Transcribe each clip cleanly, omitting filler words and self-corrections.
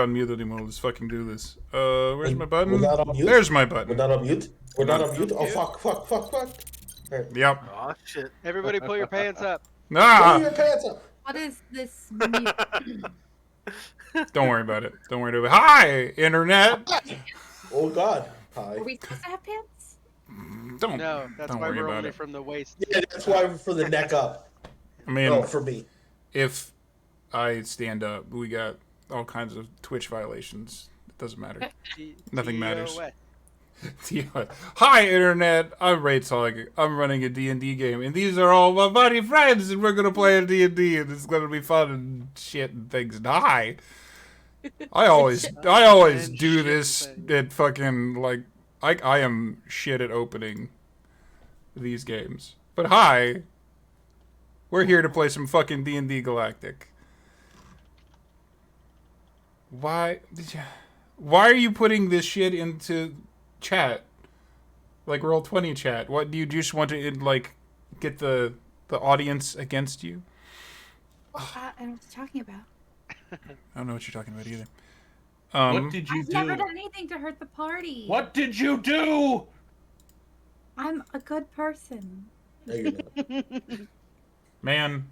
on mute anymore. Let's fucking do this. Where's my button? We're not on mute? There's my button. We're not on mute? We're not on mute? Oh, mute? fuck. Right. Yep. Oh shit! Everybody, pull your pants up. Ah! Pull your pants up! What is this? Don't worry about it. Don't worry about it. Hi, internet. Oh god. Hi. Are we supposed to have pants? Don't. No, that's don't why worry we're about only it. from the waist. Yeah, that's why for the neck up. I mean, Oh, for me. if I stand up, we got all kinds of Twitch violations. It doesn't matter. Nothing matters. Hi, internet. I'm Raytog. I'm running a D&D game, and these are all my buddy friends, and we're gonna play a D&D, and it's gonna be fun and shit and things. And hi. I always do this at fucking like I am shit at opening these games. But hi. We're here to play some fucking D&D Galactic. Why are you putting this shit into chat? Like Roll20 chat. What do you just want to like get the audience against you? I don't know what you're talking about. I don't know what you're talking about either. What did you I've do? never done anything to hurt the party. What did you do? I'm a good person. No, you're not. Man,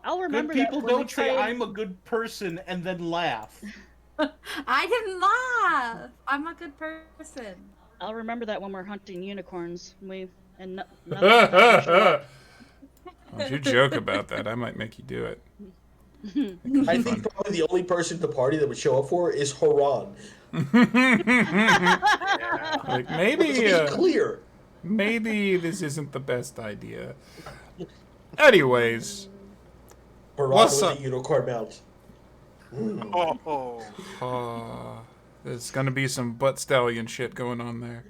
I'll remember Good that people when we don't say play- I'm a good person and then laugh. I didn't laugh. I'm a good person. I'll remember that when we're hunting unicorns. Nothing. don't you joke about that. I might make you do it. I think probably the only person at the party that would show up for is Haran. Like Let's be maybe clear. maybe this isn't the best idea. Anyways, Haran What's with up? a unicorn mount. Oh, there's gonna be some butt stallion shit going on there.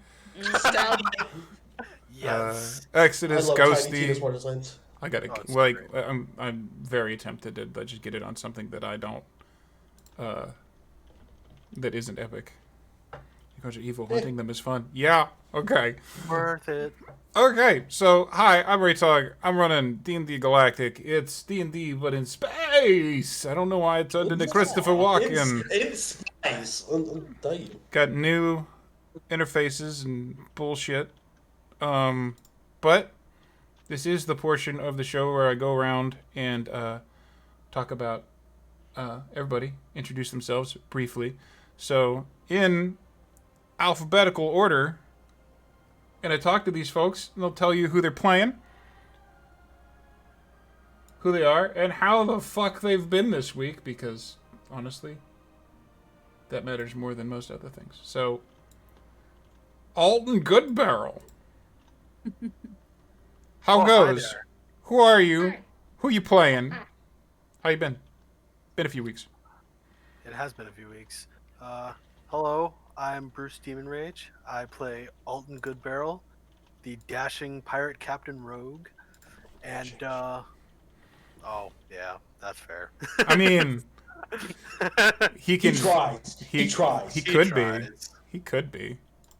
yes. Exodus, I love Tiny Tina's Ghosty. Wonderlands. I gotta Oh, it's like. great. I'm very tempted to just get it on something that I don't. That isn't epic. Because evil hunting them is fun. Yeah. Okay. Worth it. Okay, so hi, I'm Raytog. I'm running D&D Galactic. It's D&D, but in space. I don't know why it turned into Christopher Walken. It's nice. I'll tell you. Got new interfaces and bullshit. But this is the portion of the show where I go around and talk about everybody, introduce themselves briefly. So in alphabetical order. And I talk to these folks, and they'll tell you who they're playing, who they are, and how the fuck they've been this week, because, honestly, that matters more than most other things. So, Alton Goodbarrel. How Oh, hi goes? there. Who are you? Hi. Who you playing? How you been? Been a few weeks. It has been a few weeks. Hello, I'm Bruce Demon Rage. I play Alton Goodbarrel, the dashing pirate captain rogue. And, oh, yeah, that's fair. I mean, he can. He tries. He tries. He He could be. tries. He could be.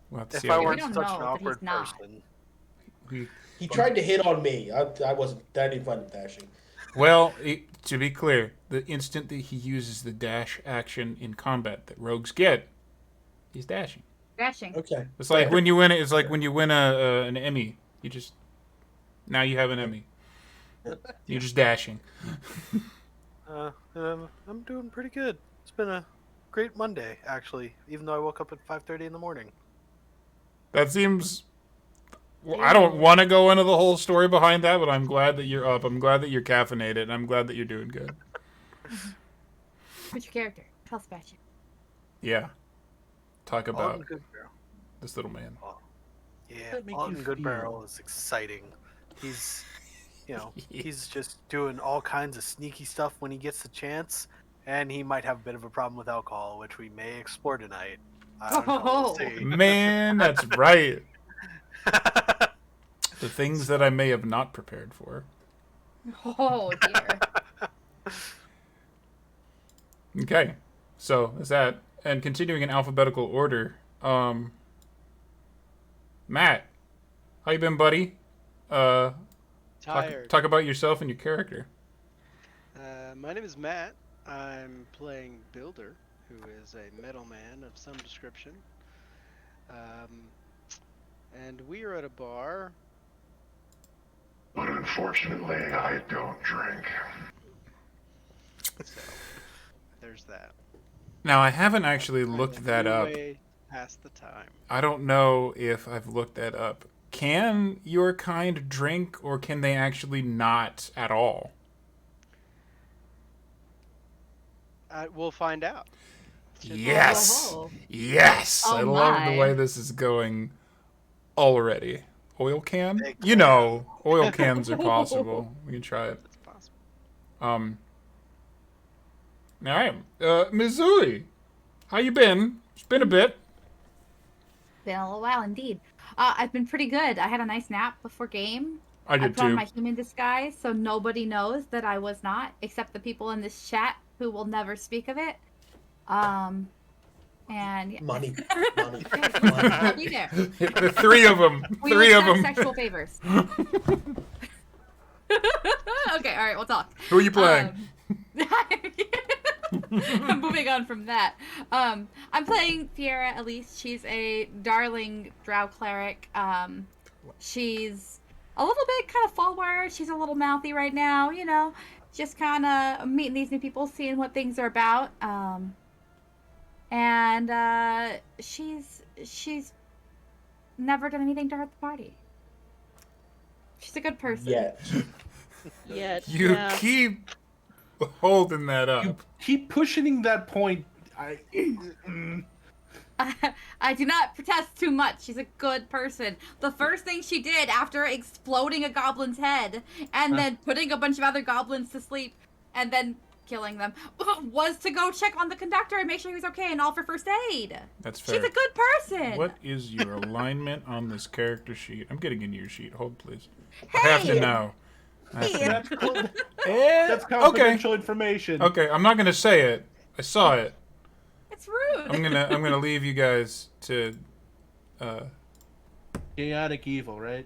We'll have to If see I how we weren't don't such know, an but he's awkward not. person. He tried to hit on me. I wasn't. I didn't find him dashing. Well, to be clear, the instant that he uses the dash action in combat that rogues get, he's dashing. Dashing. Okay. It's like when you win. It's like when you win an Emmy. You just now you have an Emmy. You're just dashing. I'm doing pretty good. It's been a great Monday, actually, even though I woke up at 5:30 in the morning. That seems. Well, I don't want to go into the whole story behind that, but I'm glad that you're up. I'm glad that you're caffeinated, and I'm glad that you're doing good. What's your character? Tell us about you. Yeah. Talk about Alton Goodbarrel. this little man. Yeah, that make you Alton feel? Goodbarrel is exciting. He's, he's just doing all kinds of sneaky stuff when he gets the chance, and he might have a bit of a problem with alcohol, which we may explore tonight. I don't know. We'll see. Man, that's right. The things that I may have not prepared for. Oh dear. Okay, so that's that. And continuing in alphabetical order, Matt, how you been, buddy? Tired. Talk about yourself and your character. My name is Matt. I'm playing Builder, who is a middleman of some description. And we are at a bar. But unfortunately, I don't drink. So, there's that. Now, I haven't actually looked Find a that new up. way Past the time. I don't know if I've looked that up. Can your kind drink, or can they actually not at all? We'll find out. Yes! Oh. Yes! Oh I love my. the way this is going already. Oil can? You know, oil cans are possible. We can try it. It's possible. Alright. Mizui, how you been? It's been a bit. Been a little while indeed. I've been pretty good. I had a nice nap before game. I did put on too. my human disguise, so nobody knows that I was not, except the people in this chat who will never speak of it. And yeah. Money. I'll be there. The three of them. We Three will of them. accept sexual favors. Okay, all right, we'll talk. Who are you playing? Moving on from that. I'm playing Fiera Elise. She's a darling drow cleric. She's a little bit kind of forward. She's a little mouthy right now, you know. Just kind of meeting these new people, seeing what things are about. And she's never done anything to hurt the party. She's a good person. Yet. You Yeah. keep holding that up. You keep pushing that point. I do not protest too much. She's a good person. The first thing she did after exploding a goblin's head and then putting a bunch of other goblins to sleep and then killing them was to go check on the conductor and make sure he was okay and all for first aid. That's fair. She's a good person. What is your alignment on this character sheet? I'm getting into your sheet. Hold, please. I have to know. That's That's confidential information. Okay, I'm not gonna say it. I saw it. It's rude. I'm gonna leave you guys to. Chaotic evil, right?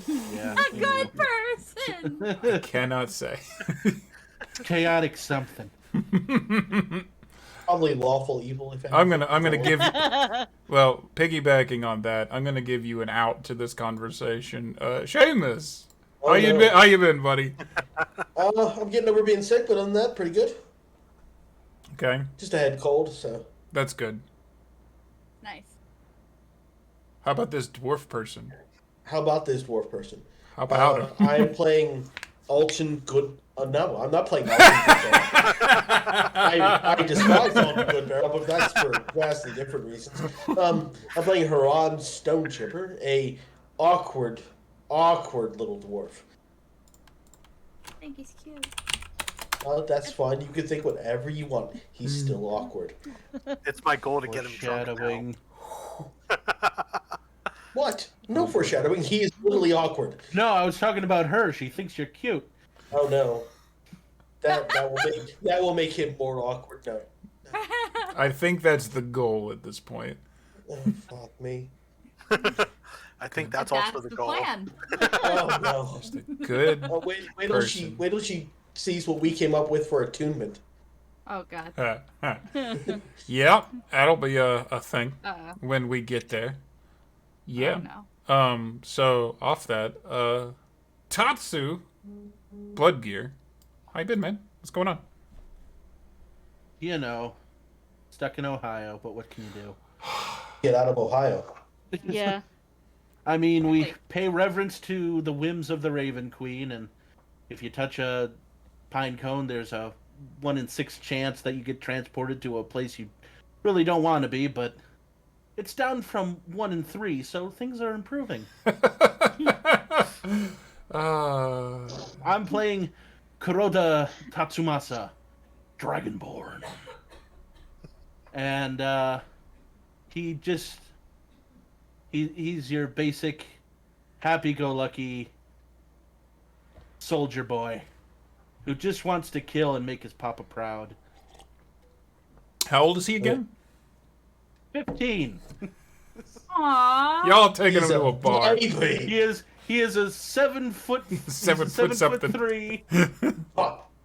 Yeah. A good person. I cannot say. Chaotic something. Probably lawful evil. If I'm gonna give. Well, piggybacking on that, I'm gonna give you an out to this conversation. Seamus, how you been? How you been, buddy? I'm getting over being sick, but other than that, pretty good. Okay, Just a head cold, so. that's good. Nice. How about this dwarf person? How about this dwarf person? How about him? I'm playing Alton Good. No, I'm not playing Alton Good. I despise Alton Good Barrel, but that's for vastly different reasons. I'm playing Haran Stone Chipper, a awkward little dwarf. I think he's cute. That's fine. You can think whatever you want. He's still awkward. It's my goal to get him drunk now. Foreshadowing. What? No foreshadowing. He is literally awkward. No, I was talking about her. She thinks you're cute. Oh no. That will make him more awkward. No. I think that's the goal at this point. Oh, fuck me. I think that's also the goal. plan. Oh no. Just a good. Oh, wait person. till she sees what we came up with for attunement. Oh god. Yeah, that'll be a thing Uh-oh. when we get there. Yeah. Oh, no. So off that, Tatsu, Blood Gear. How you been, man? What's going on? You know, stuck in Ohio, but what can you do? Get out of Ohio. Yeah. I mean, we pay reverence to the whims of the Raven Queen, and if you touch a pine cone, there's a 1 in 6 chance that you get transported to a place you really don't want to be, but it's down from 1 in 3, so things are improving. I'm playing Kuroda Tatsumasa, Dragonborn. And he's your basic happy-go-lucky soldier boy who just wants to kill and make his papa proud. How old is he again? 15. Aww. Y'all taking him He's to a bar. baby. He is a 7 foot 7 foot something. 3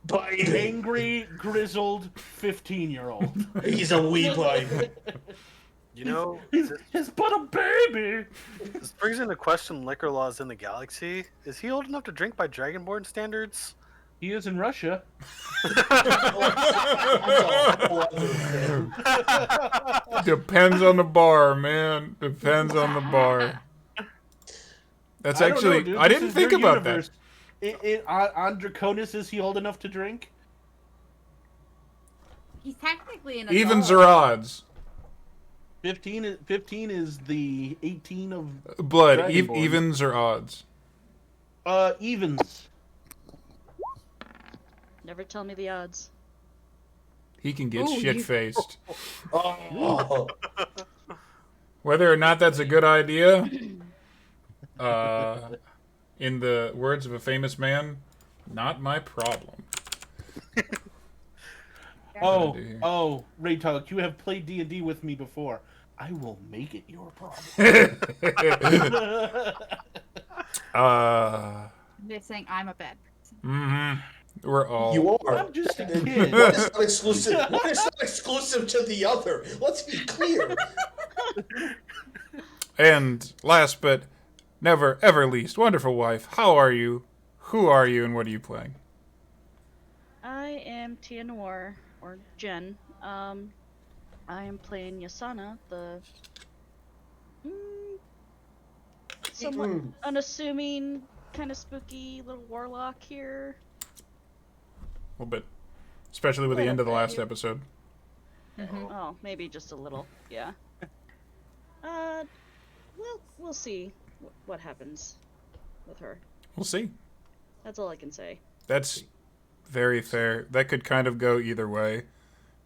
Baby. Angry, grizzled 15-year-old. He's a wee baby. You know, He's but a baby. this brings into question liquor laws in the galaxy. Is he old enough to drink by Dragonborn standards? He is in Russia. Depends on the bar, man. Depends on the bar. That's I don't know, actually... dude. I This didn't is think their about universe. On Draconis, is he old enough to drink? He's technically an that. adult. Evens or odds? 15 is the 18 of Blood. Dragonborn. Evens or odds? Evens. Never tell me the odds. He can get Ooh, shit-faced. Oh. Whether or not that's a good idea, in the words of a famous man, not my problem. Oh, Ray Talk, you have played D&D with me before. I will make it your problem. They're saying I'm a bad person. Mm-hmm. We're all... You are. I'm just a kid. One is not exclusive. One is not exclusive to the other. Let's be clear. And last but never ever least, wonderful wife, how are you? Who are you and what are you playing? I am Tia Noir, or Jen. I am playing Yasana, the somewhat unassuming, kind of spooky little warlock here. A little bit. Especially with the end of the last episode. Oh, maybe just a little, yeah. We'll see what happens with her. We'll see. That's all I can say. That's very fair. That could kind of go either way,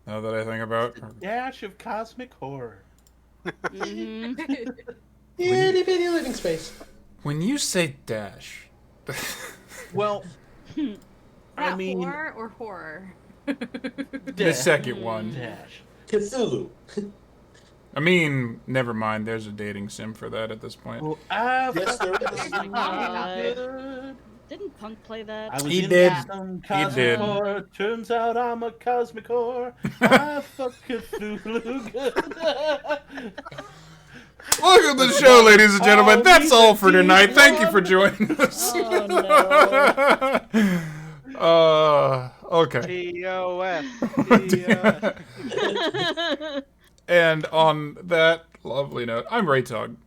now that I think about it. Dash of cosmic horror. Mm-hmm. Itty bitty living space. When you say dash... Well, I That mean, horror or horror? the second one. Dash. Cthulhu. I mean, never mind. There's a dating sim for that at this point. Well, Yes, there is. Oh my God. Didn't Punk play that? I was He in did. some He cosmic did. horror. Turns out I'm a cosmic whore. I fuck Cthulhu. Welcome to the show, ladies and gentlemen. That's all for tonight. Thank you for joining us. Okay. TOS. TOS. And on that lovely note, I'm Raytog.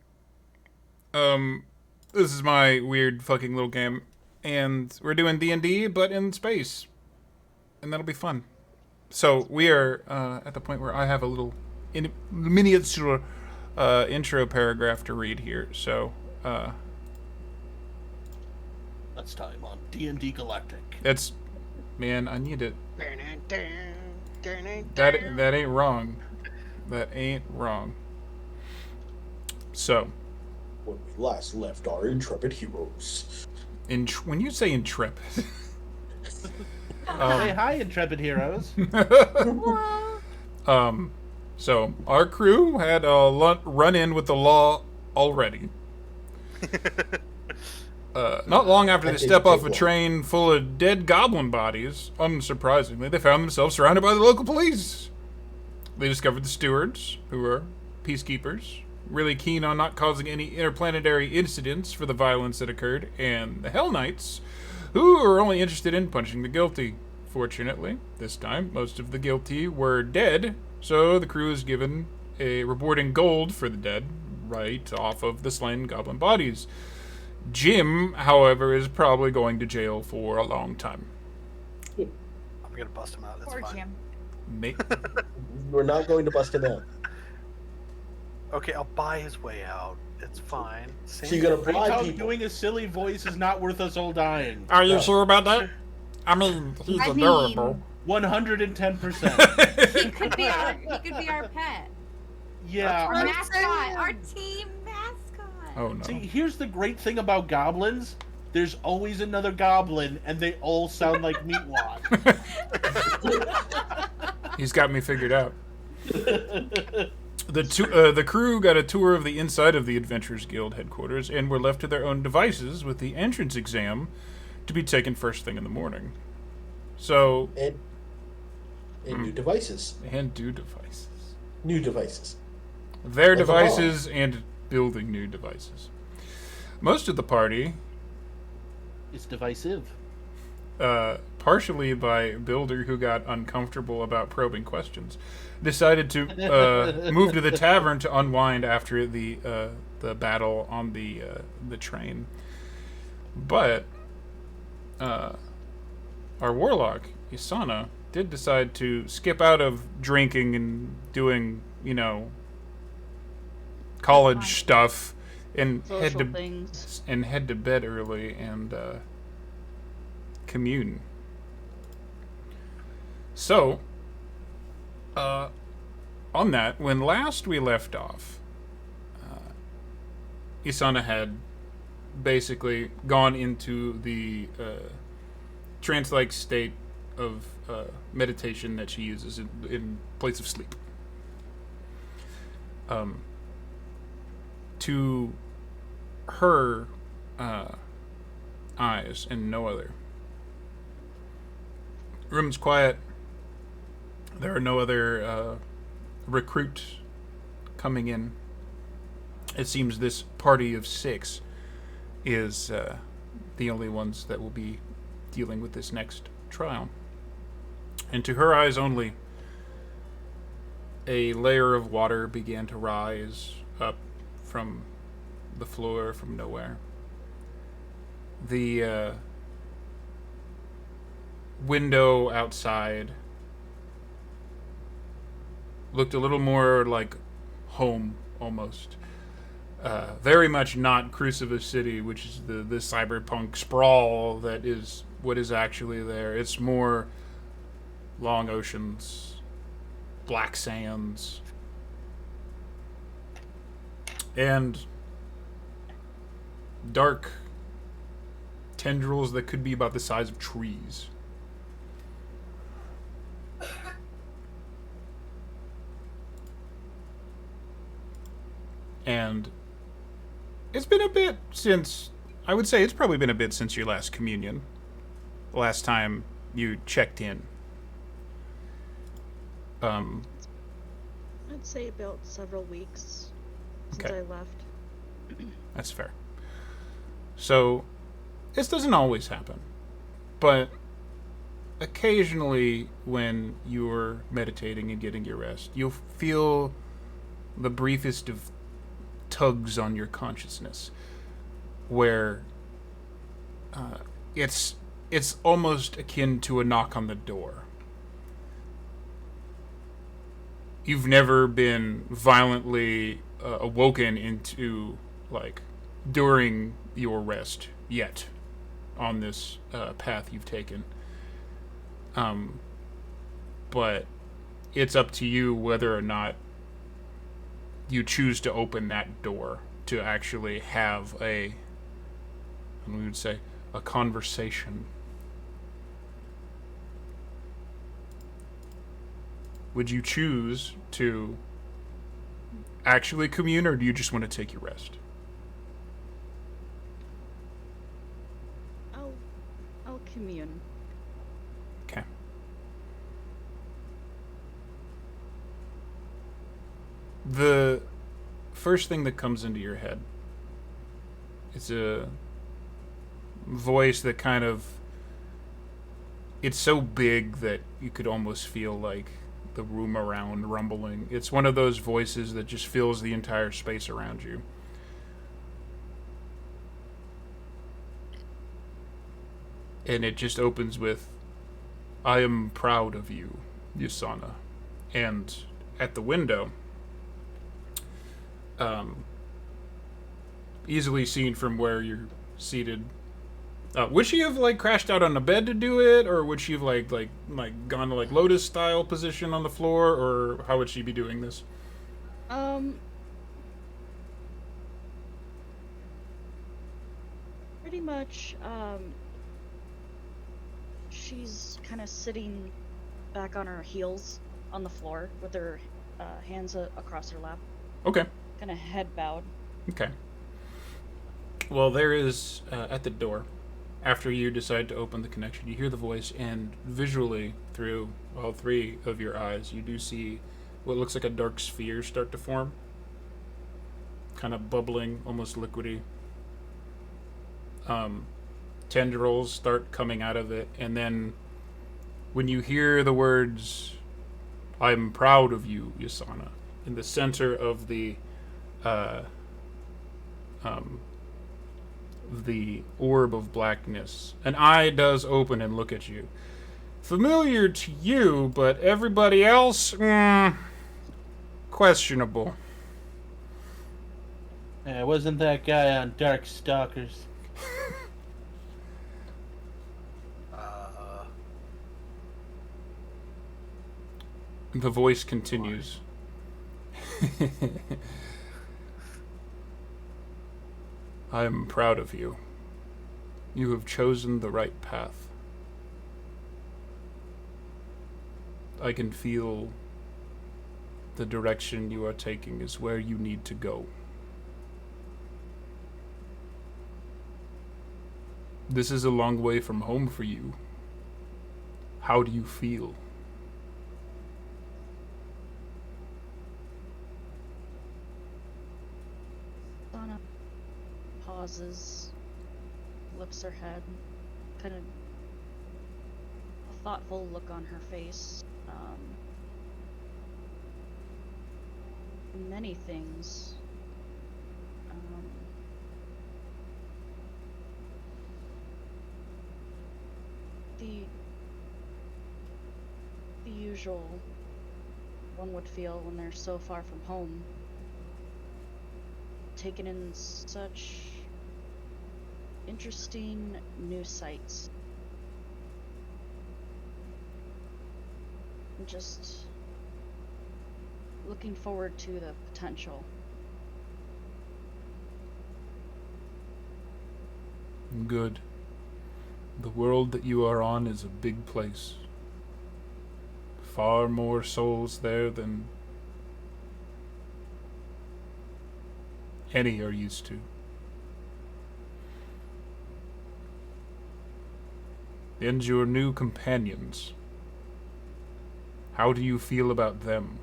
This is my weird fucking little game, and we're doing D&D, but in space, and that'll be fun. So we are at the point where I have a little miniature intro paragraph to read here. So That's time on D&D Galactic. that's, man, I need it. That ain't wrong. That ain't wrong. So, When we last left our intrepid heroes. when you say intrepid, Say hi, intrepid heroes. so our crew had a run-in with the law already. Not long after they step off a train full of dead goblin bodies, unsurprisingly, they found themselves surrounded by the local police. They discovered the stewards, who are peacekeepers, really keen on not causing any interplanetary incidents for the violence that occurred, and the Hell Knights, who are only interested in punishing the guilty. Fortunately, this time, most of the guilty were dead, so the crew is given a reward in gold for the dead, right off of the slain goblin bodies. Jim, however, is probably going to jail for a long time. I'm gonna bust him out. That's Poor fine. Jim. We're not going to bust him out. Okay, I'll buy his way out. It's fine. So you're gonna bribe Raytog people. doing a silly voice is not worth us all dying. Are you sure about that? I mean, he's I adorable. 110%. He could be our pet. Yeah. Our mascot. Our team mascot. Oh no. See, here's the great thing about goblins. There's always another goblin, and they all sound like Meatwad. He's got me figured out. The crew got a tour of the inside of the Adventurers Guild headquarters and were left to their own devices with the entrance exam to be taken first thing in the morning. So and new devices. and do devices. New devices. Their Like a devices and building new devices. Most of the party, It's divisive. partially by Builder, who got uncomfortable about probing questions, decided to move to the tavern to unwind after the battle on the train. But our warlock Isana did decide to skip out of drinking and doing, college Fine. stuff and Social things. head to bed early and commune. So, on that, when last we left off, Isana had basically gone into the trance-like state of meditation that she uses in place of sleep. To her eyes and no other. Room's quiet. There are no other recruits coming in. It seems this party of 6 is the only ones that will be dealing with this next trial. And to her eyes only, a layer of water began to rise up from the floor from nowhere. The window outside looked a little more like home, almost. Very much not Crucible City, which is the cyberpunk sprawl that is what is actually there. It's more long oceans, black sands, and dark tendrils that could be about the size of trees. And it's been a bit since, I would say it's probably been a bit since your last communion. The last time you checked in. I'd say about several weeks since Okay. I left. That's fair. So, this doesn't always happen. But occasionally when you're meditating and getting your rest, you'll feel the briefest of tugs on your consciousness where it's almost akin to a knock on the door. You've never been violently awoken into, like, during your rest yet on this path you've taken. But it's up to you whether or not you choose to open that door to actually have we would say, a conversation. Would you choose to actually commune, or do you just want to take your rest? I'll commune. Okay. The first thing that comes into your head is a voice that kind of, it's so big that you could almost feel like the room around rumbling. It's one of those voices that just fills the entire space around you. And it just opens with, "I am proud of you, Yusana." And at the window, easily seen from where you're seated, would she have, like, crashed out on the bed to do it, or would she have like gone to, like, lotus style position on the floor, or how would she be doing this? Pretty much, she's kind of sitting back on her heels on the floor with her hands across her lap, Okay. kind of head bowed. Okay. Well, there is at the door after you decide to open the connection, you hear the voice, and visually, through all three of your eyes, you do see what looks like a dark sphere start to form. Kind of bubbling, almost liquidy. Tendrils start coming out of it, and then when you hear the words, "I'm proud of you, Yasana," in the center of the orb of blackness, an eye does open and look at you. Familiar to you, but everybody else, questionable. Wasn't that guy on Dark Stalkers? The voice continues. I am proud of you. You have chosen the right path. I can feel the direction you are taking is where you need to go. This is a long way from home for you. How do you feel? Donna pauses, lifts her head, kind of a thoughtful look on her face. Many things. The usual one would feel when they're so far from home, taken in such interesting new sights. And just looking forward to the potential. Good. The world that you are on is a big place. Far more souls there than any are used to. And your new companions. How do you feel about them?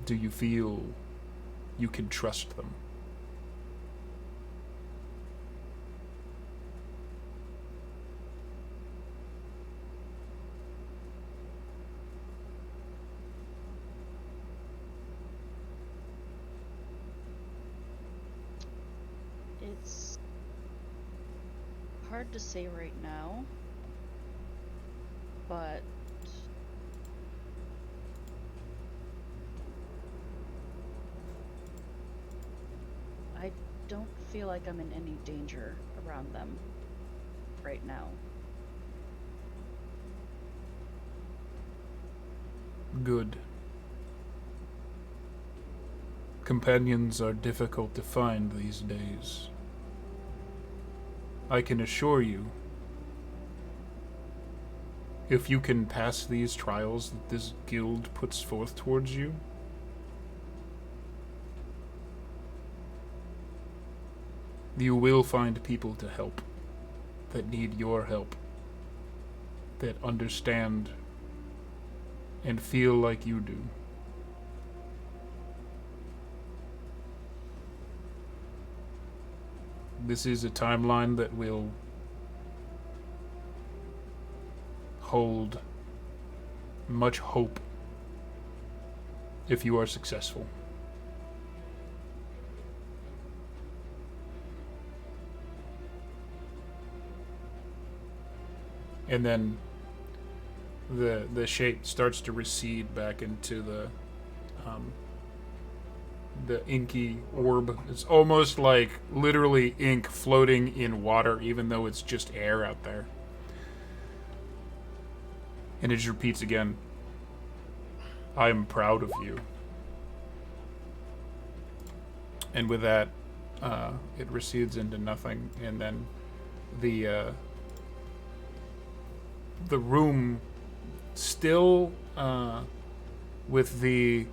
Do you feel you can trust them? It's hard to say right now, but I don't feel like I'm in any danger around them right now. Good. Companions are difficult to find these days. I can assure you, if you can pass these trials that this guild puts forth towards you, you will find people to help, that need your help, that understand and feel like you do. This is a timeline that will hold much hope if you are successful. And then the shape starts to recede back into the inky orb. It's almost like literally ink floating in water, even though it's just air out there. And it just repeats again. I am proud of you. And with that, it recedes into nothing, and then the room still with the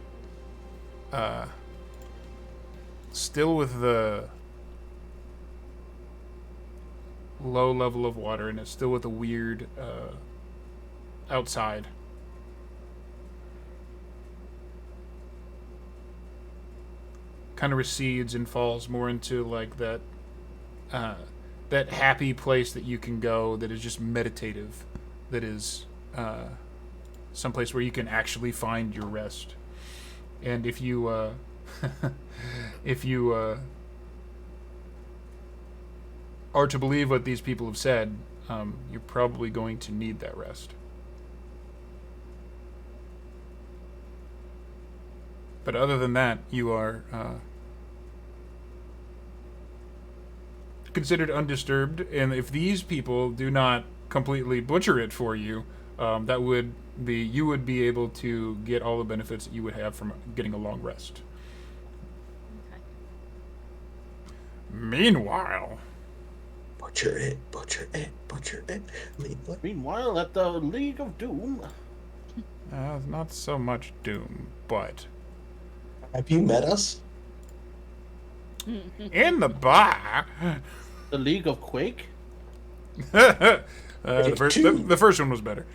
low level of water, and it's still with a weird outside. Kind of recedes and falls more into like that that happy place that you can go that is just meditative, that is someplace where you can actually find your rest. And if you if you are to believe what these people have said, you're probably going to need that rest. But other than that, you are considered undisturbed, and if these people do not completely butcher it for you, that would be, you would be able to get all the benefits that you would have from getting a long rest. Okay. Meanwhile, Butcher it, butcher it, butcher it. Meanwhile, at the League of Doom. not so much Doom, but Have you met us? in the bar. The League of Quake? The first one was better.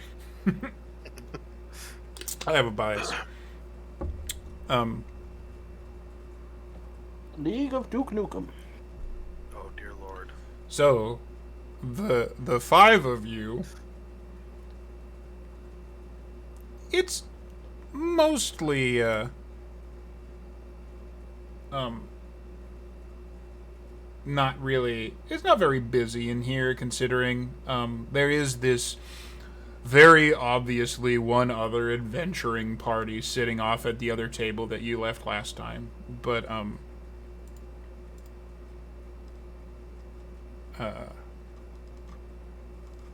I have a bias. League of Duke Nukem. Oh dear lord. So, the five of you, it's mostly not really, it's not very busy in here, considering there is this very obviously one other adventuring party sitting off at the other table that you left last time, but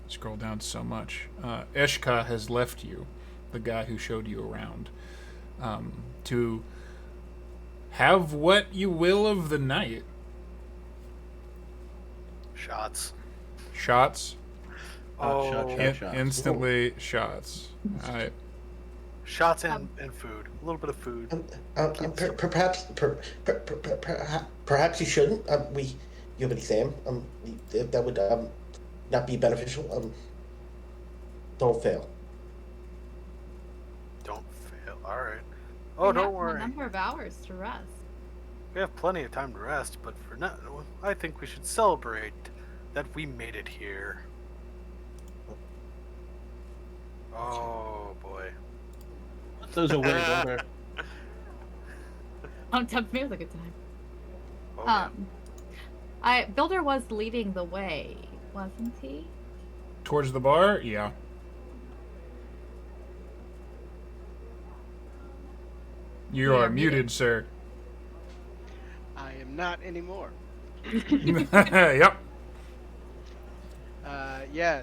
scroll down so much. Eshka has left you, the guy who showed you around, to have what you will of the night. Shots. Shots. Oh, Shots. Instantly shots. Alright. shots and food. A little bit of food. Perhaps you shouldn't. You have an exam. That would not be beneficial. Don't fail. Don't fail. All right. Oh, We don't have worry. a number of hours to rest. We have plenty of time to rest, but for now, I think we should celebrate that we made it here. Oh boy. Those are weird order. Tempt me with a good time. Oh, yeah. Builder was leading the way, wasn't he? Towards the bar? Yeah. You are muted, sir. I am not anymore. Yep. Yeah,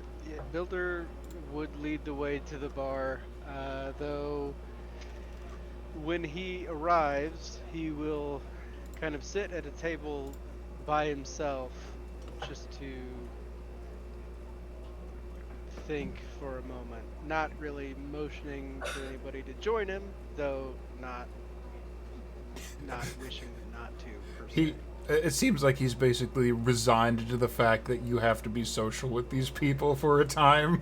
Builder would lead the way to the bar, though when he arrives, he will kind of sit at a table by himself just to think for a moment. Not really motioning for anybody to join him, though not wishing not to, per se. It seems like he's basically resigned to the fact that you have to be social with these people for a time.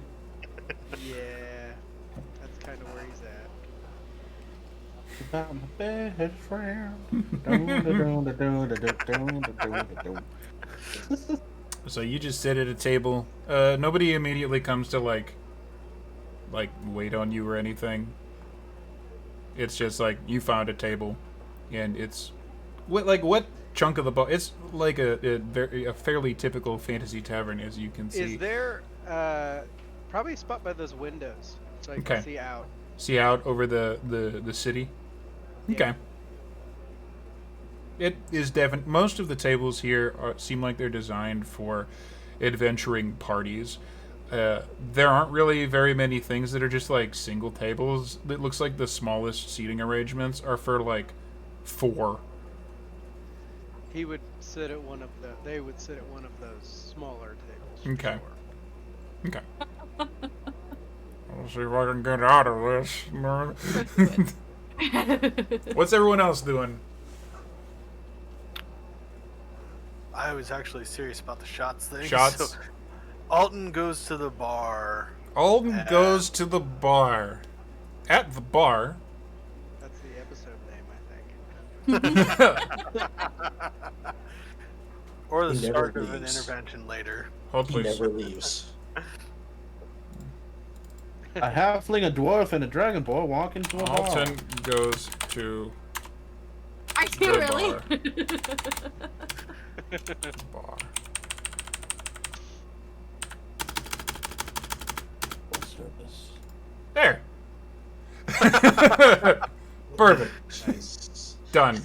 Yeah, that's kind of where he's at. About my best friend. So you just sit at a table. Nobody immediately comes to like wait on you or anything. It's just like you found a table, and it's what chunk of the bar? It's like a fairly typical fantasy tavern, as you can see. Is there probably a spot by those windows so I can Okay. see out? See out over the city. Okay. It is definitely, most of the tables here seem like they're designed for adventuring parties. There aren't really very many things that are just like single tables. It looks like the smallest seating arrangements are for like 4. He would sit at one of the. They would sit at one of those smaller tables. for Okay. sure. Okay. I'll see if I can get out of this. What's everyone else doing? I was actually serious about the shots thing. Shots? So, Alton goes to the bar. Alton goes to the bar. At the bar. That's the episode name, I think. Or the He never start of an leaves. intervention later. He Hopefully. never leaves. A halfling, a dwarf, and a dragonborn walk into a bar. Alton goes to Are you The really? bar. Full service. There. Perfect. Nice. Done.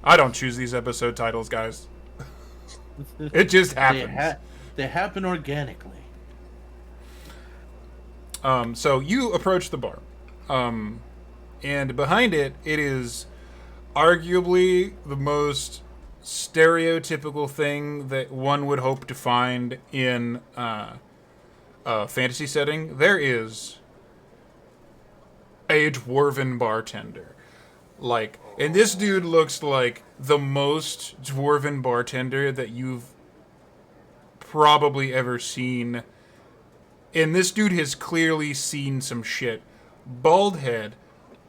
I don't choose these episode titles, guys. It just happens. They happen organically. So you approach the bar. And behind it, it is arguably the most stereotypical thing that one would hope to find in a fantasy setting. There is a dwarven bartender. And this dude looks like the most dwarven bartender that you've probably ever seen. And this dude has clearly seen some shit. Bald head,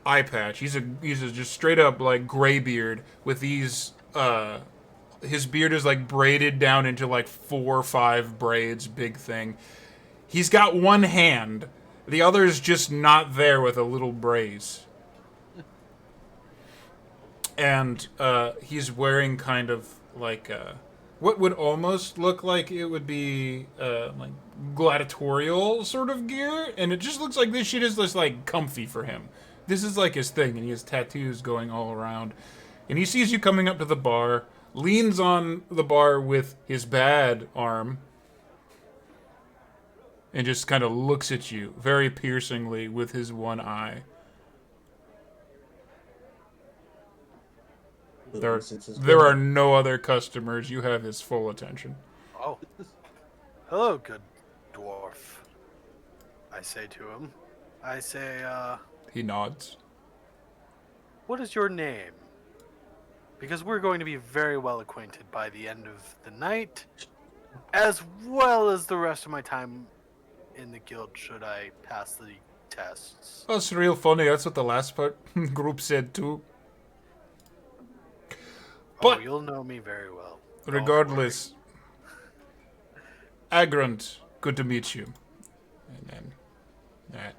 eye patch. He's a just straight up like gray beard with these. His beard is like braided down into like 4 or 5 braids, big thing. He's got one hand, the other is just not there with a little brace. And he's wearing kind of like what would almost look like it would be like gladiatorial sort of gear, and it just looks like this shit is just like comfy for him. This is like his thing, and he has tattoos going all around. And he sees you coming up to the bar, leans on the bar with his bad arm, and just kind of looks at you very piercingly with his one eye. There are no other customers. You have his full attention. Oh. Hello, good dwarf. I say to him. I say, He nods. what is your name? Because we're going to be very well acquainted by the end of the night, as well as the rest of my time in the guild should I pass the tests. That's real funny. That's what the last group said too. But oh, you'll know me very well. regardless, Agrant, good to meet you. And then that.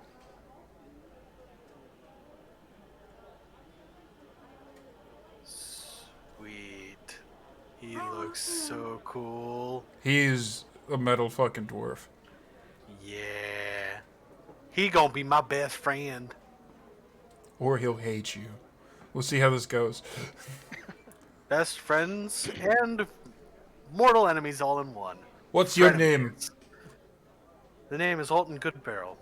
Sweet. He looks so cool. He's a metal fucking dwarf. Yeah. He gonna be my best friend. Or he'll hate you. We'll see how this goes. Best friends and mortal enemies all in one. What's your name? Frenemies. The name is Alton Goodbarrel.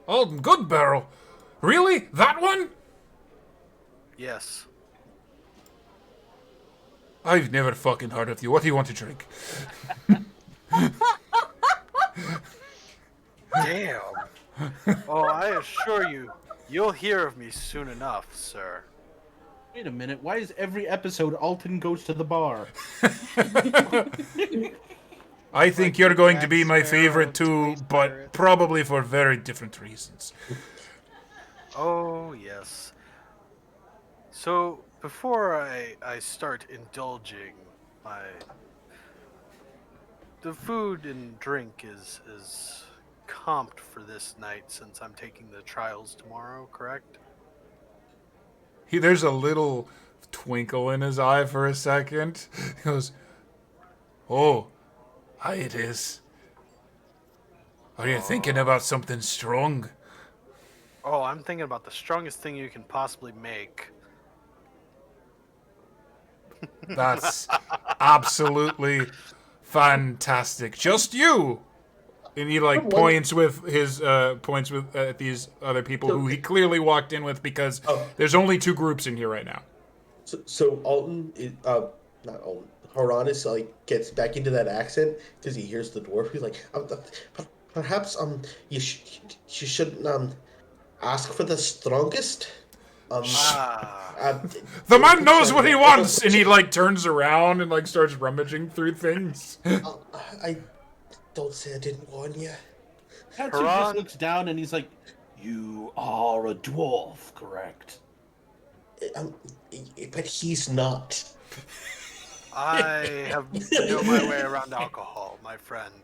Alton Goodbarrel. Really? That one? Yes. I've never fucking heard of you. What do you want to drink? Damn. Oh, I assure you, you'll hear of me soon enough, sir. Wait a minute. Why is every episode Alton goes to the bar? I think you're going to be my favorite too, but probably for very different reasons. Oh, yes. So, before I start indulging the food and drink is comped for this night since I'm taking the trials tomorrow, correct? There's a little twinkle in his eye for a second. He goes, "Oh, aye it is. Are you thinking about something strong?" Oh, I'm thinking about the strongest thing you can possibly make. That's absolutely fantastic. Just you. And he like points with his at these other people who he clearly walked in with because there's only 2 groups in here right now. So Alton, not Alton, Horanis like gets back into that accent because he hears the dwarf. He's like, perhaps you should ask for the strongest. The man knows what he wants, and he like turns around and like starts rummaging through things. I don't say I didn't warn you. Tatsu just looks down and he's like, "You are a dwarf, correct?" But he's not. I have know my way around alcohol, my friend.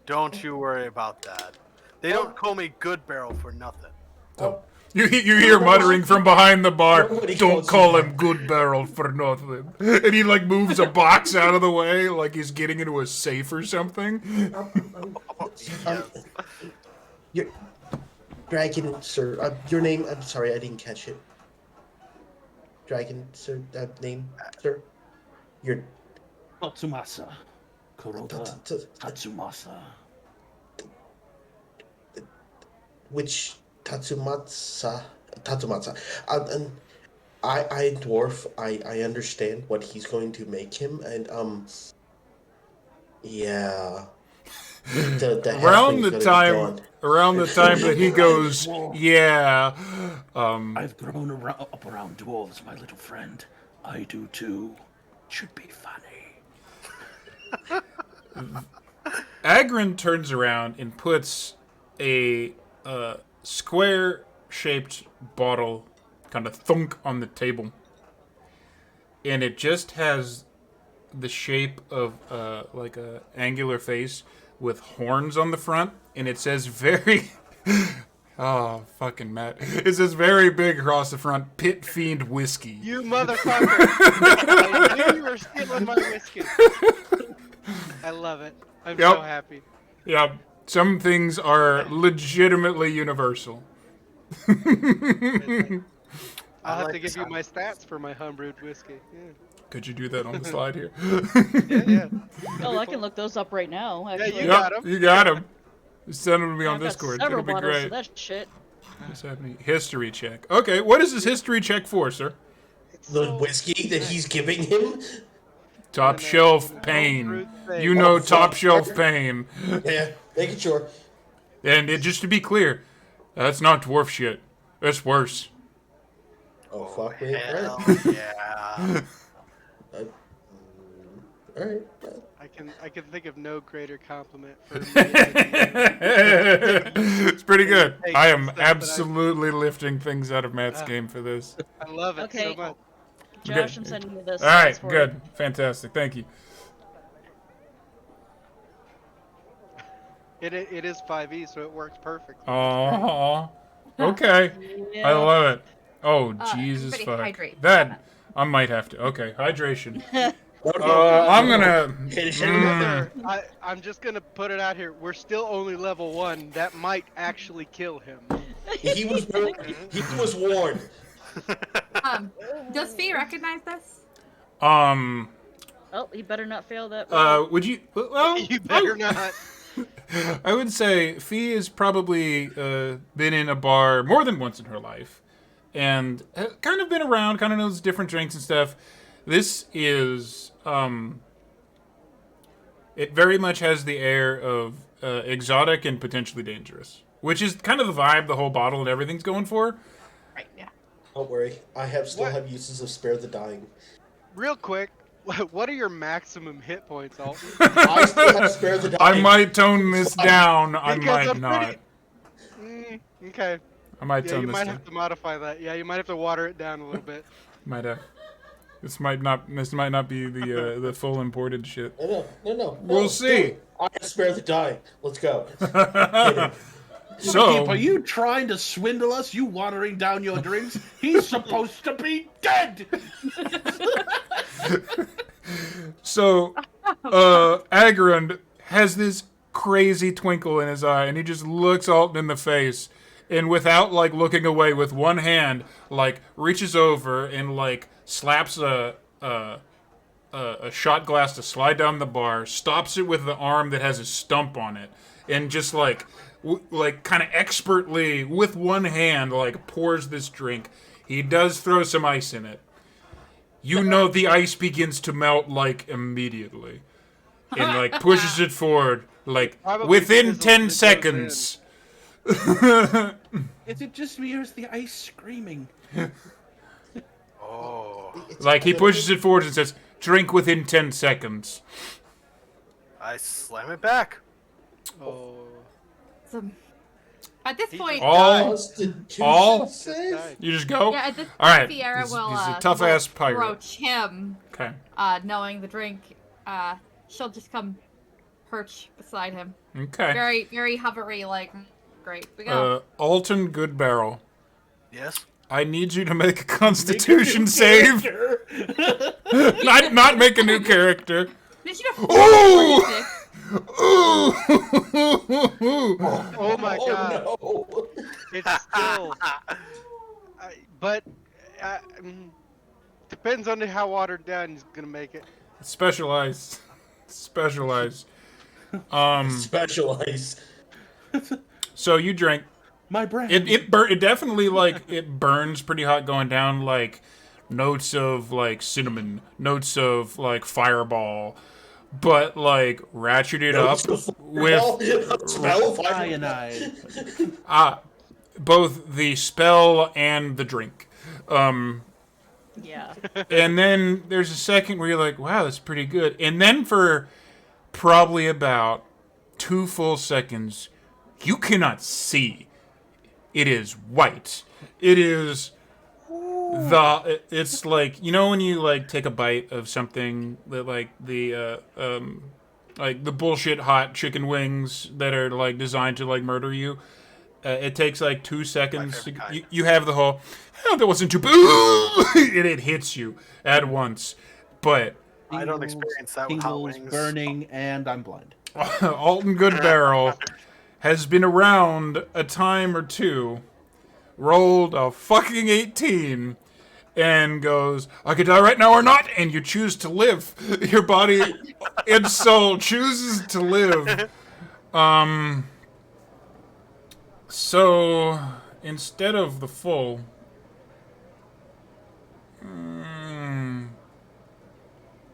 Don't you worry about that. They don't call me Good Barrel for nothing. Oh, You hear muttering from behind the bar. Nobody Don't calls call you him Good Barrel for nothing. And he like moves a box out of the way, like he's getting into a safe or something. Your dragon, sir. Your name? I'm sorry, I didn't catch it. Dragon, sir. Name, sir. Your Tatsumasa. Kuroda Tatsumasa. which Tatsumasa? And I dwarf. I understand what he's going to make him, and yeah. Around the time that he goes, yeah. I've grown up around dwarves, my little friend. I do too. Should be funny. Agron turns around and puts a square-shaped bottle kind of thunk on the table. And it just has the shape of like a angular face with horns on the front. And it says very... Oh, fucking Matt. It says very big across the front, Pit Fiend Whiskey. You motherfucker! I knew you were stealing my whiskey. I love it. I'm so happy. Yeah, some things are legitimately universal. I'll have to give you my stats for my homebrewed whiskey. Yeah. Could you do that on the slide here? Yeah. Oh, I can look those up right now. Actually. you got 'em. You got him. Send them to me on I've got Discord. several It'll be bottles great. of that shit. What's happening? History check. Okay, what is this history check for, sir? The whiskey that he's giving him. Top shelf pain. You know top shelf pain. Yeah, making sure. And just to be clear, that's not dwarf shit. That's worse. Oh fuck me! Hell Alright. yeah. Alright. I can think of no greater compliment for me. It's pretty good. Hey, I am stuff that I- absolutely lifting things out of Matt's game for this. I love it Okay. so much. Josh, I'm sending you this. All right, That's for good. Fantastic. Thank you. It is 5e, so it works perfect. Aww. Okay. Yeah. I love it. Oh, Jesus everybody fuck. hydrate. That, I might have to. Okay, hydration. Okay. I'm gonna... I'm just gonna put it out here. We're still only level 1. That might actually kill him. He was warned. He was warned. Does Fee recognize this? Oh, you better not fail that. Would you... Well, You better not. I would say Fee has probably been in a bar more than once in her life. And kind of been around, kind of knows different drinks and stuff. This is... it very much has the air of exotic and potentially dangerous. Which is kind of the vibe the whole bottle and everything's going for. Right, yeah. Don't worry. I still have uses of spare the dying. Real quick, what are your maximum hit points, Alton? I still have spare the dying. I might tone this down. I Because might I'm not. Okay. I might Yeah, tone you this might down. have to modify that. Yeah, you might have to water it down a little bit. Might have. This might not be the full imported shit. No. We'll see. I have spare the dying. Let's go. So, Are you trying to swindle us? You watering down your drinks? He's supposed to be dead. so, Agrund has this crazy twinkle in his eye, and he just looks Alton in the face, and without like looking away, with one hand, like reaches over and like slaps a shot glass to slide down the bar, stops it with the arm that has a stump on it, and just like kind of expertly with one hand like pours this drink. He does throw some ice in it. You know the ice begins to melt like immediately, and like pushes it forward like Probably within fizzles 10 it goes seconds. Is it just me or is the ice screaming? Oh. It's Like, he a little pushes it forward and says, drink within 10 seconds. I slam it back. Oh. So, at this He point, just All- Constitution all- Just save? died. You just go? yeah, at this All right. point, Fiera He's will a tough-ass pirate. approach him, Okay. knowing the drink. She'll just come perch beside him. Okay. Very, very hovery, like, great. We go. Alton Goodbarrel. Yes. I need you to make a Constitution save. not make a new character. Did you Ooh! 46? Ooh! Oh my god. No. It's still. But depends on how watered down he's gonna make it. Specialized. Specialized. Specialize. So you drink. My brand. It definitely, like, it burns pretty hot going down, like, notes of, like, cinnamon, notes of, like, fireball, but, like, ratcheted up with Spell fire. Cyanide. both the spell and the drink. Yeah. And then there's a second where you're like, wow, that's pretty good. And then for probably about 2 full seconds, you cannot see. It is white. It is it's like, you know when you, like, take a bite of something that, like, the bullshit hot chicken wings that are, like, designed to, like, murder you. It takes, like, 2 seconds. You have the whole, oh, that wasn't too bad. And it hits you at once. But I don't experience that with hot Tingles, wings. burning, and I'm blind. Alton Goodbarrel has been around a time or two, rolled a fucking 18, and goes, I could die right now or not, and you choose to live. Your body and soul chooses to live. So, instead of the full...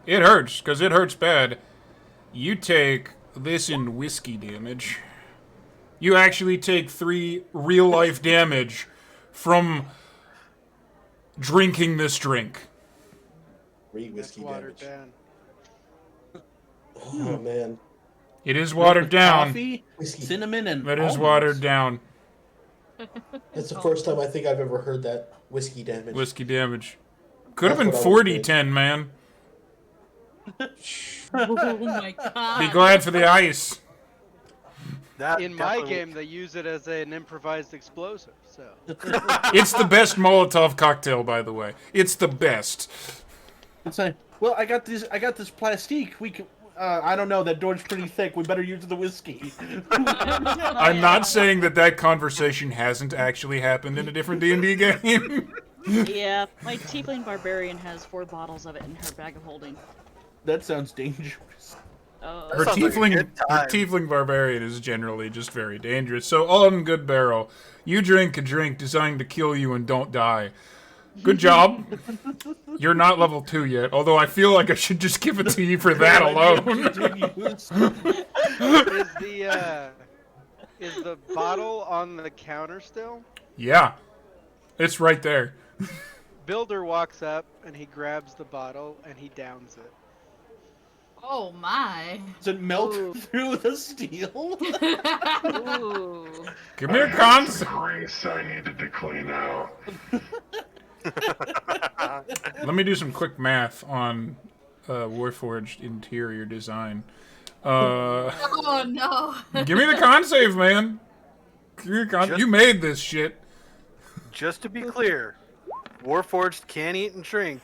it hurts, because it hurts bad. You take this in whiskey damage. You actually take 3 real-life damage from drinking this drink. 3 That's whiskey watered damage. down. Oh man. It is watered down. Coffee, Whiskey. cinnamon, and It is almonds. watered down. That's the first time I think I've ever heard that. Whiskey damage. Whiskey damage. Could have That's been what I would 40-10, man. Oh my god. Be glad for the ice. That In my definitely- game, they use it as an improvised explosive. So It's the best Molotov cocktail, by the way. It's the best. It's like, well, I got this plastique. We can. I don't know. That door's pretty thick. We better use the whiskey. I'm not saying that conversation hasn't actually happened in a different D&D game. Yeah, my tiefling barbarian has 4 bottles of it in her bag of holding. That sounds dangerous. Her Sounds like a good time. tiefling barbarian is generally just very dangerous. So, Alton Goodbarrel, you drink a drink designed to kill you and don't die. Good job. You're not level 2 yet, although I feel like I should just give it to you for that alone. is the bottle on the counter still? Yeah. It's right there. Builder walks up and he grabs the bottle and he downs it. Oh my. Does it melt through the steel? Ooh. Give me a I con. had some grease I needed to clean out. Let me do some quick math on Warforged interior design. Oh no. Give me the con save, man. Give me the con. You made this shit. Just to be clear, Warforged can eat and drink.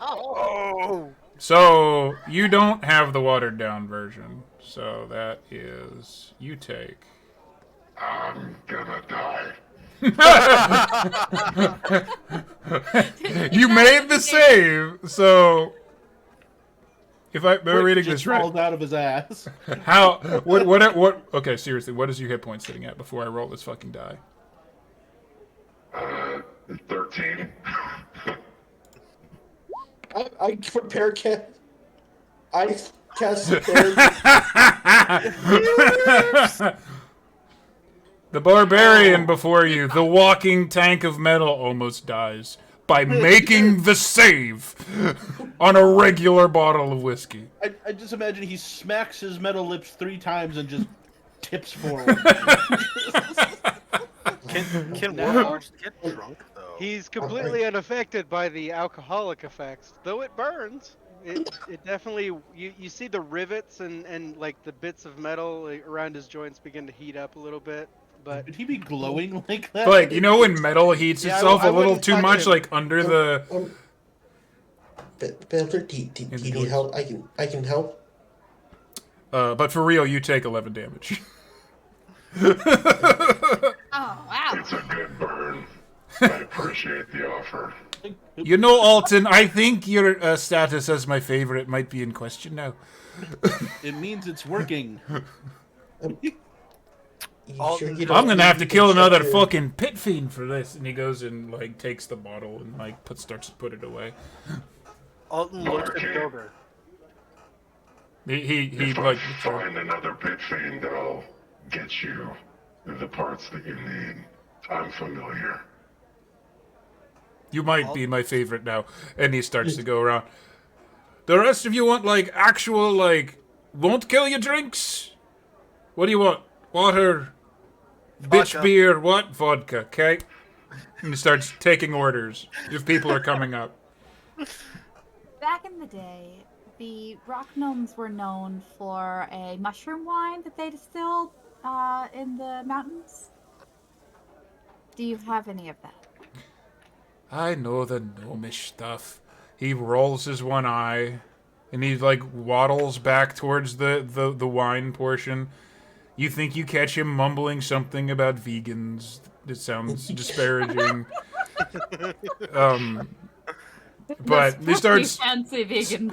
Oh. So, you don't have the watered down version. So, that is... You take... I'm gonna die. You made the save! So... If I'm reading this right... Falls out of his ass. How... What... Okay, seriously, what is your hit point sitting at before I roll this fucking die? 13. I prepare I cast prepare. The barbarian before you, the walking tank of metal, almost dies. by making the save on a regular bottle of whiskey. I just imagine he smacks his metal lips 3 times and just tips forward. Can No. warlords get drunk though? He's completely unaffected by the alcoholic effects, though it burns. It definitely you see the rivets and like the bits of metal like, around his joints begin to heat up a little bit, but Would he be glowing like that? Like, you know when metal heats Yeah, itself I a little wouldn't too touch much, him. like under the... Builder, do you need help? I can help. but for real, you take 11 damage. Oh, wow. It's a good burn. I appreciate the offer. You know, Alton, I think your status as my favorite might be in question now. It means it's working. You Alton, sure you don't I'm gonna need have to to kill check another your- fucking pit fiend for this. And he goes and, like, takes the bottle and, like, starts to put it away. Alton looks at Builder. He If I like... find another pit fiend, I'll get you the parts that you need. I'm familiar. You might be my favorite now. And he starts to go around. The rest of you want, like, actual, like, won't kill you drinks? What do you want? Water? Bitch Vodka. beer? What? Vodka, okay? And he starts taking orders if people are coming up. Back in the day, the rock gnomes were known for a mushroom wine that they distilled in the mountains. Do you have any of that? I know the gnomish stuff. He rolls his one eye, and he, like, waddles back towards the wine portion. You think you catch him mumbling something about vegans. It sounds disparaging. But he starts... fancy vegan.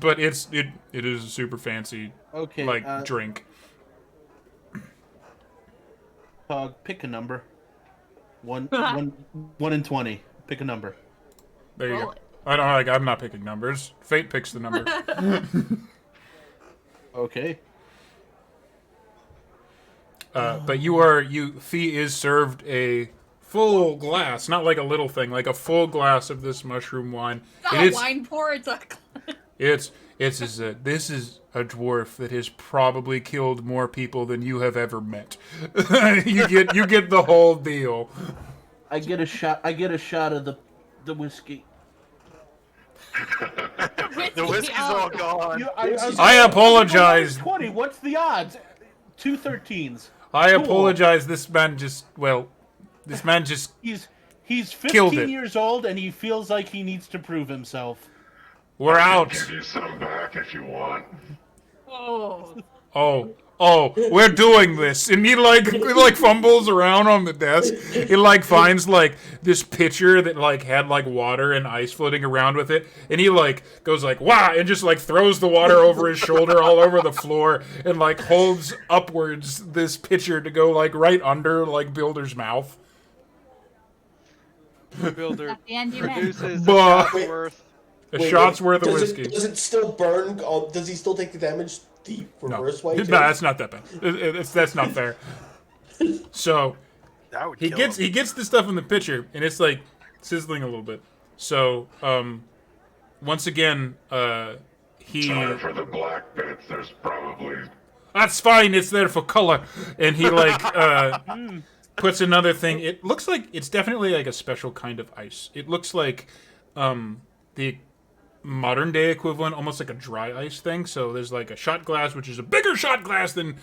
But it is a super fancy, Okay, like, drink. Pick a number. 1 in 20. Pick a number. There you Roll go. it. I'm not picking numbers. Fate picks the number. Okay. But Fee is served a full glass, not like a little thing, like a full glass of this mushroom wine. It's It not a is- wine pour, it's a... This is a dwarf that has probably killed more people than you have ever met. you get the whole deal. I get a shot of the whiskey. The whiskey's all gone. I apologize. 20. What's the odds? 2 13s. I Cool. apologize. This man just He's Killed 15 it. years old and he feels like he needs to prove himself. we're out. Give you some back if you want. Oh. Oh, we're doing this. And he like fumbles around on the desk. He like finds like this pitcher that like had like water and ice floating around with it. And he like goes like, wow, and just like throws the water over his shoulder all over the floor and like holds upwards this pitcher to go like right under like Builder's mouth. Builder At the end, you meant. produces a Bah. shot's worth. A Wait, shot's worth of does whiskey. Does it still burn? Does he still take the damage the No, reverse way? no, too? that's not that bad. That's not fair. So That would he kill gets him. he gets the stuff in the pitcher, and it's like sizzling a little bit. So once again, he Sorry for the black bits. There's probably that's fine. It's there for color, and he like puts another thing. It looks like it's definitely like a special kind of ice. It looks like the modern day equivalent, almost like a dry ice thing. So there's like a shot glass, which is a bigger shot glass than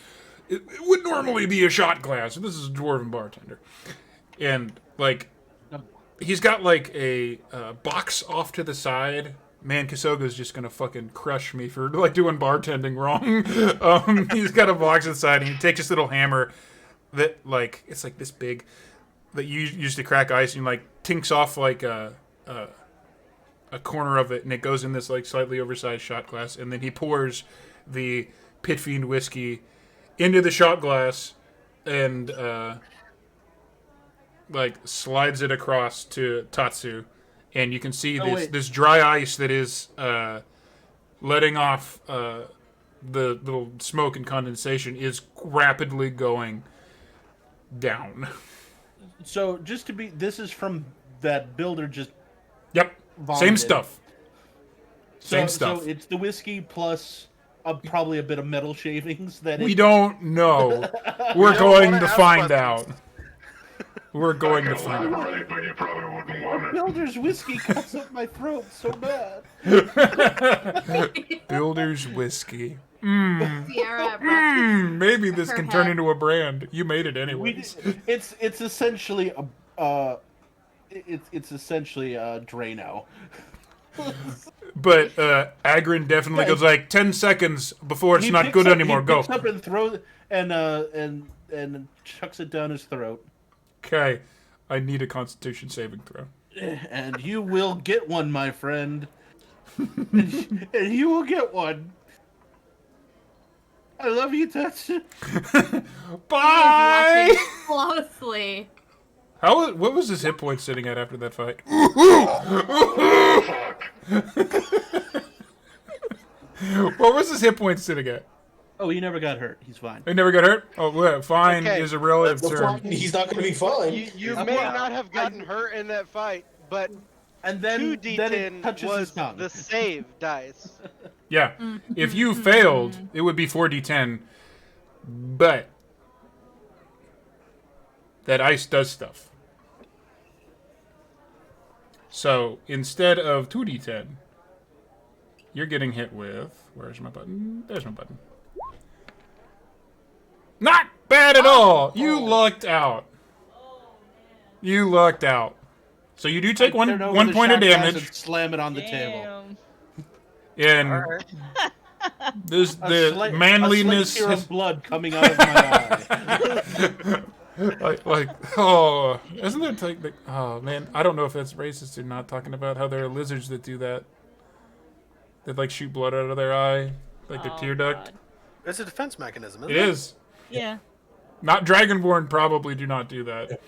it would normally be a shot glass. This is a dwarven bartender, and like he's got like a box off to the side. Man, Kisoga's just gonna fucking crush me for like doing bartending wrong. He's got a box to the side, and he takes this little hammer that like it's like this big that you use to crack ice, and like tinks off like a corner of it, and it goes in this like slightly oversized shot glass, and then he pours the Pit Fiend whiskey into the shot glass and like slides it across to Tatsu, and you can see this dry ice that is letting off the little smoke and condensation is rapidly going down. So just to be, this is from that Builder just Yep. vomited. Same stuff. Same So stuff. it's the whiskey plus probably a bit of metal shavings that We don't know. We're don't going wanna to ask find questions. out. We're going to I find out. elaborate, but you probably wouldn't want it. Builder's whiskey cuts up my throat so bad. Builder's whiskey. Sierra rubs Maybe this her can turn head. into a brand. You made it We, anyways. it's essentially a it's essentially a Drano. But Agrin definitely goes like 10 seconds before it's He not picks good up- anymore. He Go. picks up and throws and chucks it down his throat. Okay. I need a Constitution saving throw. And you will get one, my friend. And you will get one. I love you, Tatsu. Bye. Watching closely. What was his hit point sitting at after that fight? What was his hit point sitting at? Oh, he never got hurt. He's fine. He never got hurt? Oh, well, fine Okay. is a relative Well, term. fine, he's not going to be fine. You may not have gotten hurt in that fight, but And then, then it 2d10 touches his was tongue. the save dice. Yeah. If you failed, it would be 4d10. But that ice does stuff. So instead of 2d10, you're getting hit with... Where's my button? There's my button. Not bad at all! You lucked out. You lucked out. So you do take I turn over one the point of shot glass damage. and slam it on the table. Damn. And there's A the slight- manliness... a slight tear of blood coming out of my eye. oh, isn't there like, oh man, I don't know if that's racist or not, talking about how there are lizards that do that. That like shoot blood out of their eye, like their Oh, tear duct. God. It's a defense mechanism, isn't It is. Yeah. Not Dragonborn probably do not do that.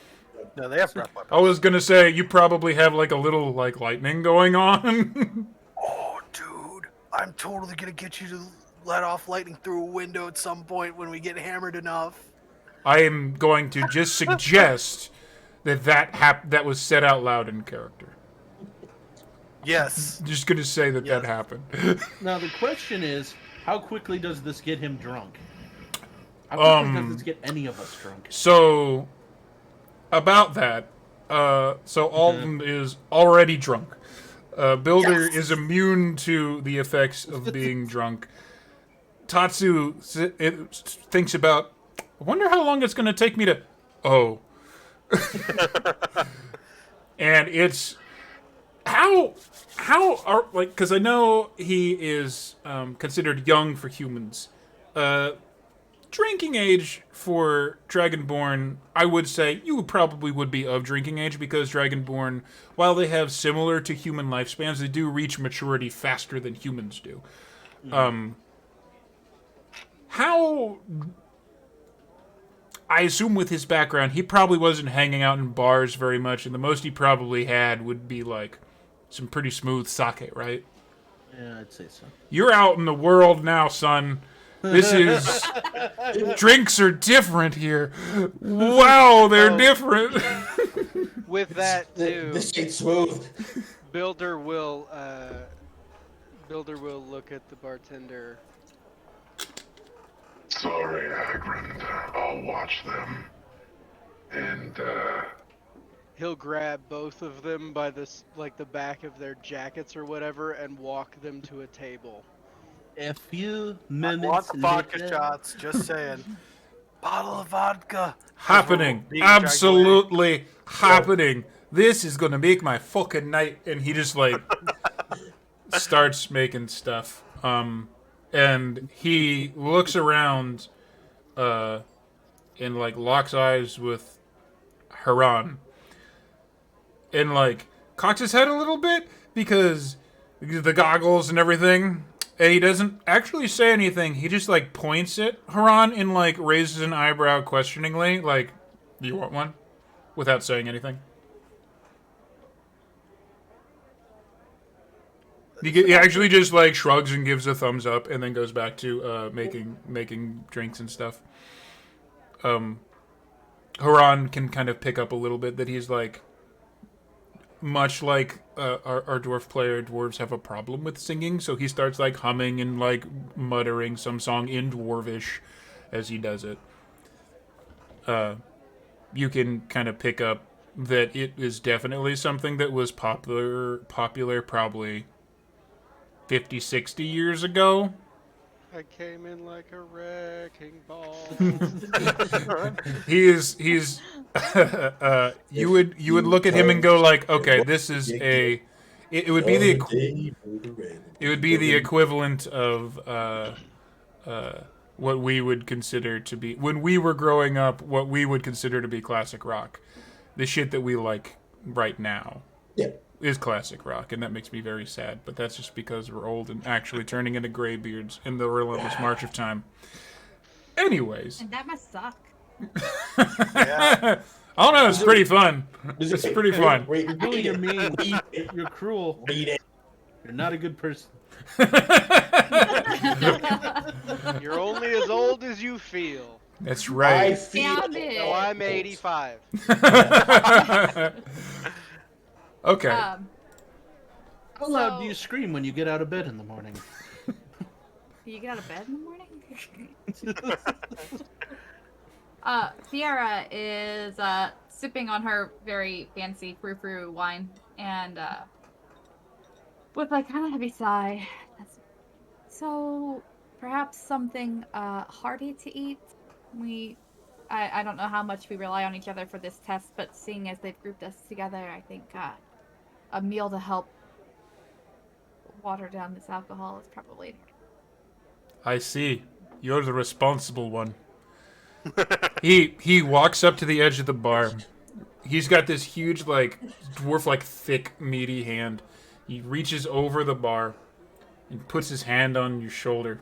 No, they have breath weapons. I was gonna say you probably have like a little like lightning going on. Oh, dude, I'm totally gonna get you to let off lightning through a window at some point when we get hammered enough. I am going to just suggest that was said out loud in character. Yes. Just gonna say that Yes. happened. Now the question is, how quickly does this get him drunk? How quickly does this get any of us drunk? So, about that, so Alton is already drunk. Builder is immune to the effects of being drunk. Tatsu thinks about, I wonder how long it's going to take me to... Oh. And it's... How are... Like, because I know he is considered young for humans. Drinking age for Dragonborn, I would say you probably would be of drinking age because Dragonborn, while they have similar to human lifespans, they do reach maturity faster than humans do. How... I assume with his background, he probably wasn't hanging out in bars very much, and the most he probably had would be, like, some pretty smooth sake, right? Yeah, I'd say so. You're out in the world now, son. This is... Drinks are different here. Wow, they're different. With that too, This ain't smooth. Builder will look at the bartender. Sorry, Agrin. I'll watch them. And, He'll grab both of them by the back of their jackets or whatever and walk them to a table. A few I minutes want vodka later- shots, just saying. Bottle of vodka. Happening. Being Absolutely happening. This is gonna make my fucking night. And he just, like, starts making stuff. And he looks around, and, like, locks eyes with Haran. And, like, cocks his head a little bit because the goggles and everything. And he doesn't actually say anything. He just, like, points at Haran and, like, raises an eyebrow questioningly. Like, do you want one? Without saying anything. He actually just, like, shrugs and gives a thumbs up and then goes back to making drinks and stuff. Haran can kind of pick up a little bit that he's, like, much like our dwarf player, dwarves have a problem with singing, so he starts like humming and like muttering some song in dwarvish as he does it. You can kind of pick up that it is definitely something that was popular probably 50, 60 years ago. I came in like a wrecking ball. He's you would look at him and go like, okay, this is a it would be the equivalent of what we would consider to be, when we were growing up, what we would consider to be classic rock. The shit that we like right now is classic rock, and that makes me very sad. But that's just because we're old and actually turning into graybeards in the relentless march of time. Anyways. And that must suck. Yeah. I don't know, it's pretty fun. It's pretty fun. Really, you're mean. You're cruel. Read it. You're not a good person. You're only as old as you feel. That's I right. feel. Found it. So I'm 85. Okay. How loud So- do you scream when you get out of bed in the morning? You get out of bed in the morning? Fiera is sipping on her very fancy frou-frou wine, and with a kind of heavy sigh. So, perhaps something hearty to eat? I don't know how much we rely on each other for this test, but seeing as they've grouped us together, I think a meal to help water down this alcohol is probably... I see. You're the responsible one. He walks up to the edge of the bar. He's got this huge, like, dwarf, like, thick, meaty hand. He reaches over the bar and puts his hand on your shoulder,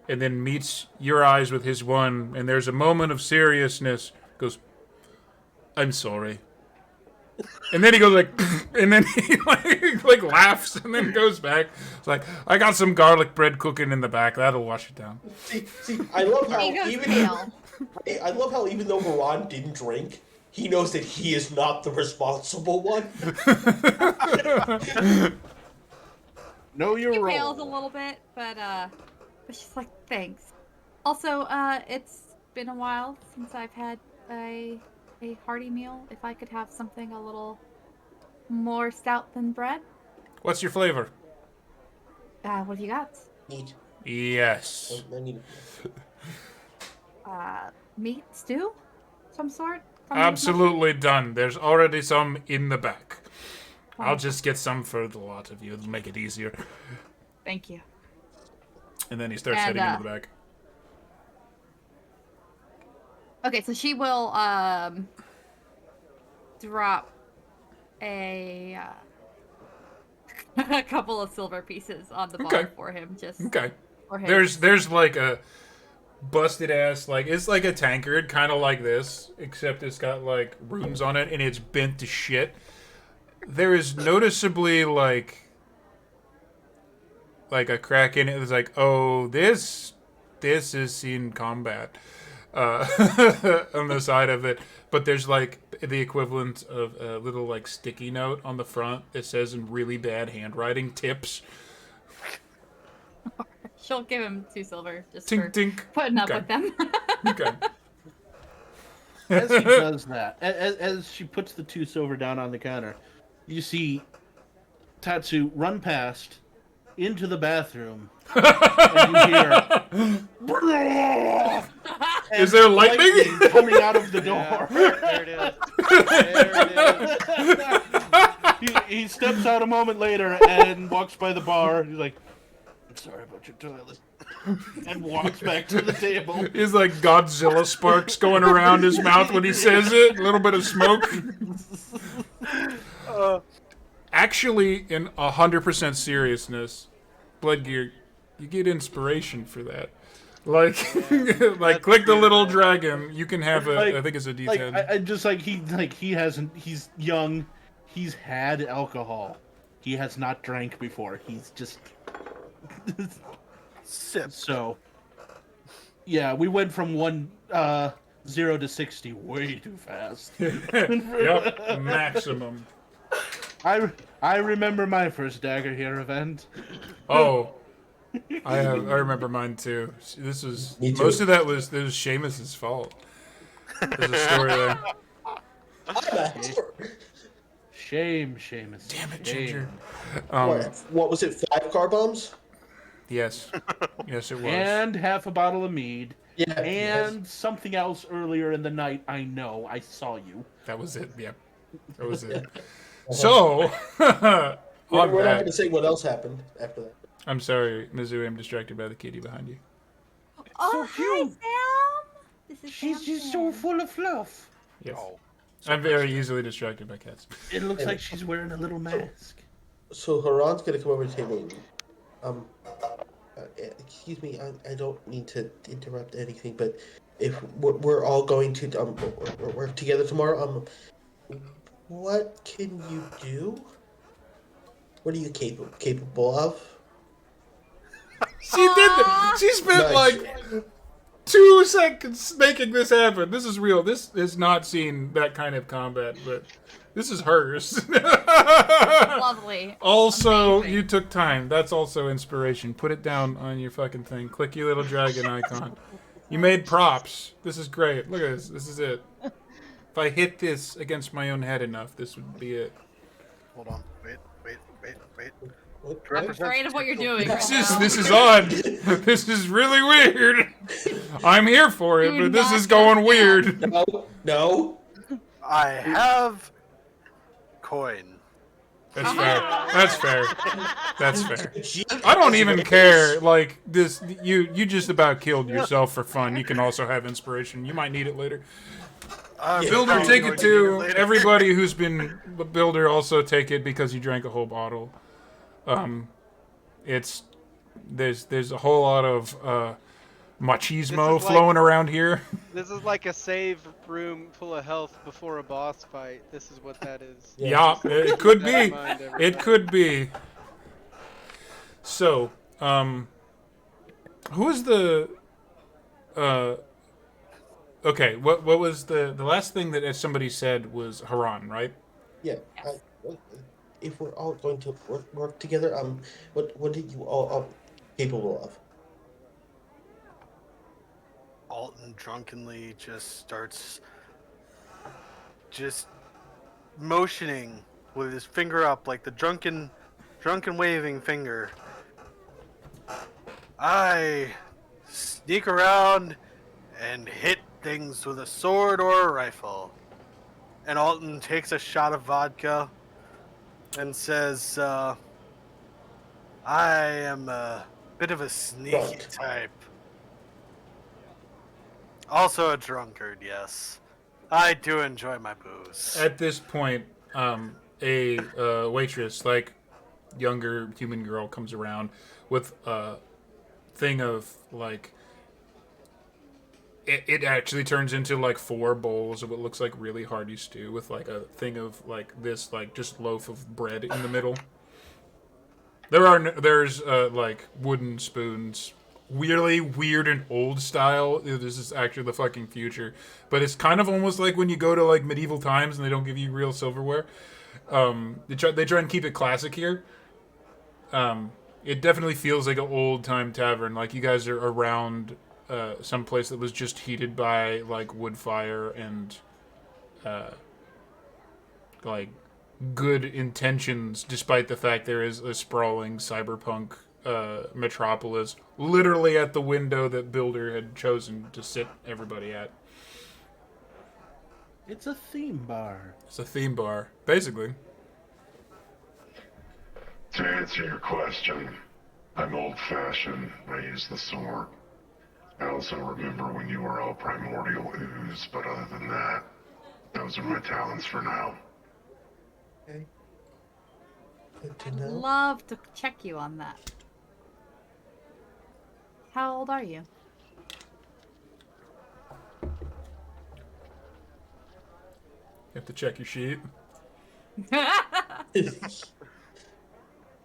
and then meets your eyes with his one, and there's a moment of seriousness. Goes, I'm sorry. And then he goes like, and then he like laughs, and then goes back. It's like, I got some garlic bread cooking in the back. That'll wash it down. See, I love how He goes even pale. I love how even though Moran didn't drink, he knows that he is not the responsible one. Know your She role. pales a little bit, but she's like, thanks. Also, it's been a while since I've had a hearty meal. If I could have something a little more stout than bread. What's your flavor? What have you got? Neat. Yes. I need. Meat stew? Some sort? From these Absolutely done. There's already some in the back. I'll just get some for the lot of you. It'll make it easier. mushrooms? Thank you. And then he starts And, heading into the back. Okay, so she will drop a a couple of silver pieces on the bar Okay. for him, just Okay. for him. There's like a busted ass, like, it's like a tankard, kind of like this, except it's got like runes on it and it's bent to shit. There is noticeably like a crack in it. It's like, oh, this is seen combat on the side of it. But there's like the equivalent of a little like sticky note on the front that says in really bad handwriting, tips. She'll give him 2 silver just Tink for tink. putting up Okay. with them. Okay. As she does that, as she puts the 2 silver down on the counter, you see Tatsu run past into the bathroom, and you hear, Is there lightning? coming out of the door? There it is. There it is. He steps out a moment later and walks by the bar. He's like, I'm sorry about your toilet. And walks back to the table. Is like Godzilla sparks going around his mouth when he says it. A little bit of smoke. Actually, in 100% seriousness, Bloodgear, you get inspiration for that. Like, like click the little dragon. You can have a. Like- I think it's a Like D10. I just he hasn't. He's young. He's had alcohol. He has not drank before. He's just Sip. so. Yeah, we went from 0 to 60 way too fast. Yep, maximum. I remember my first dagger hero event. Oh, I remember mine too. This was Me too. most of that was Seamus's fault. There's a story there. I'm a helper. Shame, Seamus. Damn it, shame. Ginger. What was it? 5 car bombs? Yes, yes, it was. And half a bottle of mead. Yeah. And something else earlier in the night. I know. I saw you. That was it. Yep, that was it. So, We're on not going that, to say what else happened after that. I'm sorry, Mizzou. I'm distracted by the kitty behind you. Oh, hi, cute. Sam. This is She's Sam just so full of fluff. Yes, Oh, I'm very easily distracted by cats. It looks like she's wearing a little mask. So Haran's going to come over to the table. Excuse me, I don't mean to interrupt anything, but if we're all going to work together tomorrow, what can you do? What are you capable of? She did that. She spent Nice. like 2 seconds making this happen. This is real. This is not seen that kind of combat, but this is hers. Lovely. Also, Amazing. you took time. That's also inspiration. Put it down on your fucking thing. Click your little dragon icon. You made props. This is great. Look at this. This is it. If I hit this against my own head enough, this would be it. hold on. Wait. I'm afraid of what you're doing right now. This is odd. This is really weird. I'm here for it, Do but this not is going touch weird. No. I have coin. That's fair. That's fair. That's fair. Gee, I don't even care. Like this, you just about killed yourself for fun. You can also have inspiration. You might need it later. Builder, I'm take going it to need too. later. Everybody who's been a builder, also take it because you drank a whole bottle. It's there's a whole lot of machismo This is flowing around here. This is like a save room full of health before a boss fight. This is what that is. Yeah, it could Keep that in be. mind, It everybody. could be. So, who is the? Okay, what was the last thing that somebody said was Haran, right? Yeah. If we're all going to work together, what did you all capable of? Alton drunkenly just starts motioning with his finger up like the drunken waving finger. I sneak around and hit things with a sword or a rifle. And Alton takes a shot of vodka and says, I am a bit of a sneaky Drunk. type. Also a drunkard, yes. I do enjoy my booze. At this point, a waitress, like younger human girl, comes around with a thing of like. It actually turns into like 4 bowls of what looks like really hearty stew with like a thing of like this like just loaf of bread in the middle. There's like wooden spoons, weirdly weird and old style. This is actually the fucking future, but it's kind of almost like when you go to like medieval times and they don't give you real silverware. They try and keep it classic here. It definitely feels like an old time tavern. Like you guys are around. Some place that was just heated by like wood fire and like good intentions, despite the fact there is a sprawling cyberpunk metropolis literally at the window that Builder had chosen to sit everybody at. It's a theme bar. It's a theme bar, basically. To answer your question, I'm old-fashioned. I use the sword. I also remember when you were all primordial ooze, but other than that, those are my talents for now. Okay. Good to I'd know. love to check you on that. How old are you? You have to check your sheet.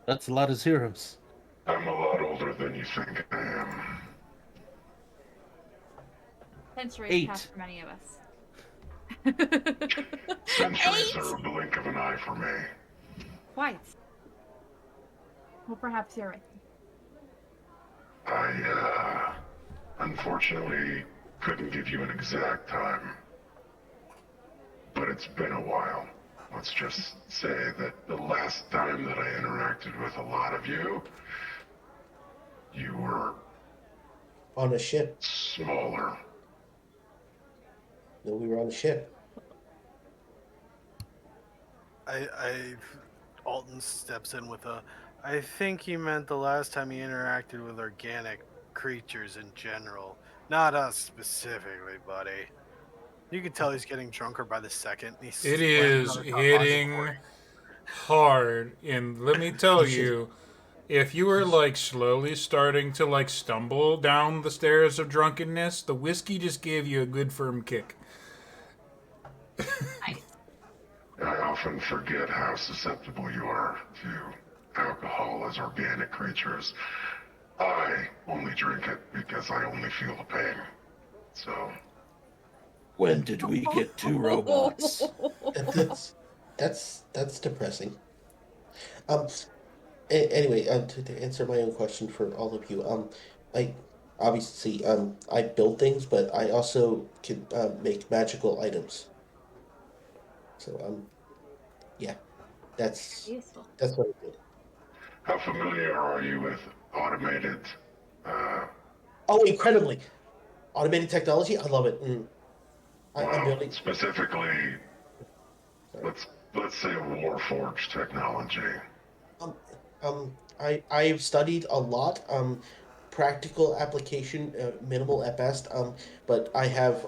That's a lot of zeros. I'm a lot older than you think I am. Centuries 8. past for many of us. Centuries are a blink of an eye for me. quite. Well, perhaps you're right. I, unfortunately couldn't give you an exact time. But it's been a while. Let's just say that the last time that I interacted with a lot of you, you were On a ship. smaller. No, we were on a ship. Alton steps in with a. I think he meant the last time he interacted with organic creatures in general, not us specifically, buddy. You can tell he's getting drunker by the second. He It slams is another deposit for hitting hard, and let me tell you, if you were like slowly starting to like stumble down the stairs of drunkenness, the whiskey just gave you a good firm kick. Nice. I often forget how susceptible you are to alcohol as organic creatures. I only drink it because I only feel the pain. So, When did we get two robots? That's depressing. Um. Anyway, to answer my own question for all of you, I obviously I build things, but I also can make magical items. So yeah, that's Useful. that's what I did. how familiar are you with automated, uh, Oh, incredibly automated technology. I love it. I'm well, building. specifically, Sorry. let's say Warforged technology. I've studied a lot. Practical application, minimal at best. But I have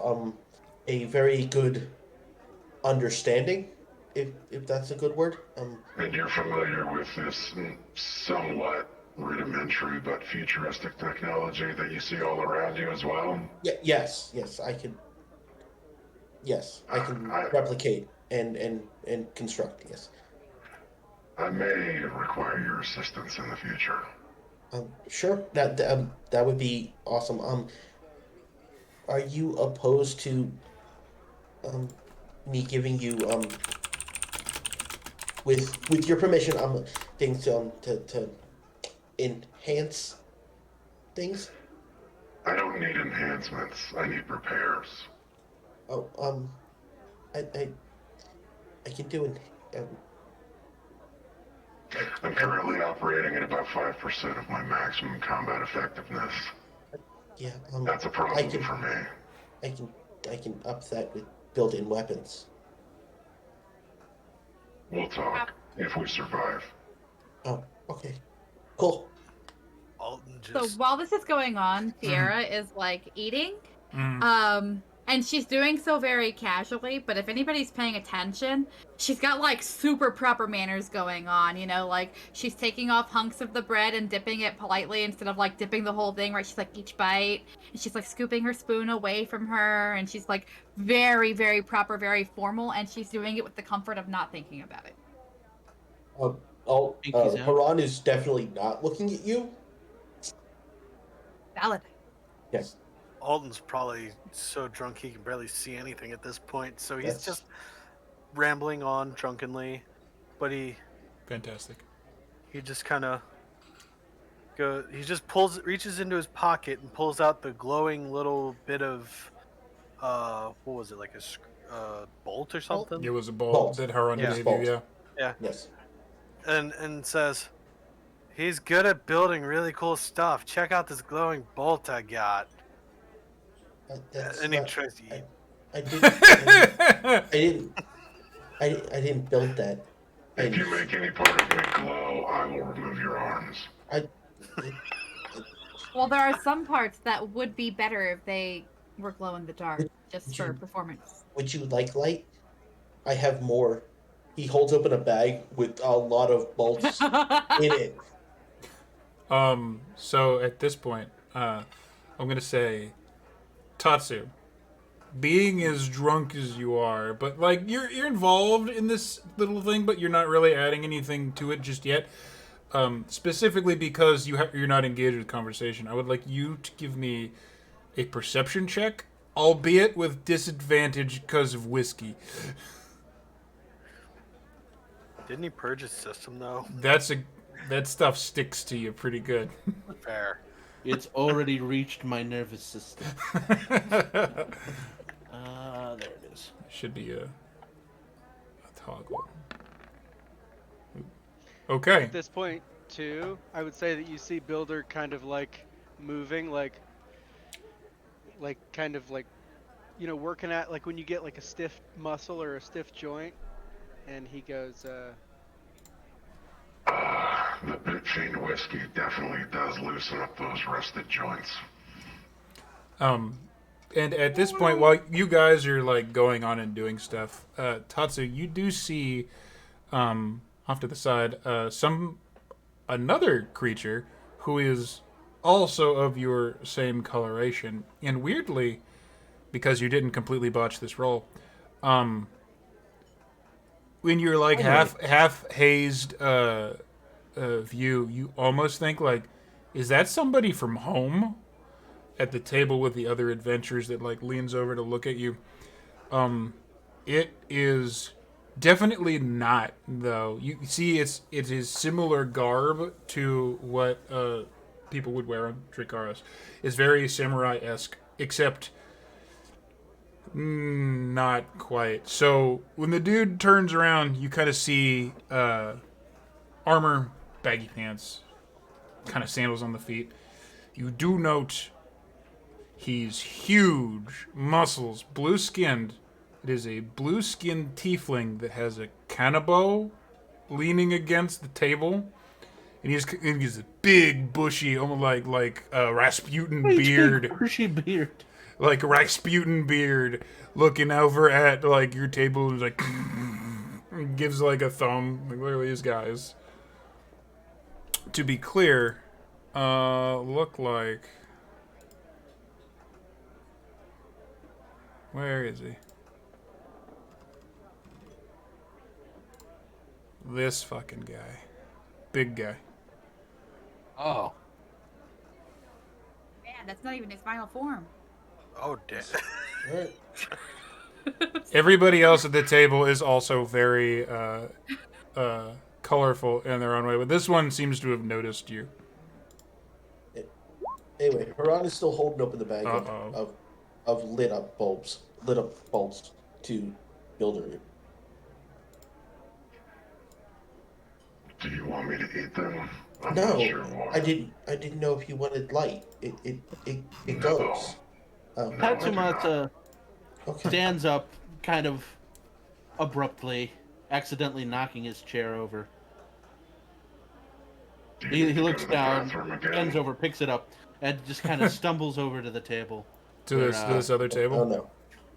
a very good understanding, if that's a good word. And you're familiar with this somewhat rudimentary but futuristic technology that you see all around you as well? Yeah, yes, I can. Yes, I can I, replicate and construct. Yes. I may require your assistance in the future. Sure. That would be awesome. Are you opposed to um me giving you with your permission things to enhance things? I don't need enhancements. I need repairs. Oh, I I can do an um. I'm currently operating at about 5% of my maximum combat effectiveness. Yeah. That's a I problem can for me. I can I can up that with built-in weapons. We'll talk if we survive. Oh, okay. Cool. Alton So just. while this is going on, Fiera is like eating. Mm. And she's doing so very casually, but if anybody's paying attention, she's got like super proper manners going on, you know, like she's taking off hunks of the bread and dipping it politely instead of like dipping the whole thing, right? She's like each bite, and she's like scooping her spoon away from her, and she's like very, very proper, very formal, and she's doing it with the comfort of not thinking about it. Pinky's out. Haran is definitely not looking at you. Valid. Yes. Alton's probably so drunk he can barely see anything at this point, so he's That's- just rambling on drunkenly, but he Fantastic. just kind of he just reaches into his pocket and pulls out the glowing little bit of what was it, like a bolt or something? It was a bolt Bolt. that Haran Yeah. gave Bolt. you, yeah. Yeah, Yes. and says he's good at building really cool stuff. Check out this glowing bolt I got. That's And he not- tries to eat. I didn't. I didn't build that. If you make any part of me glow, I will remove your arms. Well, there are some parts that would be better if they were glow in the dark, just for performance. Would you like light? I have more. He holds open a bag with a lot of bolts in it. So at this point, I'm gonna say, Tatsu, being as drunk as you are, but like you're involved in this little thing, but you're not really adding anything to it just yet. Specifically because you're not engaged with conversation, I would like you to give me a perception check, albeit with disadvantage because of whiskey. Didn't he purge his system though? That stuff sticks to you pretty good. Fair. It's already reached my nervous system. There it is. Should be a toggle. Okay. At this point, too, I would say that you see Builder kind of like moving, like kind of like, working at like when you get like a stiff muscle or a stiff joint, and he goes, The big chain whiskey definitely does loosen up those rusted joints. And at this point, while you guys are like going on and doing stuff, Tatsu, you do see off to the side another creature who is also of your same coloration, and weirdly, because you didn't completely botch this roll, when you're like half hazed view, you almost think like, is that somebody from home at the table with the other adventurers that like leans over to look at you? It is definitely not, though. You see, it is similar garb to what people would wear on Dracaris. It's very samurai-esque, except not quite. So when the dude turns around, you kind of see armor, baggy pants, kind of sandals on the feet. You do note he's huge, muscles, blue-skinned. It is a blue-skinned tiefling that has a kanabo leaning against the table. And he's a big, bushy, almost like a Rasputin beard. Big bushy beard. Like a Rasputin beard, looking over at like your table and like gives like a thumb. Like, look at these guys. To be clear, look like. Where is he? This fucking guy. Big guy. Oh. Man, that's not even his final form. Oh, damn. Right. Everybody else at the table is also very colorful in their own way, but this one seems to have noticed you. Anyway, Haran is still holding open the bag Uh-oh. of lit up bulbs to Builder. Do you want me to eat them? I'm No, not sure why. I didn't know if you wanted light. It No. goes. Tatsumata Okay. stands up kind of abruptly, accidentally knocking his chair over. Do you He need to looks go to the down, bathroom again? bends over, picks it up, and just kind of stumbles over to the table. To this other Oh table. no.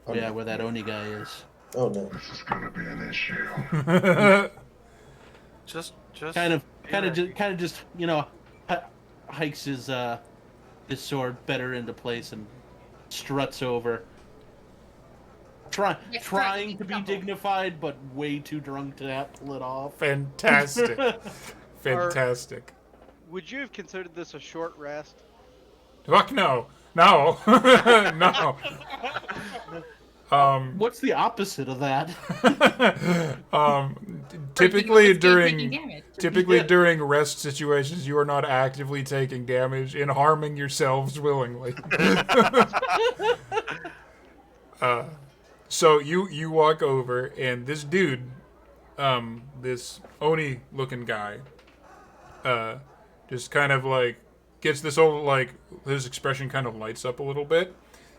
Oh, Yeah, no. where that Oni guy is. Oh no. This is gonna be an issue. Just Kind of just hikes his sword better into place and struts over. Trying to be dignified, but way too drunk to pull it off. Fantastic. Fantastic. would you have considered this a short rest? Fuck no. No. No. What's the opposite of that? Typically Taking damage. during rest situations, you are not actively taking damage and harming yourselves willingly. So you walk over, and this dude, this Oni looking guy, just kind of like gets this whole like his expression kind of lights up a little bit.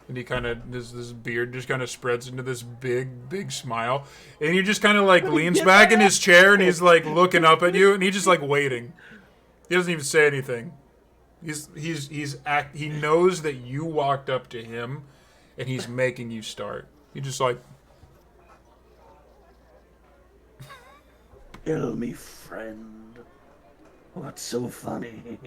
And he kind of, this beard just kind of spreads into this big smile. And he just kind of like leans back in his chair and he's like looking up at you and he's just like waiting. He doesn't even say anything. He knows that you walked up to him and he's making you start. He just like, Tell me, friend, what's so funny?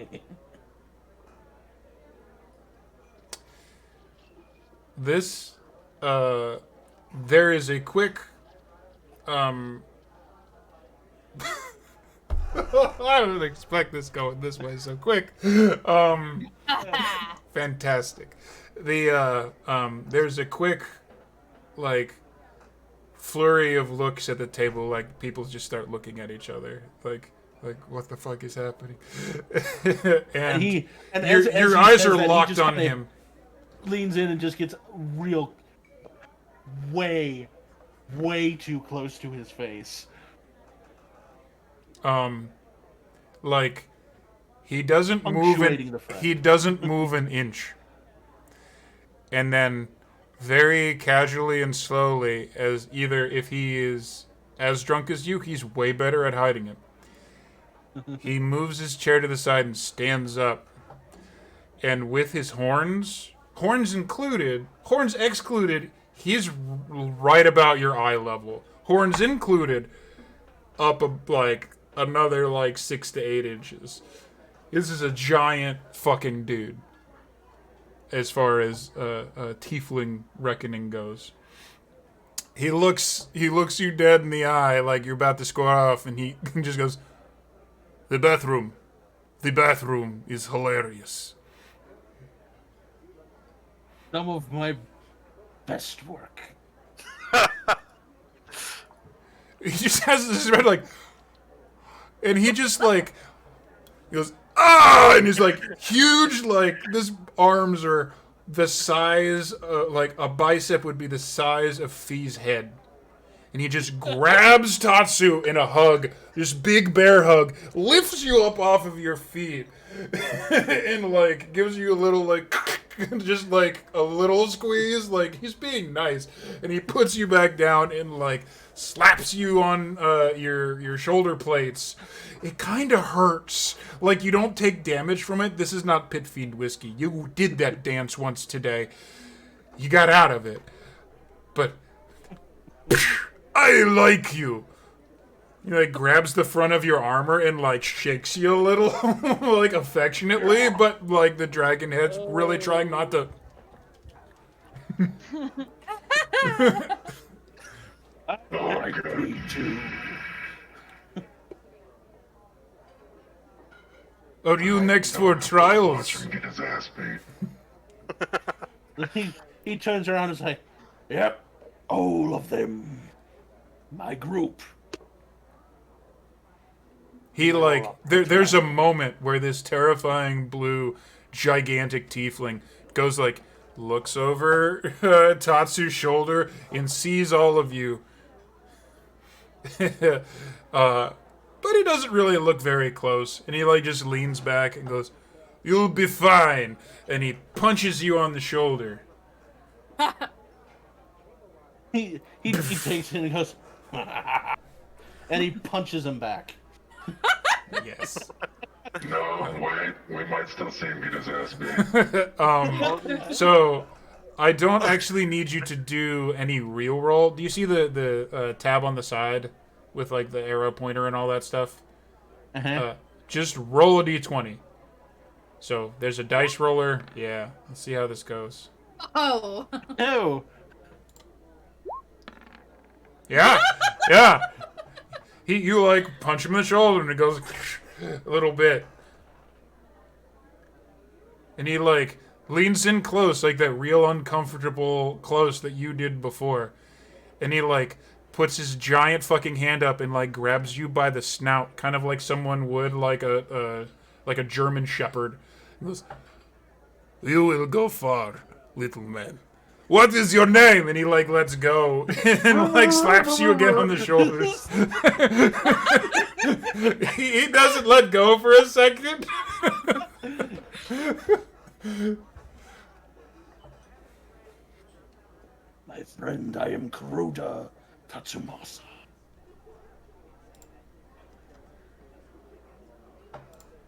this, there is a quick, I didn't expect this going this way so quick. Fantastic. There's a quick, like, flurry of looks at the table, like people just start looking at each other, like what the fuck is happening? and your eyes are locked on him. Leans in and just gets real, way too close to his face. Like he doesn't move an inch. And then very casually and slowly, as either if he is as drunk as you, he's way better at hiding it. He moves his chair to the side and stands up. And with his horns excluded, he's right about your eye level. Horns included, up another 6 to 8 inches. This is a giant fucking dude, as far as tiefling reckoning goes. He looks you dead in the eye like you're about to square off, and he just goes, The bathroom is hilarious. Some of my best work. He just has this red and he just he goes, ah, and he's huge, his arms are the size, a bicep would be the size of Fee's head. And he just grabs Tatsu in a hug, this big bear hug, lifts you up off of your feet, and gives you a little just a little squeeze, he's being nice, and he puts you back down and slaps you on your shoulder plates. It kind of hurts. You don't take damage from it. This is not Pit Fiend whiskey. You did that dance once today. You got out of it. But I like you. He grabs the front of your armor and shakes you a little, affectionately, but the dragon head's really trying not to. I like me too. Are you next for trials? Get his ass beat. He turns around and is like, "Yep, all of them. My group." He there's a moment where this terrifying blue gigantic tiefling goes looks over Tatsu's shoulder and sees all of you. But he doesn't really look very close, and he just leans back and goes, "You'll be fine," and he punches you on the shoulder. he takes it and goes, and he punches him back. Yes. No, wait, we might still see him get his ass beat. So I don't actually need you to do any real roll. Do you see the tab on the side with the arrow pointer and all that stuff? Just roll a d20. So there's a dice roller. Yeah, let's see how this goes. Oh. Ew. Yeah, yeah. You punch him in the shoulder and it goes a little bit. And he leans in close, that real uncomfortable close that you did before. And he puts his giant fucking hand up and grabs you by the snout, kind of like someone would a German shepherd. He goes, "You will go far, little man. What is your name?" And he lets go and slaps you again on the shoulders. he doesn't let go for a second. My friend, I am Kuroda Tatsumasa.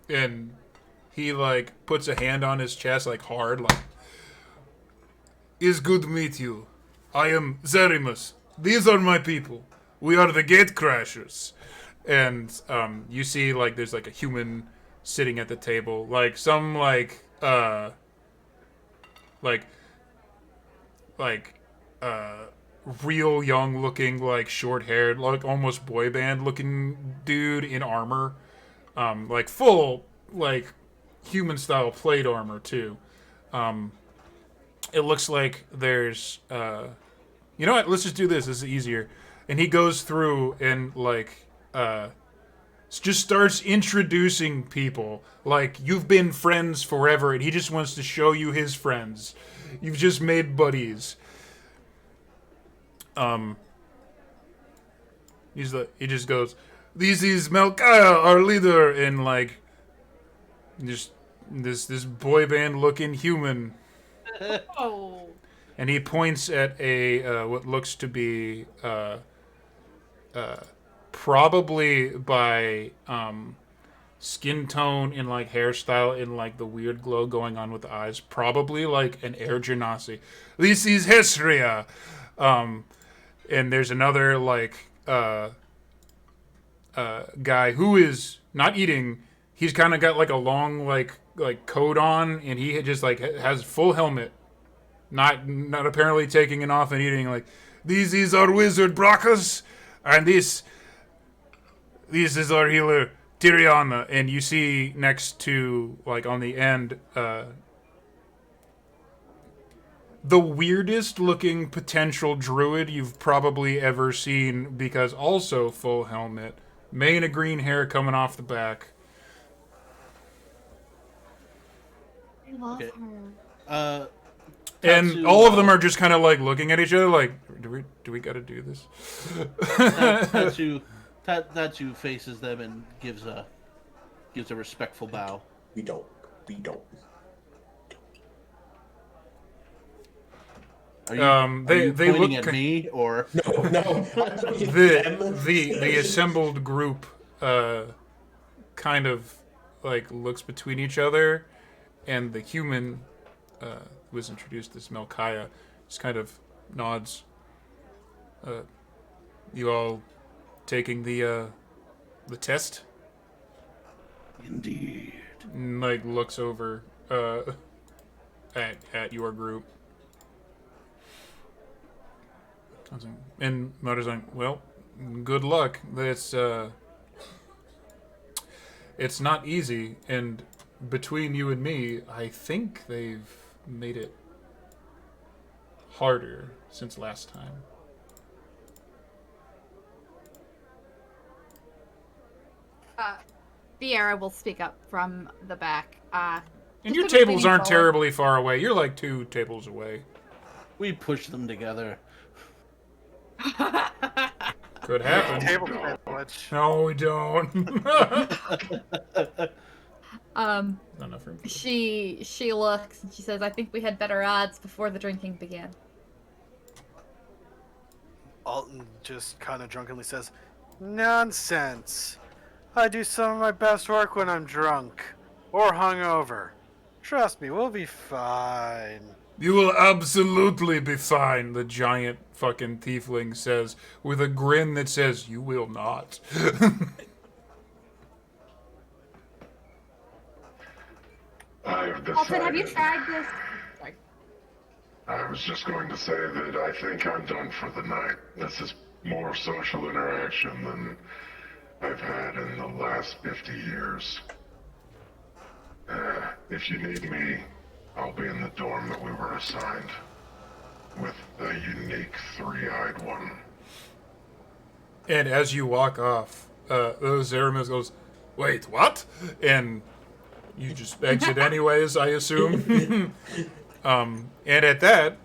And he puts a hand on his chest hard, "Is good to meet you. I am Zerimus. These are my people. We are the Gate Crashers." And you see there's a human sitting at the table, some real young looking short haired almost boy band looking dude in armor, full human style plate armor too. It looks like there's you know what, let's just do this is easier. and he goes through and just starts introducing people. Like, you've been friends forever, and he just wants to show you his friends. You've just made buddies. He just goes, "This is Melkaya, our leader," and just this boy band looking human. Oh. And he points at a what looks to be probably by skin tone and hairstyle and the weird glow going on with the eyes, probably like an air genasi. This is Hesria. And there's another guy who is not eating. He's kind of got a long coat on, and he just has full helmet, not apparently taking it off and eating. This is our wizard Brachus, and this is our healer Tiriana. And you see next to on the end the weirdest looking potential druid you've probably ever seen, because also full helmet, mane of green hair coming off the back. I love Okay. her. And Tatsu, all of them are just kind of looking at each other do we gotta do this? Tatsu faces them and gives a respectful bow. We don't. Are you They pointing look at me or No. the assembled group kind of looks between each other, and the human who was introduced as Melkaya just kind of nods. You all taking the test? indeed? And, looks over at your group. And Mother's like, well, good luck. It's not easy, and between you and me, I think they've made it harder since last time. Fiera will speak up from the back. And just your sort of tables leaning aren't forward. terribly far away. You're 2 tables away. We push them together. Could happen. Table sandwich. No, we don't. Not enough room. She looks and she says, "I think we had better odds before the drinking began." Alton just kind of drunkenly says, "Nonsense. I do some of my best work when I'm drunk. Or hungover. Trust me, we'll be fine." You will absolutely be fine, the giant fucking tiefling says, with a grin that says, you will not. I've Alton, have you decided. tried this? Sorry. I was just going to say that I think I'm done for the night. This is more social interaction than I've had in the last 50 years. If you need me, I'll be in the dorm that we were assigned, with a unique three-eyed one. And as you walk off, Zeramis goes, wait, what? And you just exit anyways, I assume. And at that,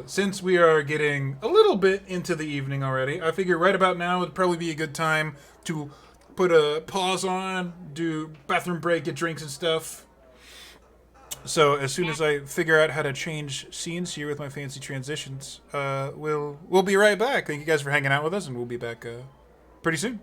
since we are getting a little bit into the evening already, I figure right about now would probably be a good time to put a pause on, do bathroom break, get drinks and stuff. So as soon as I figure out how to change scenes here with my fancy transitions, we'll be right back. Thank you guys for hanging out with us, and we'll be back pretty soon.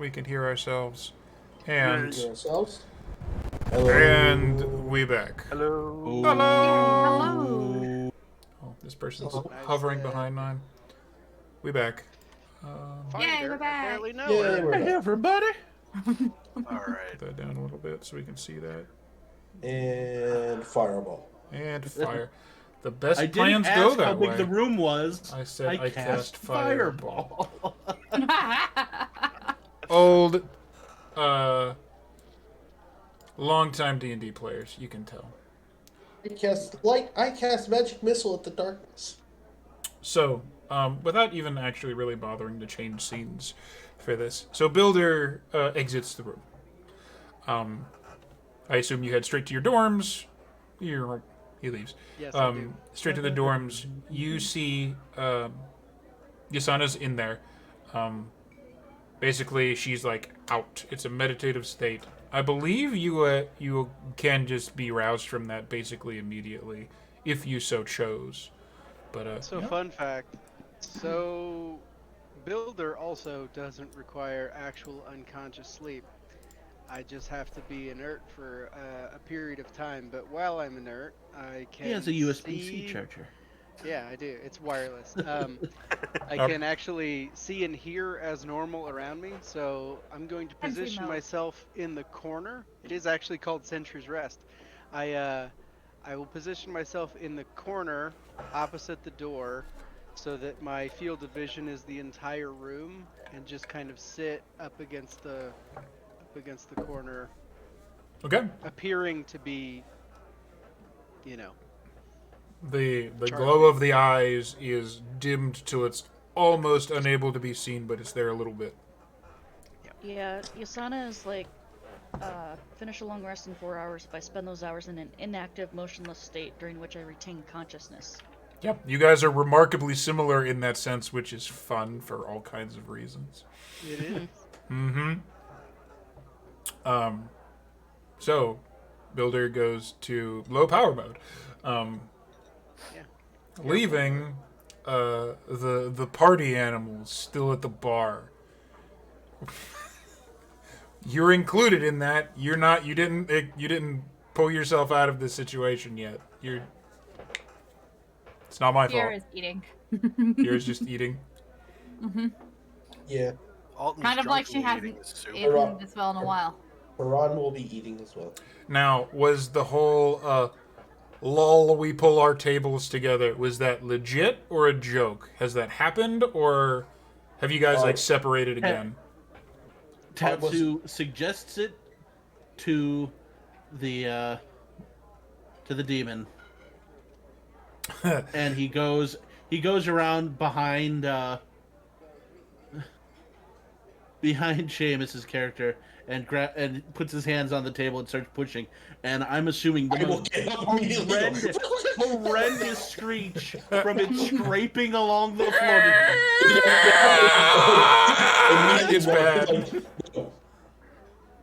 We can hear ourselves. Hear And ourselves. we back. Hello. Hello. Oh, this person's Oh. hovering behind mine. We back. Yay, we're back. Apparently no. Yay, we're Hey, back. everybody. All right. Put that down a little bit so we can see that. And fireball. And fire. The best I didn't plans ask go how that big way. the room was. I said I cast fireball. Old, long-time D&D players, you can tell. I cast magic missile at the darkness. So, without even actually really bothering to change scenes for this, so Builder exits the room. I assume you head straight to your dorms. He leaves. Yes, I do. Straight to the dorms. You see Yasana's in there. Basically, she's like out. It's a meditative state. I believe you can just be roused from that basically immediately, if you so chose. But So yeah. fun fact. So Builder also doesn't require actual unconscious sleep. I just have to be inert for a period of time. But while I'm inert, I can. He has a USB-C see... charger. Yeah, I do. It's wireless. I Yep. can actually see and hear as normal around me. So I'm going to Sentry position mode. myself in the corner. It is actually called Sentry's Rest. I will position myself in the corner opposite the door so that my field of vision is the entire room and just kind of sit up against the corner, Okay. appearing to be, The glow of the eyes is dimmed till it's almost unable to be seen, but it's there a little bit. Yeah, Yasana is like, finish a long rest in 4 hours if I spend those hours in an inactive, motionless state during which I retain consciousness. Yep. You guys are remarkably similar in that sense, which is fun for all kinds of reasons. it is. Mm-hmm. So, Builder goes to low power mode, Yeah. leaving the party animals still at the bar. You're included in that. You're not. You didn't pull yourself out of this situation yet. It's not my Fear fault. is eating. Yours just eating. Yeah. Alton's Kind of like she drunkenly hasn't eating his soup. eaten this well in a while. Haran will be eating as well. Now, was the whole lol, we pull our tables together, was that legit or a joke? Has that happened, or have you guys like separated again? Tatsu suggests it to the demon, and he goes around behind Seamus's character and puts his hands on the table and starts pushing. And I'm assuming the I will most get up immediately. horrendous screech from it scraping along the floor. It's bad.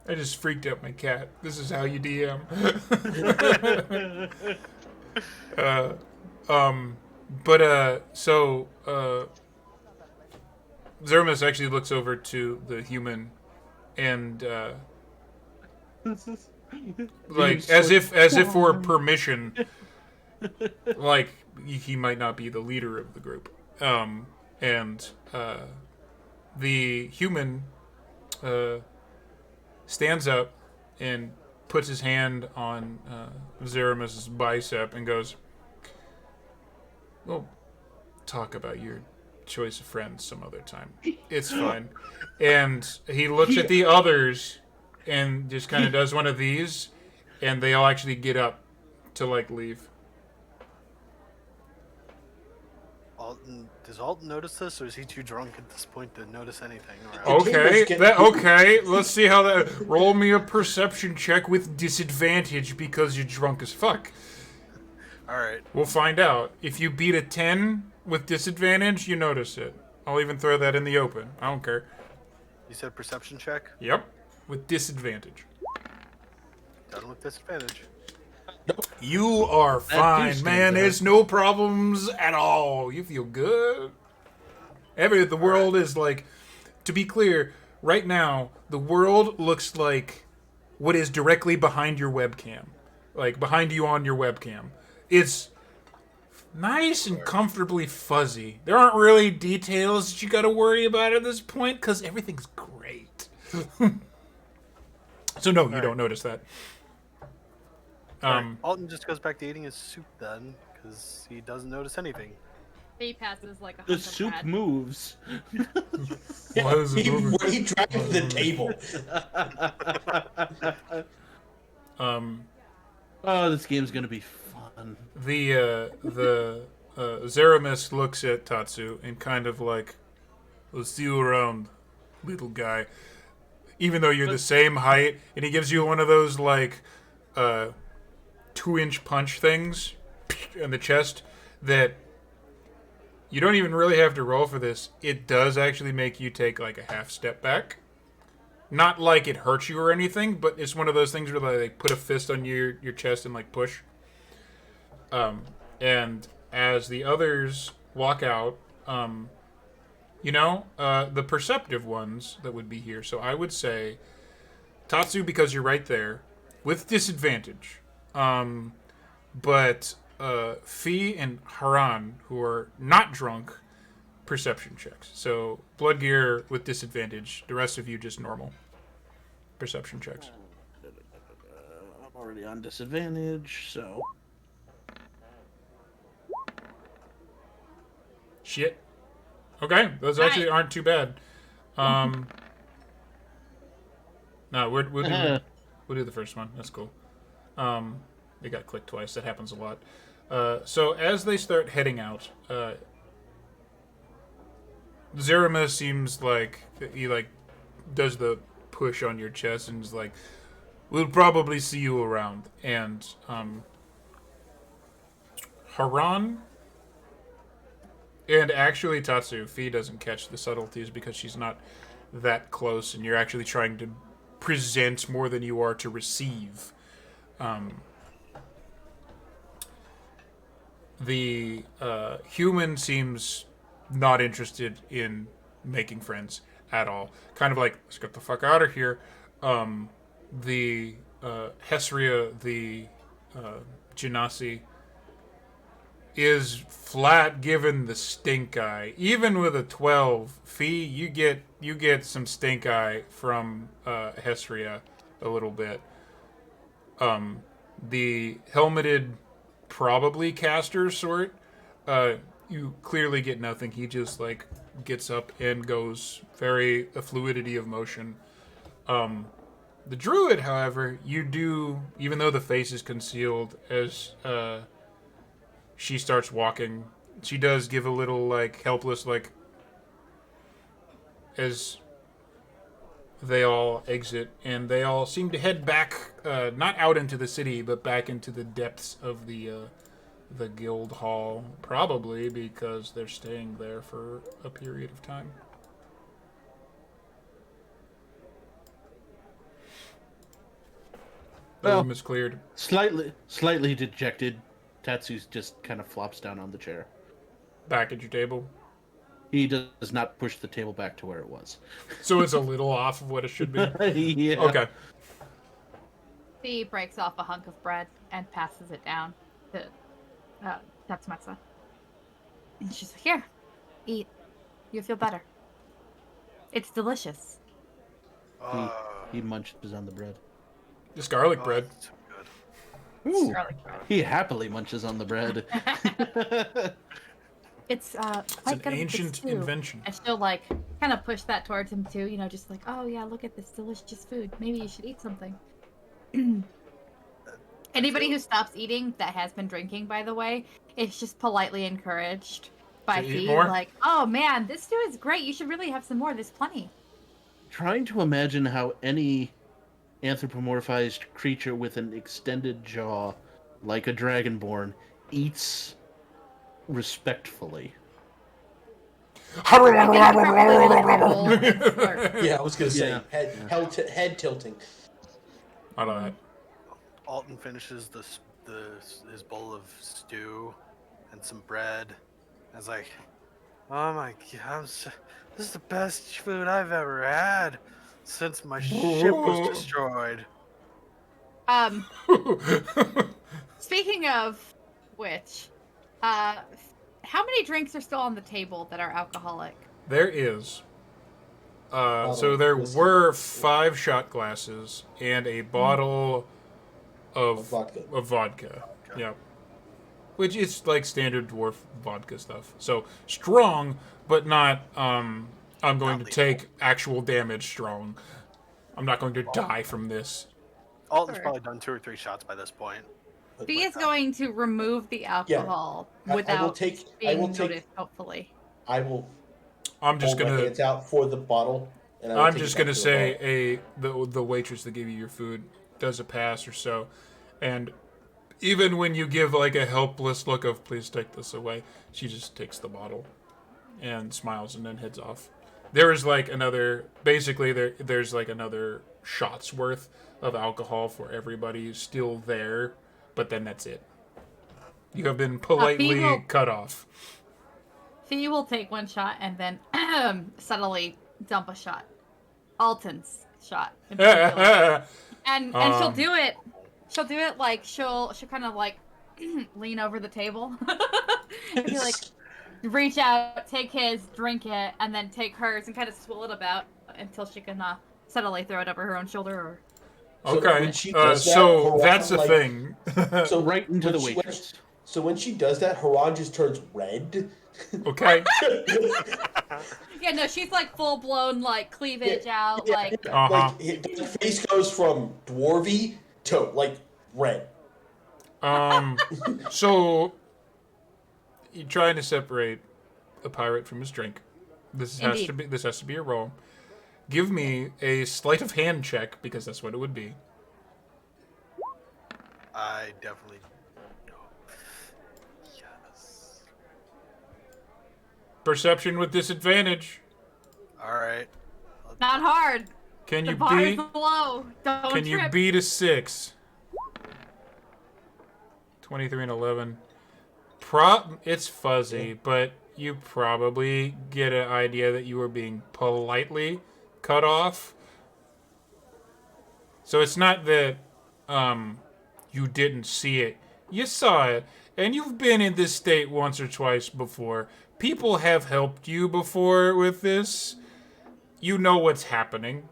I just freaked out my cat. This is how you DM. So Zermus actually looks over to the human and like as if for permission, like he might not be the leader of the group. And the human stands up and puts his hand on Zeramus's bicep and goes, "We'll talk about your choice of friends some other time. It's fine." And he looks at the others and just kind of does one of these, and they all actually get up to like leave. Alton, does Alton notice this, or is he too drunk at this point to notice anything? Okay, let's see how that. Roll me a perception check with disadvantage because you're drunk as fuck. All right. We'll find out. If you beat a 10 with disadvantage, you notice it. I'll even throw that in the open. I don't care. You said perception check? Yep, with disadvantage. Done with disadvantage. You are fine, stands man. out. There's no problems at all. You feel good. The world is like, to be clear, right now, the world looks like what is directly behind your webcam. Like, behind you on your webcam. It's nice and comfortably fuzzy. There aren't really details that you gotta worry about at this point, because everything's great. So no, you don't notice that. Alton just goes back to eating his soup then, because he doesn't notice anything. He passes like a The hunk of soup bread. moves. Why is it moving? He dragged the table. Oh, this game's gonna be fun. The Zeramis looks at Tatsu and kind of like, "We'll see you around, little guy." Even though you're the same height, and he gives you one of those like 2-inch punch things in the chest that you don't even really have to roll for this. It does actually make you take like a half step back. Not like it hurts you or anything, but it's one of those things where they like, put a fist on your chest and like push. And as the others walk out, the perceptive ones that would be here. So I would say Tatsu, because you're right there, with disadvantage. But Fee and Haran, who are not drunk, perception checks. So Blood Gear with disadvantage. The rest of you just normal perception checks. I'm already on disadvantage, so... Shit. Okay, those actually aren't too bad. No, we'll do the first one. That's cool. They got clicked twice. That happens a lot. So as they start heading out, Zerima seems like he like does the push on your chest and is like, "We'll probably see you around." And Haran and actually Tatsu, Fee doesn't catch the subtleties because she's not that close, and you're actually trying to present more than you are to receive. The human seems not interested in making friends at all. Kind of like, let's get the fuck out of here. The Hesria, the Genasi, is flat given the stink eye. Even with a 12, Fee, you get some stink eye from Hesria a little bit. The helmeted, probably caster sort, you clearly get nothing. He just like gets up and goes, very a fluidity of motion. The druid, however, you do, even though the face is concealed, as she starts walking, she does give a little like helpless like as they all exit, and they all seem to head back, not out into the city, but back into the depths of the guild hall, probably because they're staying there for a period of time. The room is cleared. Slightly dejected, Tatsu just kind of flops down on the chair. Back at your table. He does not push the table back to where it was. So it's a little off of what it should be. Yeah. Okay. He breaks off a hunk of bread and passes it down to Tatsumasa. And she's like, "Here, eat. You'll feel better. It's delicious." He munches on the bread. Just garlic bread. So good. Ooh, Garlic bread. he happily munches on the bread. It's It's an ancient invention. And she'll like kind of push that towards him too, just like, "Oh yeah, look at this delicious food. Maybe you should eat something." Anybody who stops eating that has been drinking, by the way, is just politely encouraged by To eat Fee, more? like, "Oh man, this stew is great. You should really have some more. There's plenty." Trying to imagine how any anthropomorphized creature with an extended jaw, like a dragonborn, eats respectfully. Yeah, I was gonna say Yeah. head tilting. I don't know. Alton finishes his bowl of stew and some bread. I was like, "Oh my god, this is the best food I've ever had." since my ship was destroyed. Speaking of which, how many drinks are still on the table that are alcoholic? There is. Bottle So of there whiskey. were 5 shot glasses and a bottle of vodka. vodka. Yeah. Which is like standard dwarf vodka stuff. So strong, but not I'm going to take actual damage strong. I'm not going to die from this. Alton's Sure. probably done 2 or 3 shots by this point. B is going to remove the alcohol without being noticed, hopefully. I will I'm just hold my gonna hands out for the bottle. And I will I'm take it just back gonna to the say bar. the waitress that gave you your food does a pass or so, and even when you give like a helpless look of please take this away, she just takes the bottle and smiles and then heads off. There is like another basically there's like another shot's worth of alcohol for everybody still there, but then that's it. You have been politely cut off. Fee will take 1 shot and then subtly dump a shot. Alton's shot. In particular. and she'll do it. She'll do it like she'll kind of like lean over the table and be like, reach out, take his, drink it, and then take hers and kind of swill it about until she can subtly throw it over her own shoulder. Okay, Haran, so that's a like, thing. So Right into the when she- waitress. So when she does that, Haran just turns red. Okay. Yeah, no, she's like full blown like cleavage out, like Uh-huh. Like her face goes from dwarvy to like red. So you're trying to separate a pirate from his drink. This has to be a roll. Give me a sleight of hand check because that's what it would be. I definitely know. Yes. Perception with disadvantage. Alright. not hard. Can The you bar is beat? low. Don't Can you trip. beat a 6? 23 and 11. It's fuzzy, but you probably get an idea that you were being politely cut off. So it's not that you didn't see it. You saw it. And you've been in this state once or twice before. People have helped you before with this. You know what's happening.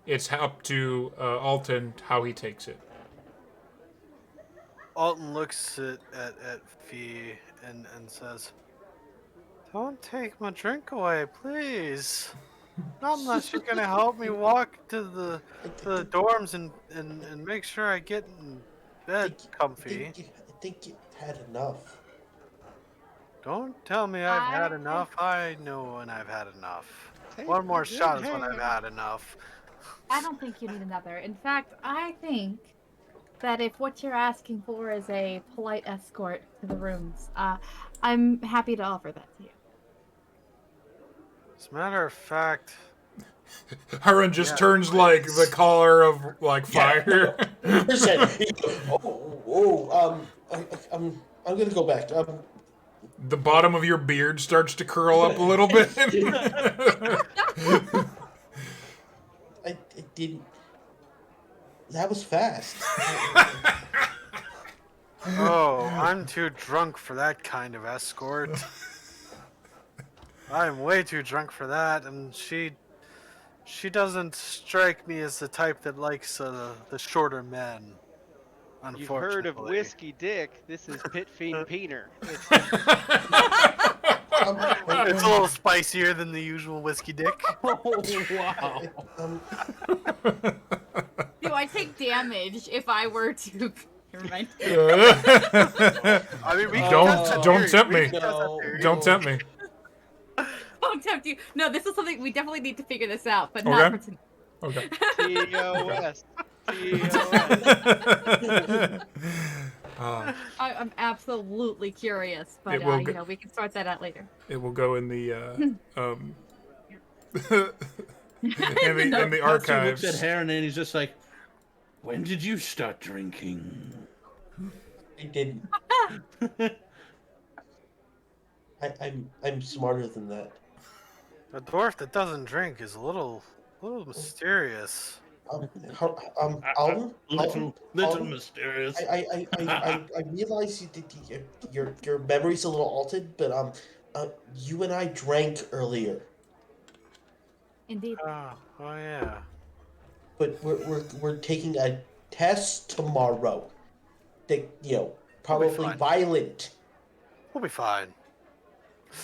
It's up to Alton how he takes it. Alton looks at Fee and says, "Don't take my drink away, please. Not unless you're gonna help me walk to the dorms and make sure I get in bed comfy. I think you had enough. Don't tell me I've had enough. I know when I've had enough. One more Take shot is good when I've hand. had enough." I don't think you need another. In fact, I think that if what you're asking for is a polite escort to the rooms, I'm happy to offer that to you. As a matter of fact, Haran just Yeah, turns like the collar of like fire. I'm gonna go back. The bottom of your beard starts to curl up a little bit. I didn't. That was fast. oh, I'm too drunk for that kind of escort. I'm way too drunk for that, and she doesn't strike me as the type that likes the shorter men. You've Unfortunately. heard of Whiskey Dick. This is Pit Fiend Peener. It's a little spicier than the usual whiskey dick. Oh, wow. Do I take damage if I were to? Never mind. I mean, we can test that Don't theory. tempt We me. can test that theory. Don't tempt me. Don't tempt you. No, this is something we definitely need to figure this out, but not for Okay. tonight. Okay. TOS. TOS. I'm absolutely curious, but It will go- we can sort that out later. It will go in the in the Custer archives. looks at Heron and he's just like, "When did you start drinking?" I didn't. I'm smarter than that. A dwarf that doesn't drink is a little A little mysterious. Alton? Little Alton? mysterious. I realize that your memory's a little altered, but you and I drank earlier, Indeed. Oh yeah. but we're taking a test tomorrow. That We'll be probably fine. violent. We'll be fine.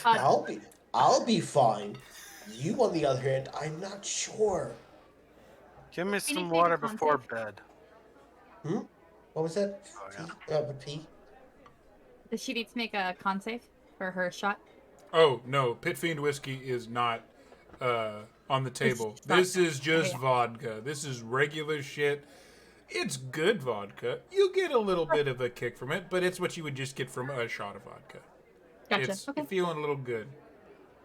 I'll be fine. You, on the other hand, I'm not sure. Give me need some to make water a before contact. bed. What was that? Oh, yeah. P? Does she need to make a con save for her shot? Oh no, Pit Fiend whiskey is not on the table. This is just Okay. vodka. This is regular shit. It's good vodka. You get a little bit of a kick from it, but it's what you would just get from a shot of vodka. Gotcha. It's Okay. you're feeling a little good.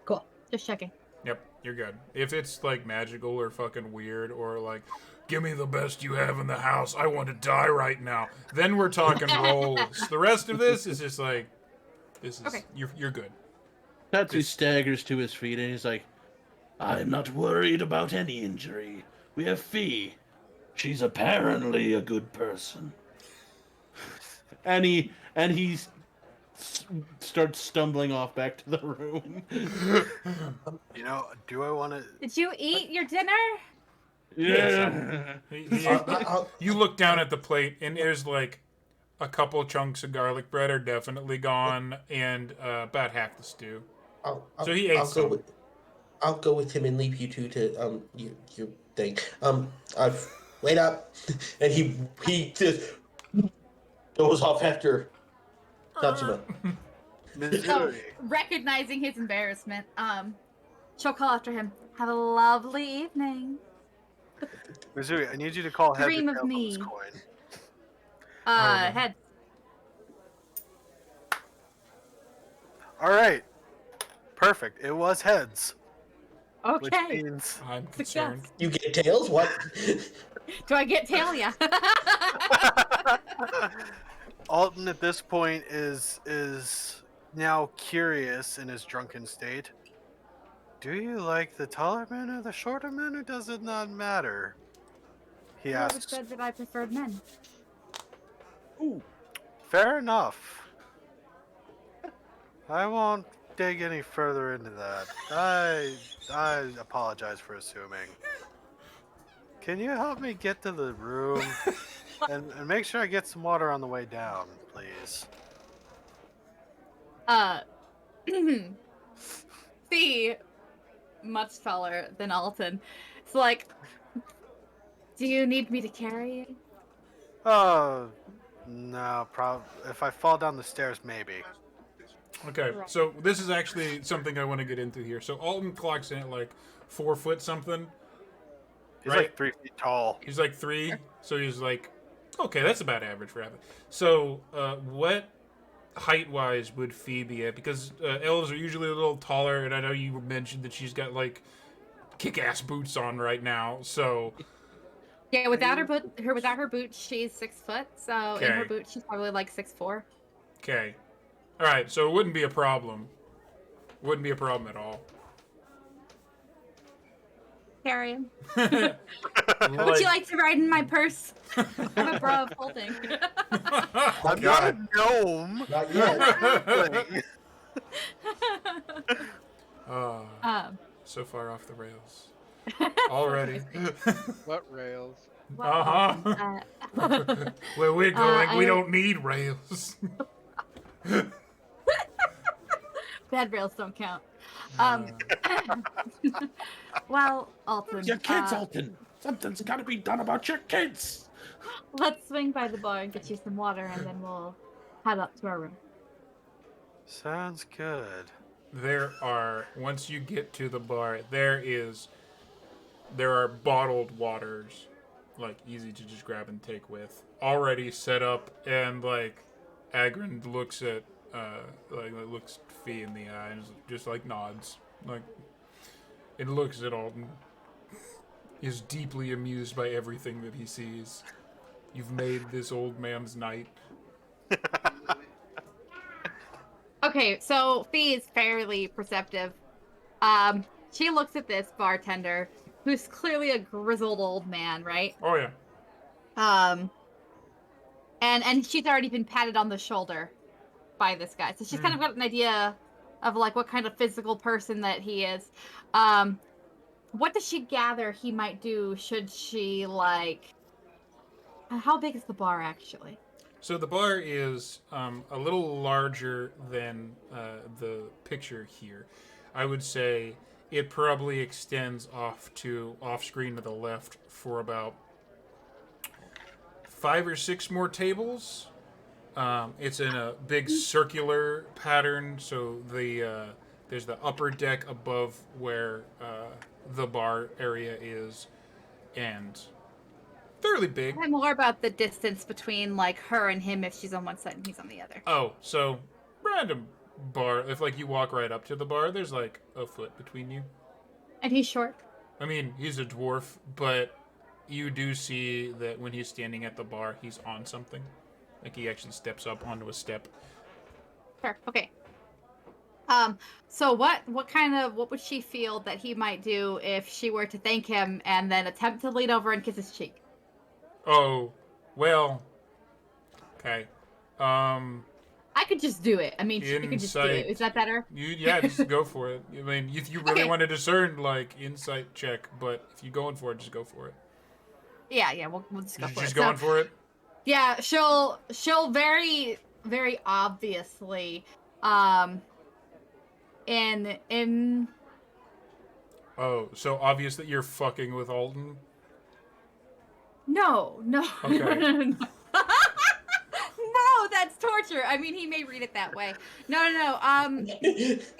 Cool. Just checking. Yep, you're good. If it's like magical or fucking weird or like, give me the best you have in the house, I want to die right now, then we're talking rolls. The rest of this is just like, this is Okay. you're good. Tatsu staggers to his feet and he's like, I'm not worried about any injury. We have Fee. She's apparently a good person. And he starts stumbling off back to the room. Do I want to? Did you eat your dinner? Yeah. You look down at the plate and there's like a couple chunks of garlic bread are definitely gone and about half the stew. So he ate some. I'll go with him and leave you two to your thing. Wait up, and he just goes off after Tatsuma. So, Missouri. recognizing his embarrassment, she'll call after him. Have a lovely evening. Missouri, I need you to call head Dream to of tails on me. this coin. Head. All right. Perfect. It was heads. Which Okay. means I'm Success. concerned. You get tails? What? Do I get Talia? Alton at this point is now curious in his drunken state. Do you like the taller men or the shorter men, or does it not matter? He Whoever asks. said that I preferred men. Fair enough. I won't dig any further into that. I apologize for assuming. Can you help me get to the room and make sure I get some water on the way down, please? See, much taller than Alton. It's like, do you need me to carry you? No, if I fall down the stairs, maybe. Okay, so this is actually something I want to get into here. So Alton clocks in at like 4 foot something. He's Right. like 3 feet tall. He's like 3, so he's like, okay, that's about average for athlete. So what height-wise would Fee be at? Because elves are usually a little taller, and I know you mentioned that she's got like kick-ass boots on right now. So Yeah, without her boots, she's 6 foot. So in her Okay. boots, she's probably like 6'4". okay, all right, so it wouldn't be a problem. Wouldn't be a problem at all. Carry him. Would you like to ride in my purse? I'm a bro of holding. I'm not a gnome. Not yet. So far off the rails already. What rails? Uh-huh. Where we're going, we don't need rails. Bad rails don't count. Well, Alton. Your kids, Alton. Something's got to be done about your kids. Let's swing by the bar and get you some water, and then we'll head up to our room. Sounds good. There are, once you get to the bar, there are bottled waters, like easy to just grab and take with, already set up, and like Agrin looks at looks Fee in the eye and just like nods, like, and looks at Alton. Is deeply amused by everything that he sees. You've made this old man's night. Okay, so Fee is fairly perceptive. She looks at this bartender, who's clearly a grizzled old man, right? Oh yeah. And she's already been patted on the shoulder by this guy, so she's kind of got an idea of like what kind of physical person that he is. What does she gather he might do? Should she like? How big is the bar actually? So the bar is a little larger than the picture here. I would say it probably extends off screen to the left for about 5 or 6 more tables. It's in a big circular pattern, so there's the upper deck above where the bar area is, and fairly big. I'm more about the distance between like her and him if she's on one side and he's on the other. Oh, so random bar. If like you walk right up to the bar, there's like a foot between you. And he's short. I mean, he's a dwarf, but you do see that when he's standing at the bar, he's on something. Like he actually steps up onto a step. Sure. Okay. So what would she feel that he might do if she were to thank him and then attempt to lean over and kiss his cheek? Oh, well. Okay. I could just do it. I mean, she could just do it. Is that better? Yeah, just go for it. I mean, if you really Okay. want to discern, like, insight check, but if you're going for it, just go for it. Yeah, we'll just go for it. She's going for it? Yeah, she'll very, very obviously, in Oh, so obvious that you're fucking with Alton? no, Okay. no, that's torture. I mean, he may read it that way. No.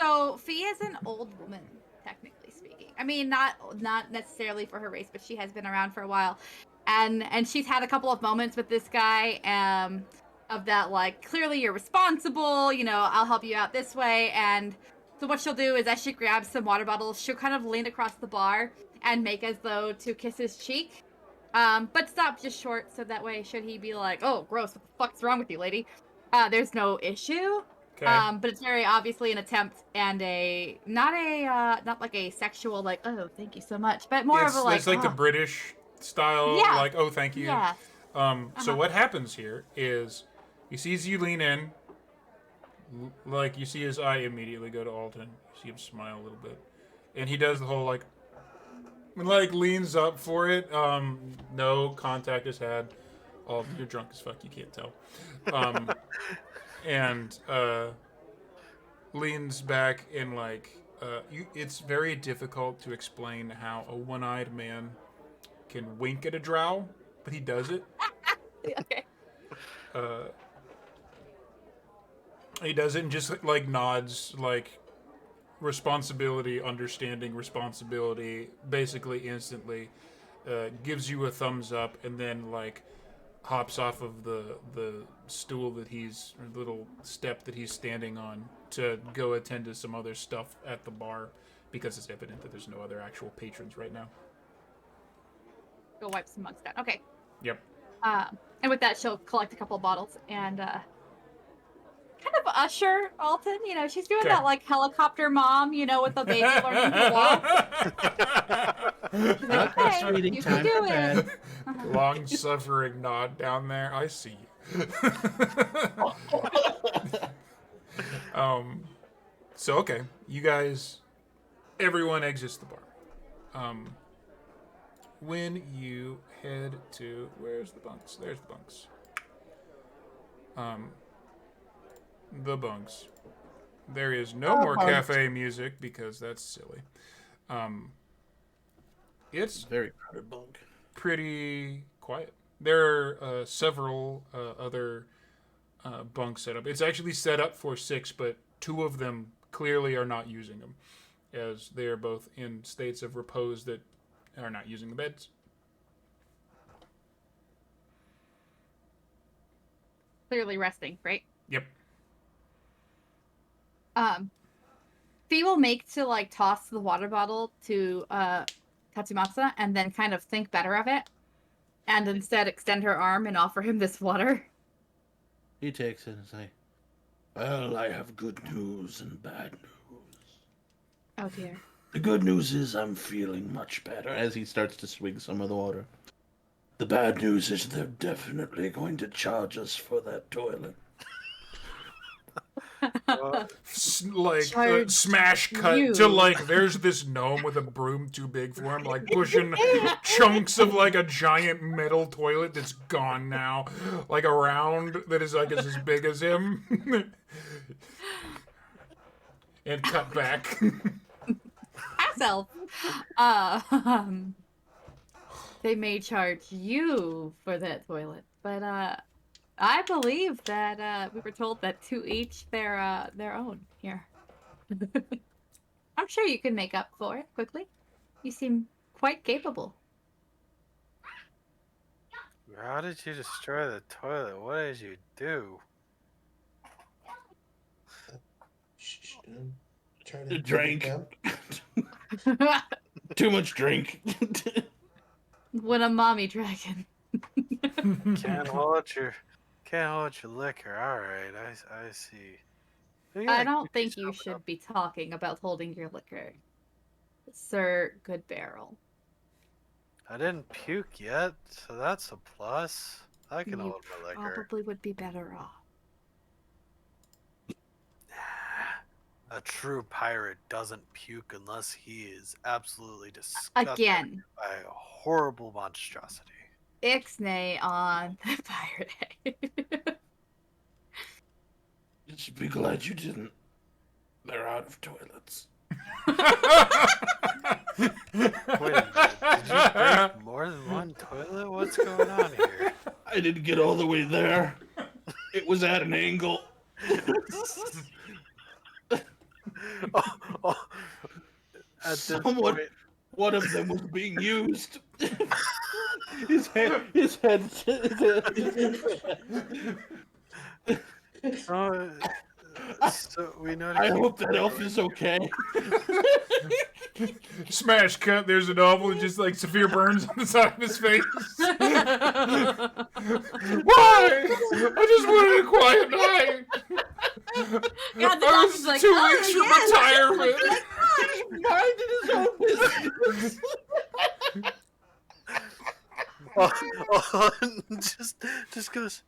So Fee is an old woman, technically speaking. I mean, not necessarily for her race, but she has been around for a while, and she's had a couple of moments with this guy, of that like clearly you're responsible. You know, I'll help you out this way, and so what she'll do is as she grabs some water bottles, she'll kind of lean across the bar and make as though to kiss his cheek. But stop just short, so that way, should he be like, "Oh, gross! What the fuck's wrong with you, lady?" There's no issue. Okay. But it's very obviously an attempt and not like a sexual like, "Oh, thank you so much," but more of a like, it's like the "Oh." British style, Yeah. like, oh, thank you. Yeah. So what happens here is he sees you lean in, like you see his eye immediately go to Alton. You see him smile a little bit, and he does the whole like leans up for it. No contact is had. You're drunk as fuck. You can't tell. And leans back and like it's very difficult to explain how a one-eyed man can wink at a drow, but he does it. Okay. He does it and just like nods, like responsibility, understanding responsibility, basically instantly. Gives you a thumbs up and then like hops off of the stool that little step that he's standing on to go attend to some other stuff at the bar because it's evident that there's no other actual patrons right now. Go wipe some mugs down. Okay. Yep. And with that, she'll collect a couple of bottles and kind of usher Alton. You know, she's doing that like helicopter mom, you know, with the baby learning to walk. She's like, okay, Reading you time can do for it. bed. Long-suffering nod down there. I see you. So okay, you guys, everyone exits the bar. When you head to where's the bunks? There's the bunks. The bunks. There is no more cafe music because that's silly. It's Very crowded bunk. pretty quiet. There are several other bunks set up. It's actually set up for 6, but 2 of them clearly are not using them, as they are both in states of repose that are not using the beds. Clearly resting, right? Yep. Fee will make to like toss the water bottle to Tatsumasa and then kind of think better of it and instead extend her arm and offer him this water. He takes it and say, "Well, I have good news and bad news. Oh dear. The good news is I'm feeling much better as he starts to swig some of the water. The bad news is they're definitely going to charge us for that toilet. Charge smash cut you. to like there's this gnome with a broom too big for him, like pushing chunks of like a giant metal toilet that's gone now, like a round that is like as big as him, and cut back. Myself. They may charge you for that toilet, but I believe that we were told that to each their own here. I'm sure you can make up for it quickly. You seem quite capable. How did you destroy the toilet? What did you do? Shh, try to Drink. keep it down. Too much drink. When a mommy dragon. Can't hold your liquor. All right, I see. I don't think you should be talking about holding your liquor, Sir Good Barrel. I didn't puke yet, so that's a plus. I can You hold my liquor. probably would be better off. A true pirate doesn't puke unless he is absolutely disgusted Again, by a horrible monstrosity. Ixnay on the pirate. You should be glad you didn't. They're out of toilets. Wait a minute, did you break more than one toilet? What's going on here? I didn't get all the way there. It was at an angle. Oh. At this Someone, point, one of them was being used. his head. So we know. I hope that elf is okay. Smash cut. There's a novel and just like severe burns on the side of his face. Why? I just wanted a quiet night. God, the I doctor's was like, 2 "Oh, weeks from yes, retirement. Oh, just goes.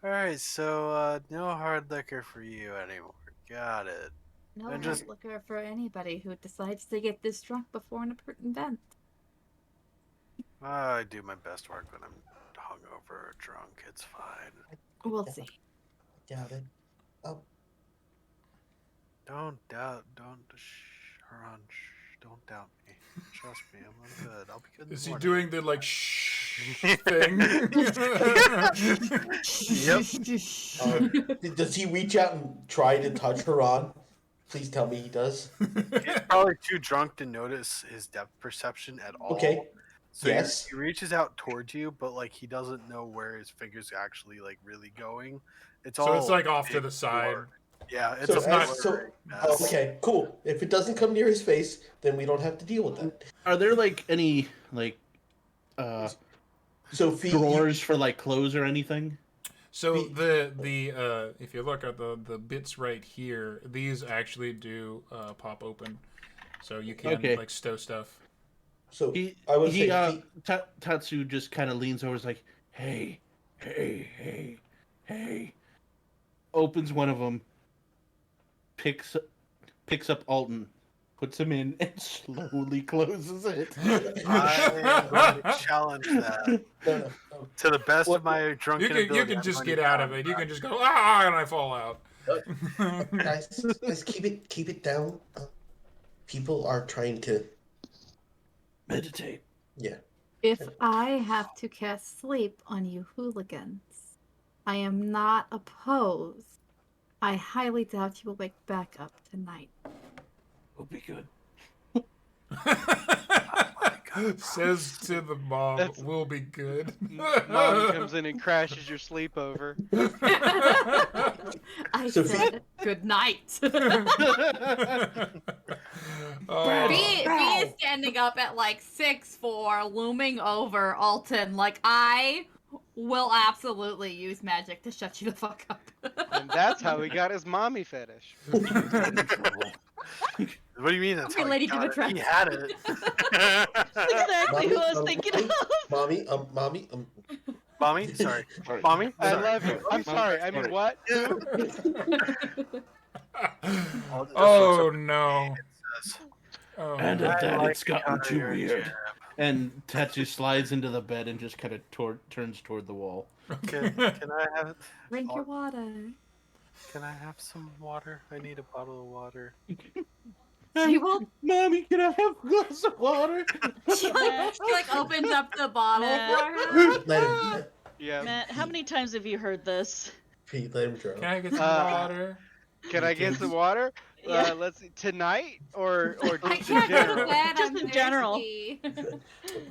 All right, so no hard liquor for you anymore. Got it. No And hard liquor for anybody who decides to get this drunk before an important event. I do my best work when I'm hungover or drunk. It's fine. We'll see. Doubt it. Oh, Don't doubt. Don't doubt me. Trust me, I'm good. I'll be good. In Is the he morning. doing the like shh thing? Yep. does he reach out and try to touch Haran? Please tell me he does. He's probably too drunk to notice his depth perception at all. Okay. So Yes. he reaches out towards you, but like he doesn't know where his fingers are actually like really going. It's So all it's like off to big the side. blur. Yeah, it's So, a as, blur. so okay, cool. If it doesn't come near his face, then we don't have to deal with that. Are there like any like So Fee, drawers for like clothes or anything? So the if you look at the bits right here, these actually do pop open, so you can Okay. like stow stuff. so He I would say Fee, Tatsu just kind of leans over, is like, hey, opens one of them, picks up Alton, puts him in, and slowly closes it. I'm going to challenge that no. to the best of my drunken ability. You can I'm just going get to out of it. You can just go and I fall out. guys, keep it down. People are trying to. Meditate. Yeah. If I have to cast sleep on you hooligans, I am not opposed. I highly doubt you will wake back up tonight. Will be good. Says to the mom, That's- "Will be good." Mom comes in and crashes your sleepover. I Sophie? said good night. Oh. B is standing up at like 6'4", looming over Alton. Like, I will absolutely use magic to shut you the fuck up. And that's how he got his mommy fetish. What do you mean? That's how he related to got the it? dress. He had it. That's exactly who I was thinking of. Mommy, Mommy, sorry. Sorry. Mommy, I sorry. love you. I'm sorry. I mean, what? Who? Alton just looks Oh up no. and says, Oh, And no. at that, like it's gotten the too color of your weird. jib. And Tetsu slides into the bed and just kind of turns toward the wall. Can I have Drink your water. Can I have some water? I need a bottle of water. She will. Mommy, can I have a glass of water? She like opens up the bottle Matt. for her. let him. Yeah. Matt, how many times have you heard this? Pete, let him drown. Can I get some water? Can I get some water? Yeah. Let's see. Tonight or I just in can't go to general? bed. Just I'm in general. thirsty.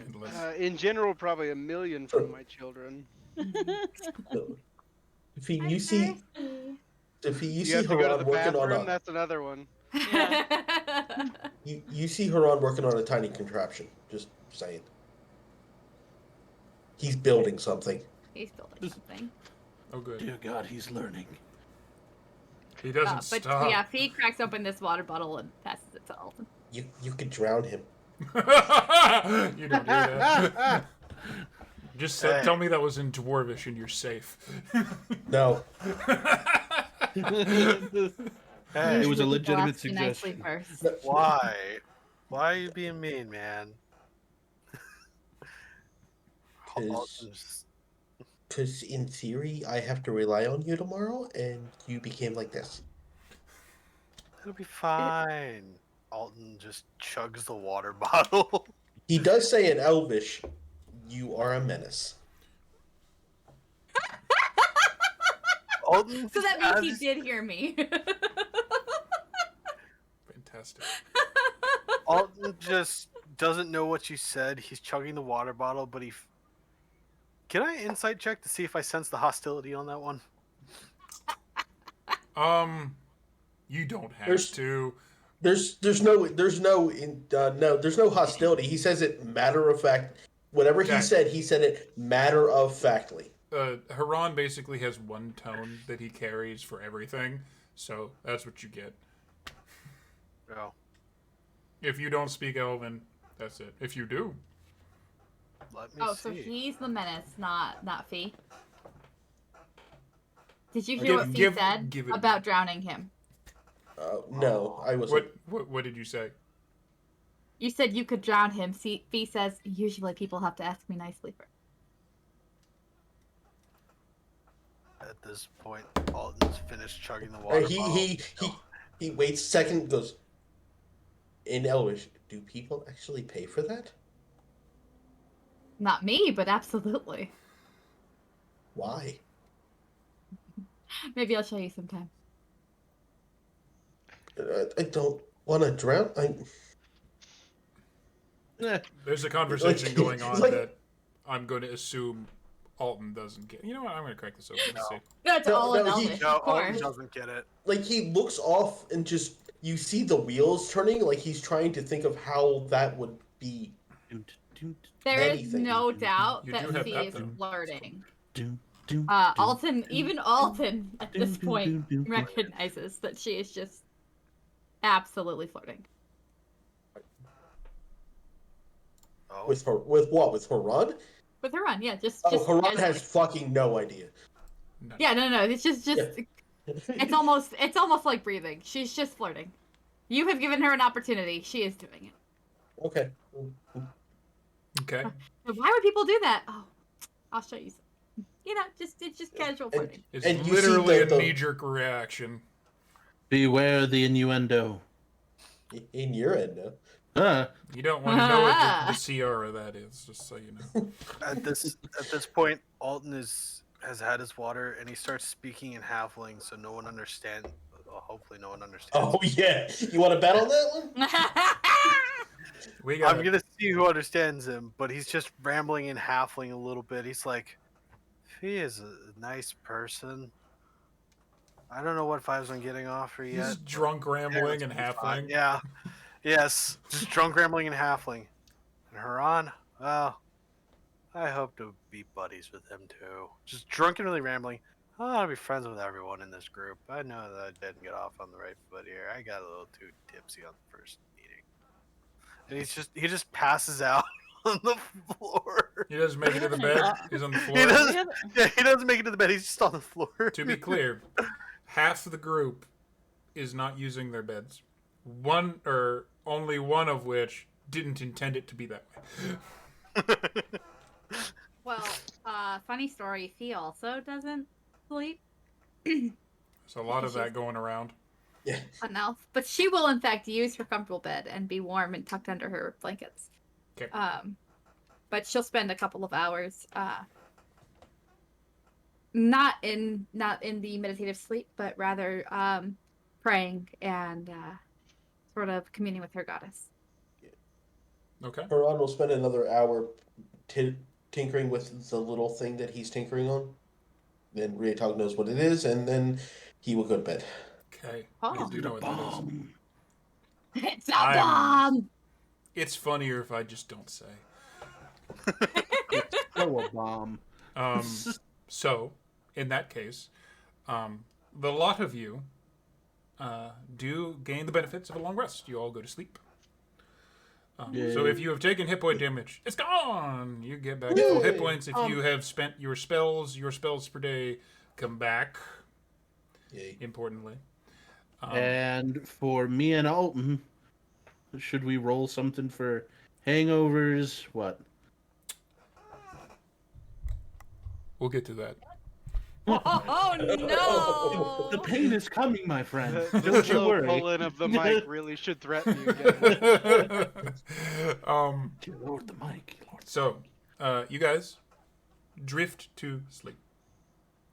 Endless. In general, probably 1,000,000 from my children. If you I'm see, thirsty. if you You see have to go to Haran the working on bathroom. a, That's another one. Yeah. you see Haran working on a tiny contraption. Just saying. He's building something. He's building something. Oh, good. Dear God, he's learning. He doesn't But stop. yeah, Fee cracks open this water bottle and passes it to Alton. You could drown him. You don't do that. Just Hey. tell me that was in Dwarvish and you're safe. No. Hey, It was a People legitimate ask you nicely suggestion. first. why? Why are you being mean, man? Alton's- Because in theory, I have to rely on you tomorrow, and you became like this. It'll be fine. Alton just chugs the water bottle. He does say in Elvish, "You are a menace." Alton So that has- means he did hear me. Fantastic. Alton just doesn't know what you said. He's chugging the water bottle, but Can I insight check to see if I sense the hostility on that one? You don't have There's- to. There's no hostility. He says it matter of fact. Whatever Okay. he said it matter of factly. Haran basically has one tone that he carries for everything, so that's what you get. No. If you don't speak Elven, that's it. If you do, Let me Oh, see. so he's the menace, not Fee. Did you Give- hear what Fee give- said give it- about drowning him? No, I wasn't. what did you say? You said you could drown him. Fee says usually people have to ask me nicely first. At this point, Alton's finished chugging the water bottle. He waits a second. Goes in Elvish. Do people actually pay for that? Not me, but absolutely. Why? Maybe I'll show you sometime. I don't want to drown. There's a conversation Like- going on like- that I'm going to assume Alton doesn't get. You know what? I'm going to crack this open and see. That's No, all in no, Elvish, No, of Alton course. doesn't get it. Like he looks off and just you see the wheels turning. Like he's trying to think of how that would be. There is anything. no doubt You that do have Fee that, is though. flirting. Alton, even Alton at this point recognizes that she is just absolutely flirting. Oh. With what? With Haran? With Haran, yeah, just Haran casually. has fucking no idea. Yeah, no, it's just Yeah. it's almost like breathing. She's just flirting. You have given her an opportunity. She is doing it. Okay. Okay. So why would people do that? Oh, I'll show you. You know, it's just casual flirting. It's And you see literally the- a knee-jerk reaction. Beware the innuendo. In your end, no. You don't want to know what the Ciara that is, just so you know. At this point, Alton has had his water and he starts speaking in halfling, so no one understands. Hopefully, no one understands. Oh yeah. You want to bet on that one? We got I'm gonna see who understands him, but he's just rambling in halfling a little bit. He's like, "He is a nice person. I don't know what vibes I'm getting off her yet." He's drunk rambling and Everything's fine. halfling. Yeah. Yes, just drunk rambling and halfling. And Haran, well, I hope to be buddies with him too. Just drunkenly rambling. I want to be friends with everyone in this group. I know that I didn't get off on the right foot here. I got a little too tipsy on the first meeting. And he just passes out on the floor. He doesn't make it to the bed. He's on the floor. He doesn't make it to the bed. He's just on the floor. To be clear, half of the group is not using their beds. One or only one of which didn't intend it to be that way. Well, funny story. Fee also doesn't sleep There's a lot of that going around. Yeah. enough, but she will in fact use her comfortable bed and be warm and tucked under her blankets. Okay. But she'll spend a couple of hours, not in the meditative sleep, but rather praying and sort of communing with her goddess. Okay. Haran will spend another hour tinkering with the little thing that he's tinkering on. Then Ryatog knows what it is, and then he will go to bed. Okay. Oh. I do know what that is. It's a bomb! It's funnier if I just don't say. It's so a bomb. So, in that case, the lot of you do gain the benefits of a long rest. You all go to sleep. So if you have taken hit point damage, it's gone. You get back full hit points. If you have spent your spells per day come back. Yay. Importantly. And for me and Alton, should we roll something for hangovers? What? We'll get to that. Oh no! The pain is coming, my friend. The Don't you slow worry. pull-in of the mic really should threaten you again. Dear Lord, the mic. Lord. So, you guys drift to sleep.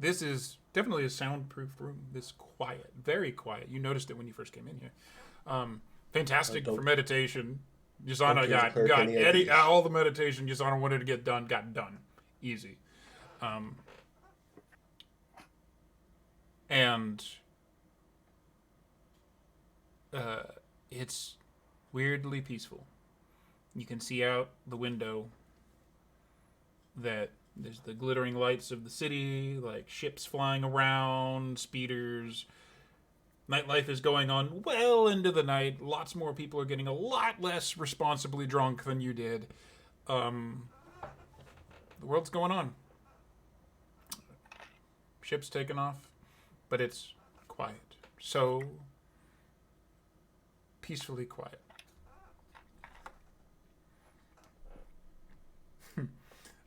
This is definitely a soundproof room. This quiet, very quiet. You noticed it when you first came in here. Fantastic for meditation. Yasana got all the meditation Yasana wanted to get done, got done. Easy. And it's weirdly peaceful. You can see out the window that there's the glittering lights of the city, like ships flying around, speeders. Nightlife is going on well into the night. Lots more people are getting a lot less responsibly drunk than you did. The world's going on. Ships taking off, but it's quiet. So peacefully quiet.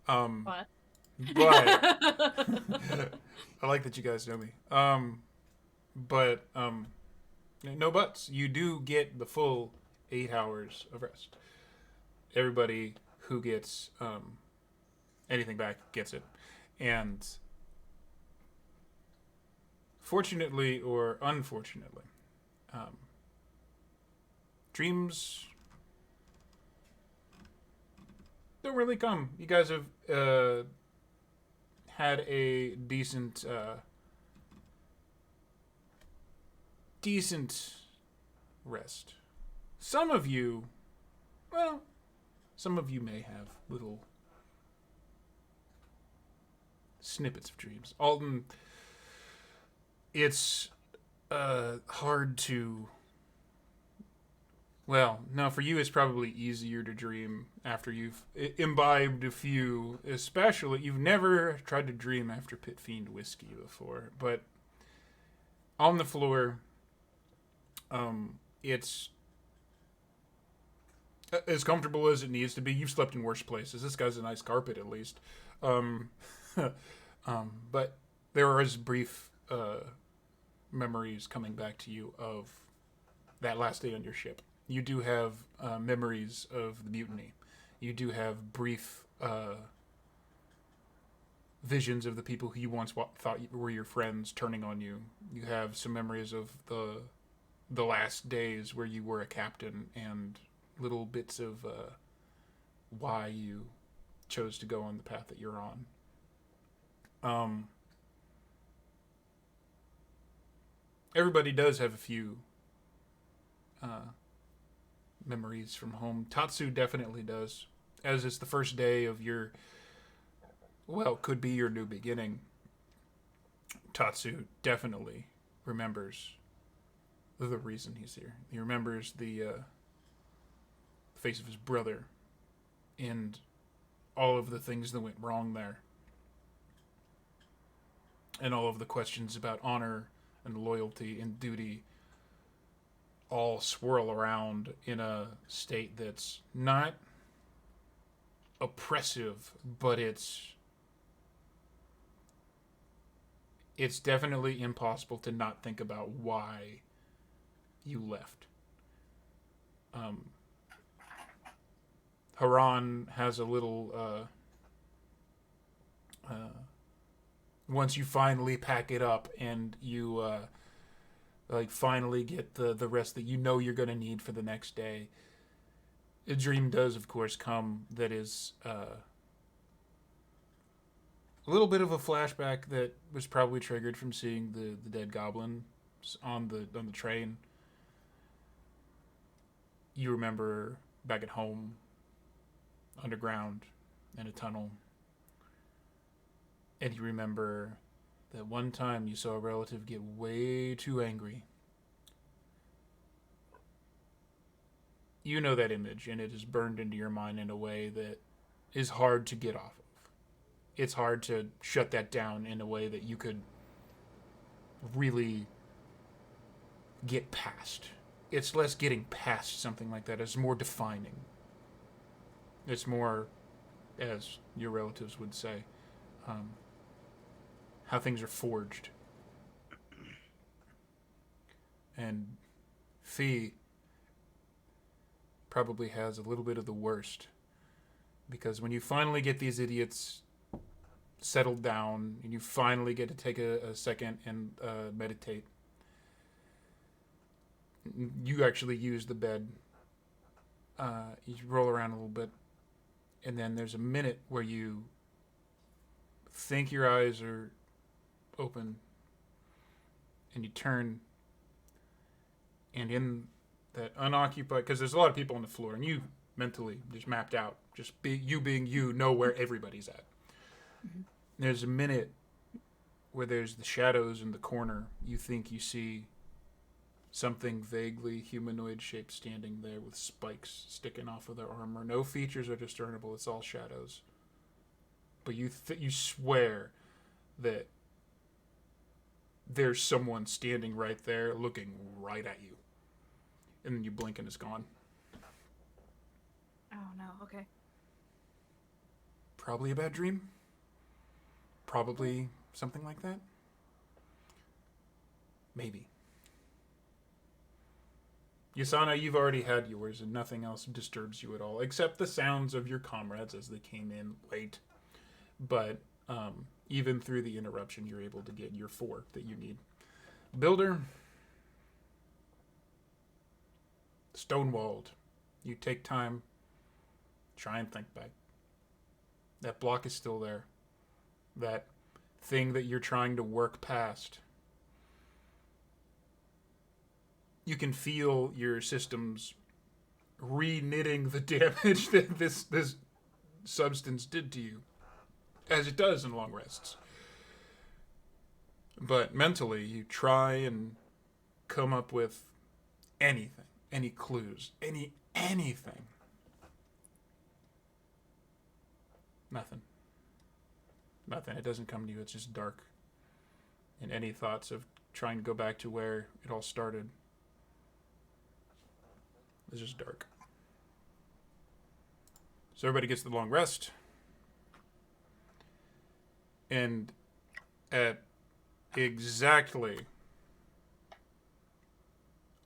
What? But I like that you guys know me. But no buts. You do get the full 8 hours of rest. Everybody who gets anything back gets it. And fortunately or unfortunately, dreams don't really come. You guys have had a decent rest. Some of you may have little snippets of dreams. Alton, it's hard to... Well, no, for you it's probably easier to dream after you've imbibed a few, especially, you've never tried to dream after Pit Fiend whiskey before, but on the floor, it's as comfortable as it needs to be. You've slept in worse places. This guy's a nice carpet, at least. But there is brief memories coming back to you of that last day on your ship. You do have memories of the mutiny. You do have brief visions of the people who you once thought were your friends turning on you. You have some memories of the last days where you were a captain and little bits of why you chose to go on the path that you're on. Everybody does have a few memories from home. Tatsu definitely does, as it's the first day of your, well, could be your new beginning. Tatsu definitely remembers the reason he's here. He remembers the face of his brother and all of the things that went wrong there. And all of the questions about honor and loyalty and duty all swirl around in a state that's not oppressive, but it's definitely impossible to not think about why you left. Haran has a little once you finally pack it up and you finally get the rest that you know you're going to need for the next day, a dream does of course come that is a little bit of a flashback that was probably triggered from seeing the dead goblin on the train. You remember back at home, underground, in a tunnel. And you remember that one time you saw a relative get way too angry. You know that image, and it is burned into your mind in a way that is hard to get off of. It's hard to shut that down in a way that you could really get past. It's less getting past something like that. It's more defining. It's more, as your relatives would say, how things are forged. And Fee probably has a little bit of the worst. Because when you finally get these idiots settled down, and you finally get to take a second and meditate, you actually use the bed. You roll around a little bit, and then there's a minute where you think your eyes are open, and you turn, and in that unoccupied, because there's a lot of people on the floor, and you mentally just mapped out, just being you know where everybody's at. Mm-hmm. There's a minute where there's the shadows in the corner. You think you see something vaguely humanoid shaped standing there with spikes sticking off of their armor. No features are discernible. It's all shadows. But you swear that there's someone standing right there looking right at you. And then you blink and it's gone. Oh no, okay. Probably a bad dream. Probably something like that. Maybe. Yasana, you've already had yours, and nothing else disturbs you at all, except the sounds of your comrades as they came in late. But even through the interruption, you're able to get your 4 that you need. Builder, stonewalled. You take time, try and think back. That block is still there. That thing that you're trying to work past. You can feel your systems re-knitting the damage that this substance did to you, as it does in long rests. But mentally, you try and come up with anything, any clues, anything. Nothing. It doesn't come to you. It's just dark. And any thoughts of trying to go back to where it all started, it's just dark. So everybody gets the long rest. And at exactly,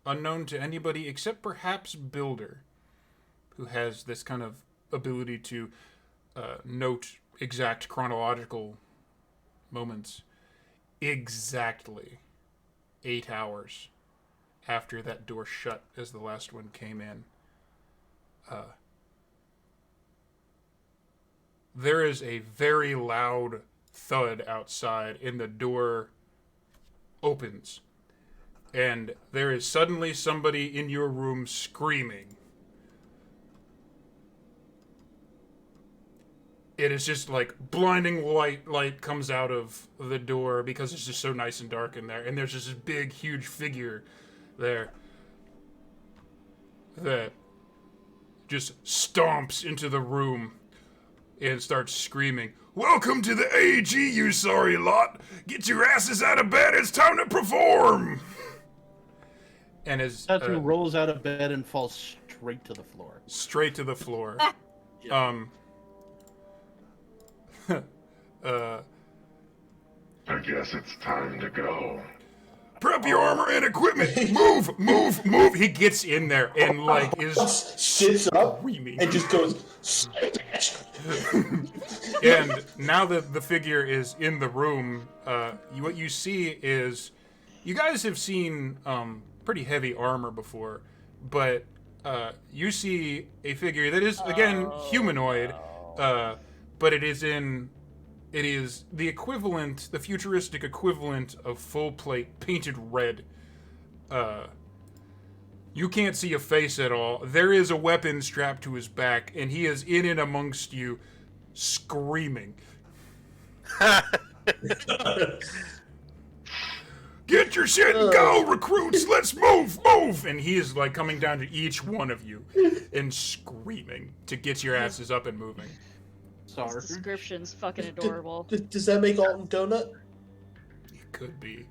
unknown to anybody except perhaps Builder, who has this kind of ability to note exact chronological moments, exactly 8 hours after that door shut as the last one came in, there is a very loud thud outside, and the door opens. And there is suddenly somebody in your room screaming. it is just like blinding light comes out of the door because it's just so nice and dark in there, and there's just this big, huge figure there that just stomps into the room and starts screaming, "Welcome to the AG, you sorry lot! Get your asses out of bed, it's time to perform!" And as Tatsu rolls out of bed and falls straight to the floor. Straight to the floor. I guess it's time to go. Prep your armor and equipment! Move, move, move! He gets in there and, like, is sits up screaming. and just goes. And now that the figure is in the room, what you see is, you guys have seen pretty heavy armor before, but you see a figure that is, again, humanoid, but it is the equivalent, the futuristic equivalent of full plate painted red. You can't see a face at all. There is a weapon strapped to his back, and he is in and amongst you, screaming. Get your shit and go, recruits! Let's move, move! And he is like coming down to each one of you and screaming to get your asses up and moving. This description's fucking adorable. Does that make Alton Donut? It could be.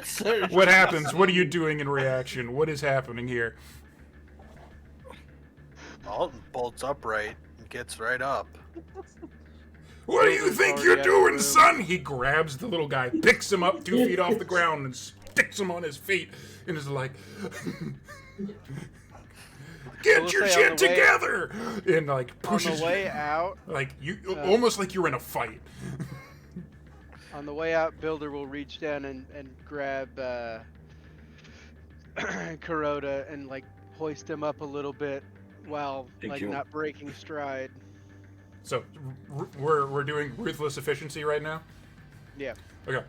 Sarge. What happens? What are you doing in reaction? What is happening here? Alton bolts upright and gets right up. What do you think you're doing, son? He grabs the little guy, picks him up 2 feet off the ground, and sticks him on his feet, and is like, "Get your shit together!" And like pushes on the way out, like you, almost like you're in a fight. On the way out, Builder will reach down and grab Kuroda and like hoist him up a little bit while not breaking stride. So we're doing ruthless efficiency right now. Yeah. Okay.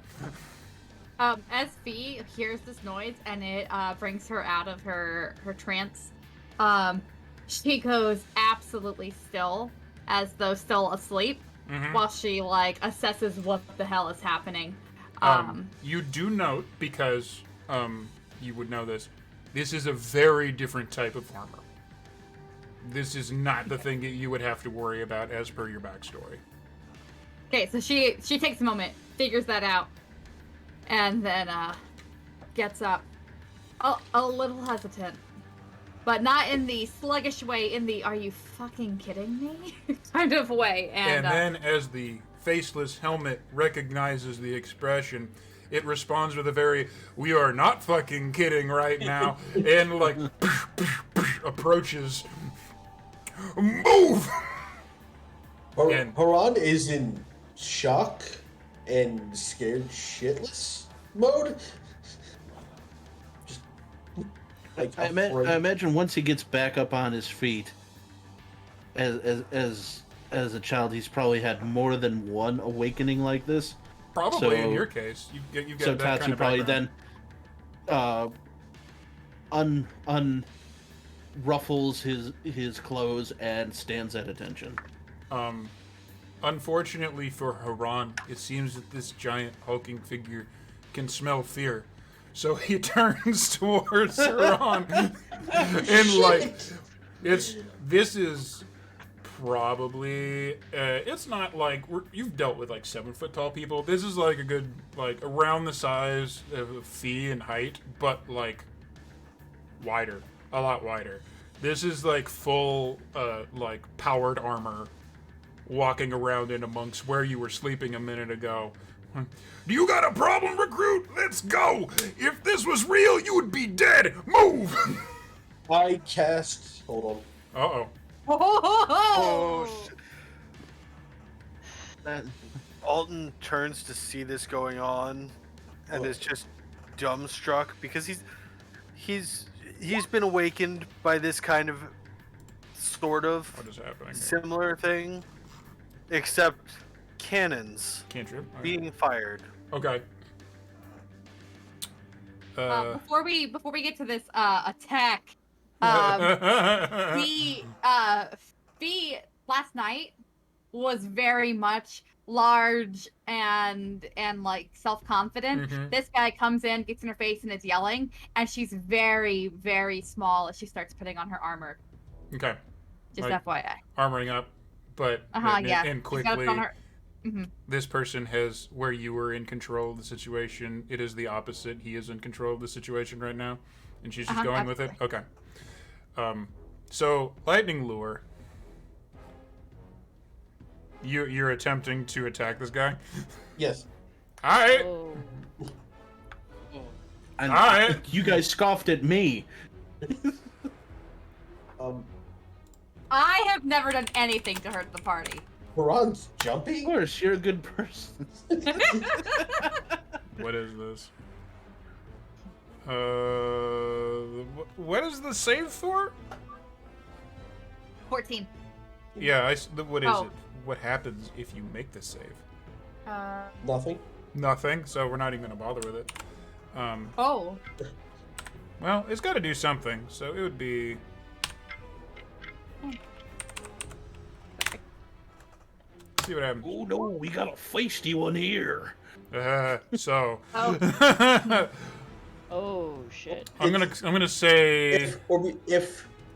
As Fee hears this noise and it brings her out of her trance, she goes absolutely still, as though still asleep, while she like assesses what the hell is happening. You do note, because you would know this is a very different type of armor. This is not the thing that you would have to worry about as per your backstory. Okay, so she takes a moment, figures that out, and then gets up, a little hesitant, but not in the sluggish way, in the "are you fucking kidding me" kind of way. And then as the faceless helmet recognizes the expression, it responds with a very "we are not fucking kidding right now," and like approaches. Move! Haran is in shock and scared shitless mode. Just, like, I imagine once he gets back up on his feet, as a child, he's probably had more than one awakening like this. Probably in your case, you've got so that Tatsu kind of probably background. then ruffles his clothes and stands at attention. Unfortunately for Haran, it seems that this giant hulking figure can smell fear. So he turns towards Haran and like this is probably it's not like you've dealt with like 7 foot tall people. This is like a good like around the size of Fee and height, but like wider. A lot wider. This is like full, like powered armor, walking around in amongst where you were sleeping a minute ago. Do you got a problem, recruit? Let's go! If this was real, you would be dead! Move! I cast. Hold on. Uh-oh. Oh, Alton turns to see this going on, and is just dumbstruck because he's been awakened by this kind of sort of What is happening here? similar thing, except cannons Cantrip? Okay. being fired. Okay. before we get to this attack, Fee last night was very much large and like self-confident. Mhm. This guy comes in, gets in her face, and is yelling, and she's very, very small as she starts putting on her armor. Okay. Just Like, FYI. armoring up, but Yeah. and She's got it on quickly. her. Hmm. This person has, where you were in control of the situation, it is the opposite. He is in control of the situation right now, and she's just going with it. Okay. So lightning lure. You're attempting to attack this guy. Yes. All right. Oh. And Alright. you guys scoffed at me. I have never done anything to hurt the party. Haran's Of jumping? course, you're a good person. What is this? What is the save for? 14. Yeah, what is Oh. it? What happens if you make this save? Nothing. Nothing, so we're not even gonna bother with it. Oh. Well, it's got to do something, so it would be. See what happens. Oh no, we got a feisty one here. So. Oh. Oh shit. I'm gonna say.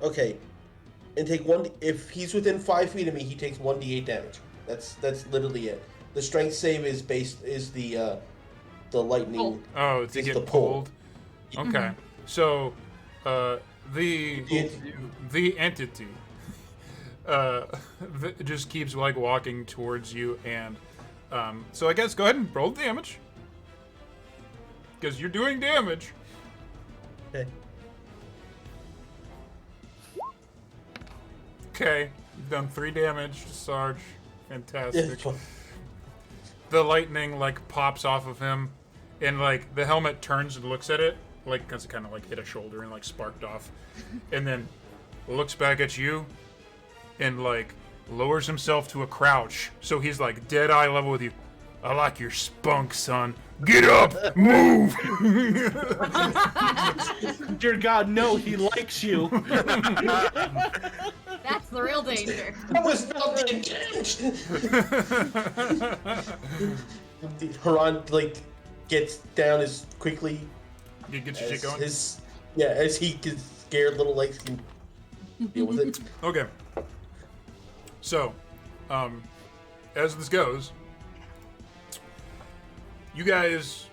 Okay, and take one. If he's within 5 feet of me, he takes 1d8 damage. That's literally it. The strength save is the lightning. Oh, to is get the pull. pulled. Okay, so the entity just keeps like walking towards you, and so I guess go ahead and roll the damage because you're doing damage. Okay. Okay, you've done 3 damage to Sarge. Fantastic. Yeah, fine. The lightning like pops off of him, and like the helmet turns and looks at it, like because it kind of like hit a shoulder and like sparked off, and then looks back at you, and like lowers himself to a crouch, so he's like dead eye level with you. I like your spunk, son. Get up, move. Dear God, no, he likes you. That's the real danger. That was not the intent. Haran like gets down as quickly You get your shit going. as he gets scared, little legs can deal with it. Okay. So, as this goes, you guys,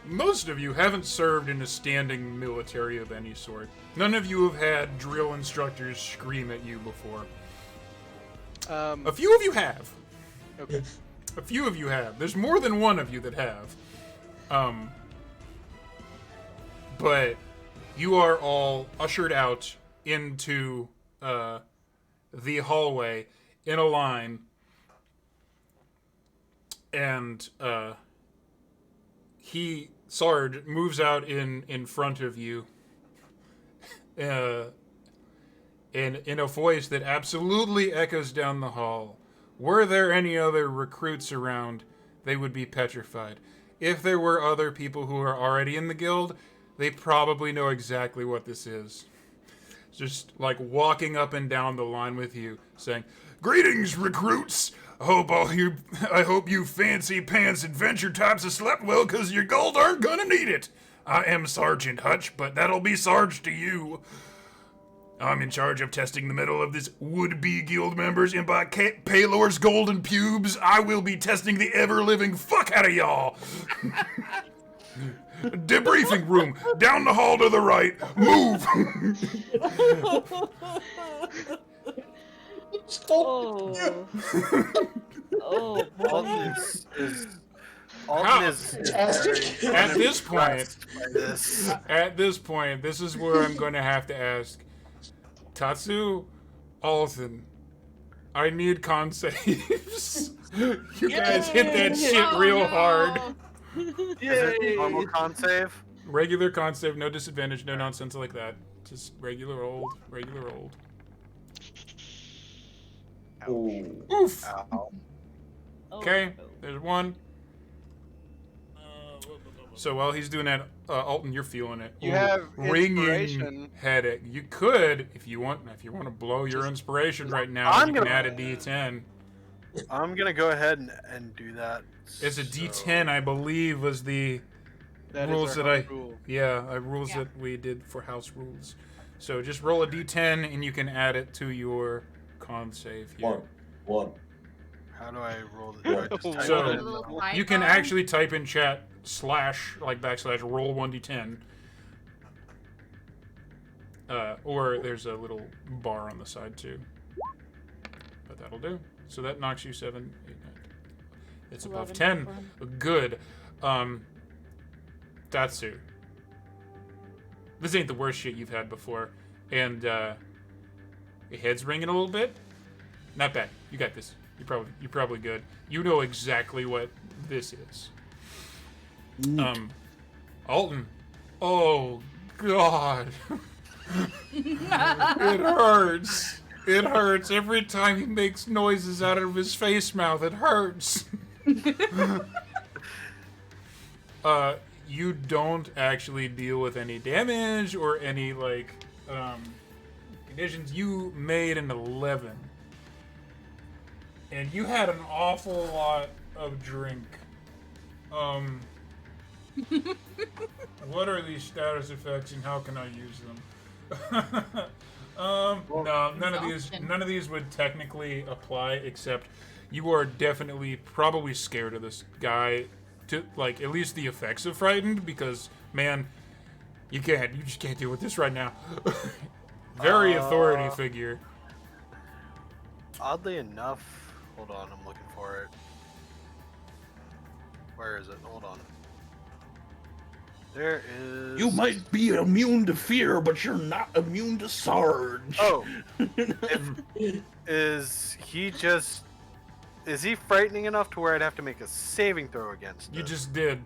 most of you haven't served in a standing military of any sort. None of you have had drill instructors scream at you before. A few of you have. Okay. A few of you have. There's more than one of you that have. But you are all ushered out into the hallway in a line, and Sarge moves out in front of you, in a voice that absolutely echoes down the hall. Were there any other recruits around, they would be petrified. If there were other people who are already in the guild, they probably know exactly what this is. Just like walking up and down the line with you, saying, "Greetings, recruits! I hope you fancy pants adventure types have slept well, cause your gold aren't gonna need it. I am Sergeant Hutch, but that'll be Sarge to you. I'm in charge of testing the mettle of this would-be guild members, and by Paylor's golden pubes, I will be testing the ever-living fuck out of y'all. Debriefing room, down the hall to the right. Move." Oh. Oh boy. Alton is Fantastic. At this point, impressed by this. At this point, this is where I'm going to have to ask Tatsu, Alton, I need con saves. You guys hit that shit Oh, real no. hard. Is it normal con save? Regular con save, no disadvantage, no nonsense like that. Just regular old. Ooh. Oof. Ow. Oh, Okay, no. there's one. So while he's doing that, Alton, you're feeling it. You have ringing inspiration. headache. You could, if you want to blow your inspiration right now, I'm you can gonna- add a D10. I'm gonna go ahead and do that. It's a So- D10, I believe, was the That rules is our that home rule. rules Yeah. that we did for house rules. So just roll a D10 and you can add it to your con save here. One. How do I roll it? Yeah. Do I just type So- it in? Little You can sidebar. actually type in chat / roll 1d10. Or there's a little bar on the side too. But that'll do. So that knocks you 7, 8, 9, 10. It's above 11 10. Good. Tatsu. This ain't the worst shit you've had before. And your head's ringing a little bit. Not bad. You got this. You're probably good. You know exactly what this is. Alton. Oh God. It hurts. It hurts every time he makes noises out of his face mouth. It hurts. You don't actually deal with any damage or any conditions. You made an 11. And you had an awful lot of drink. What are these status effects and how can I use them? No, none of these would technically apply, except you are definitely probably scared of this guy, to at least the effects of frightened, because man, you just can't deal with this right now. Very authority figure. Oddly enough, hold on, I'm looking for it. Where is it? Hold on. There is. You might be immune to fear, but you're not immune to Sarge. Oh, is he frightening enough to where I'd have to make a saving throw against? You it? just did.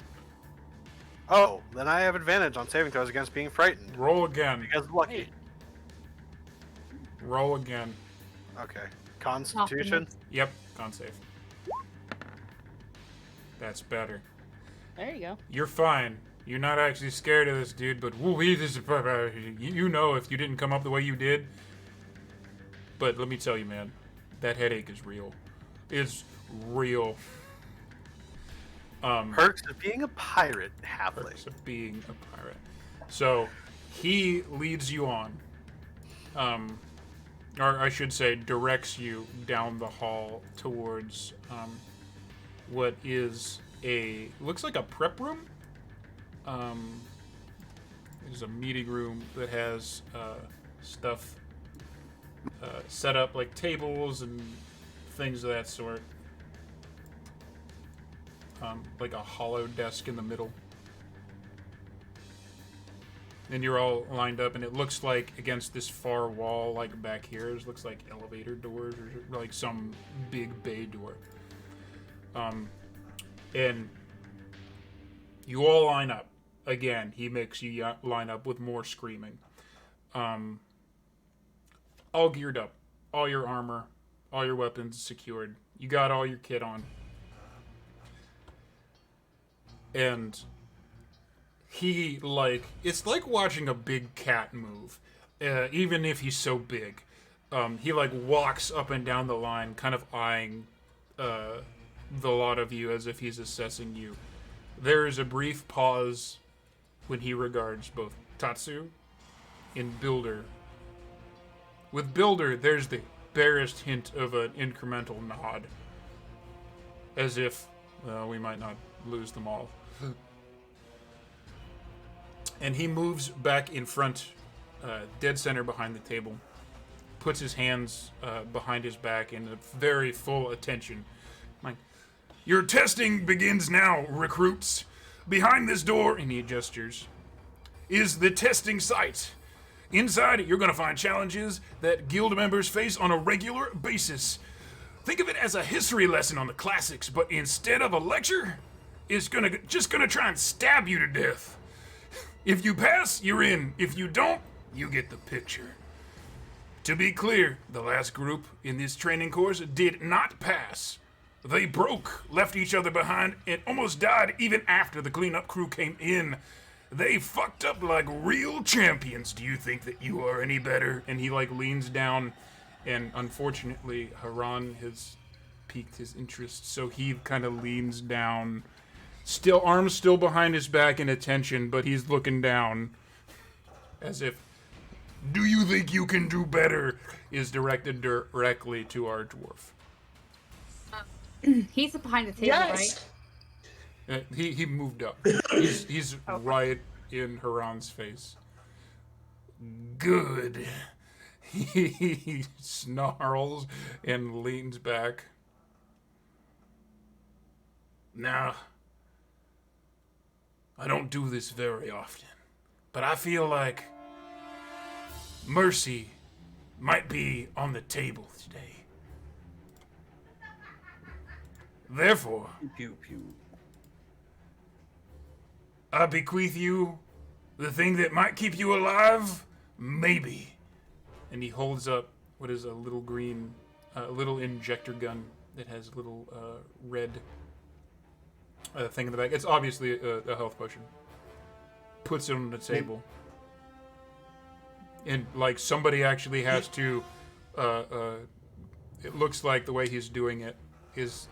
Oh, then I have advantage on saving throws against being frightened. Roll again. Because lucky. Roll again. Okay. Constitution. Yep, con save. That's better. There you go. You're fine. You're not actually scared of this dude, but you know if you didn't come up the way you did. But let me tell you, man, that headache is real. It's real. Perks of being a pirate, halfling. Perks of being a pirate. So he leads you on, or I should say, directs you down the hall towards what is looks like a prep room. There's a meeting room that has stuff set up, like tables and things of that sort. Like a hollow desk in the middle. And you're all lined up, and it looks like against this far wall, like back here, it looks like elevator doors or like some big bay door. And you all line up. Again, he makes you line up with more screaming. All geared up. All your armor. All your weapons secured. You got all your kit on. And he, it's like watching a big cat move. Even if he's so big. He, walks up and down the line, kind of eyeing the lot of you as if he's assessing you. There is a brief pause when he regards both Tatsu and Builder. With Builder, there's the barest hint of an incremental nod. As if, we might not lose them all. And he moves back in front, dead center behind the table. Puts his hands behind his back in a very full attention. Your testing begins now, recruits. Behind this door, and he gestures, is the testing site. Inside, you're going to find challenges that guild members face on a regular basis. Think of it as a history lesson on the classics, but instead of a lecture, it's just gonna try and stab you to death. If you pass, you're in. If you don't, you get the picture. To be clear, the last group in this training course did not pass. They broke, left each other behind, and almost died even after the cleanup crew came in. They fucked up like real champions. Do you think that you are any better? And he like leans down, and unfortunately, Haran has piqued his interest, so he kind of leans down, still arms still behind his back in attention, but he's looking down, as if, "Do you think you can do better?" is directed directly to our dwarf. He's behind the table, Yes. right? He moved up. He's right in Haran's face. Good. He snarls and leans back. Now, I don't do this very often, but I feel like mercy might be on the table today. Therefore, Pew pew. I bequeath you the thing that might keep you alive, maybe. And he holds up what is a little green, little injector gun that has a little red thing in the back. It's obviously a health potion. Puts it on the table. And like somebody actually has to, it looks like the way he's doing it is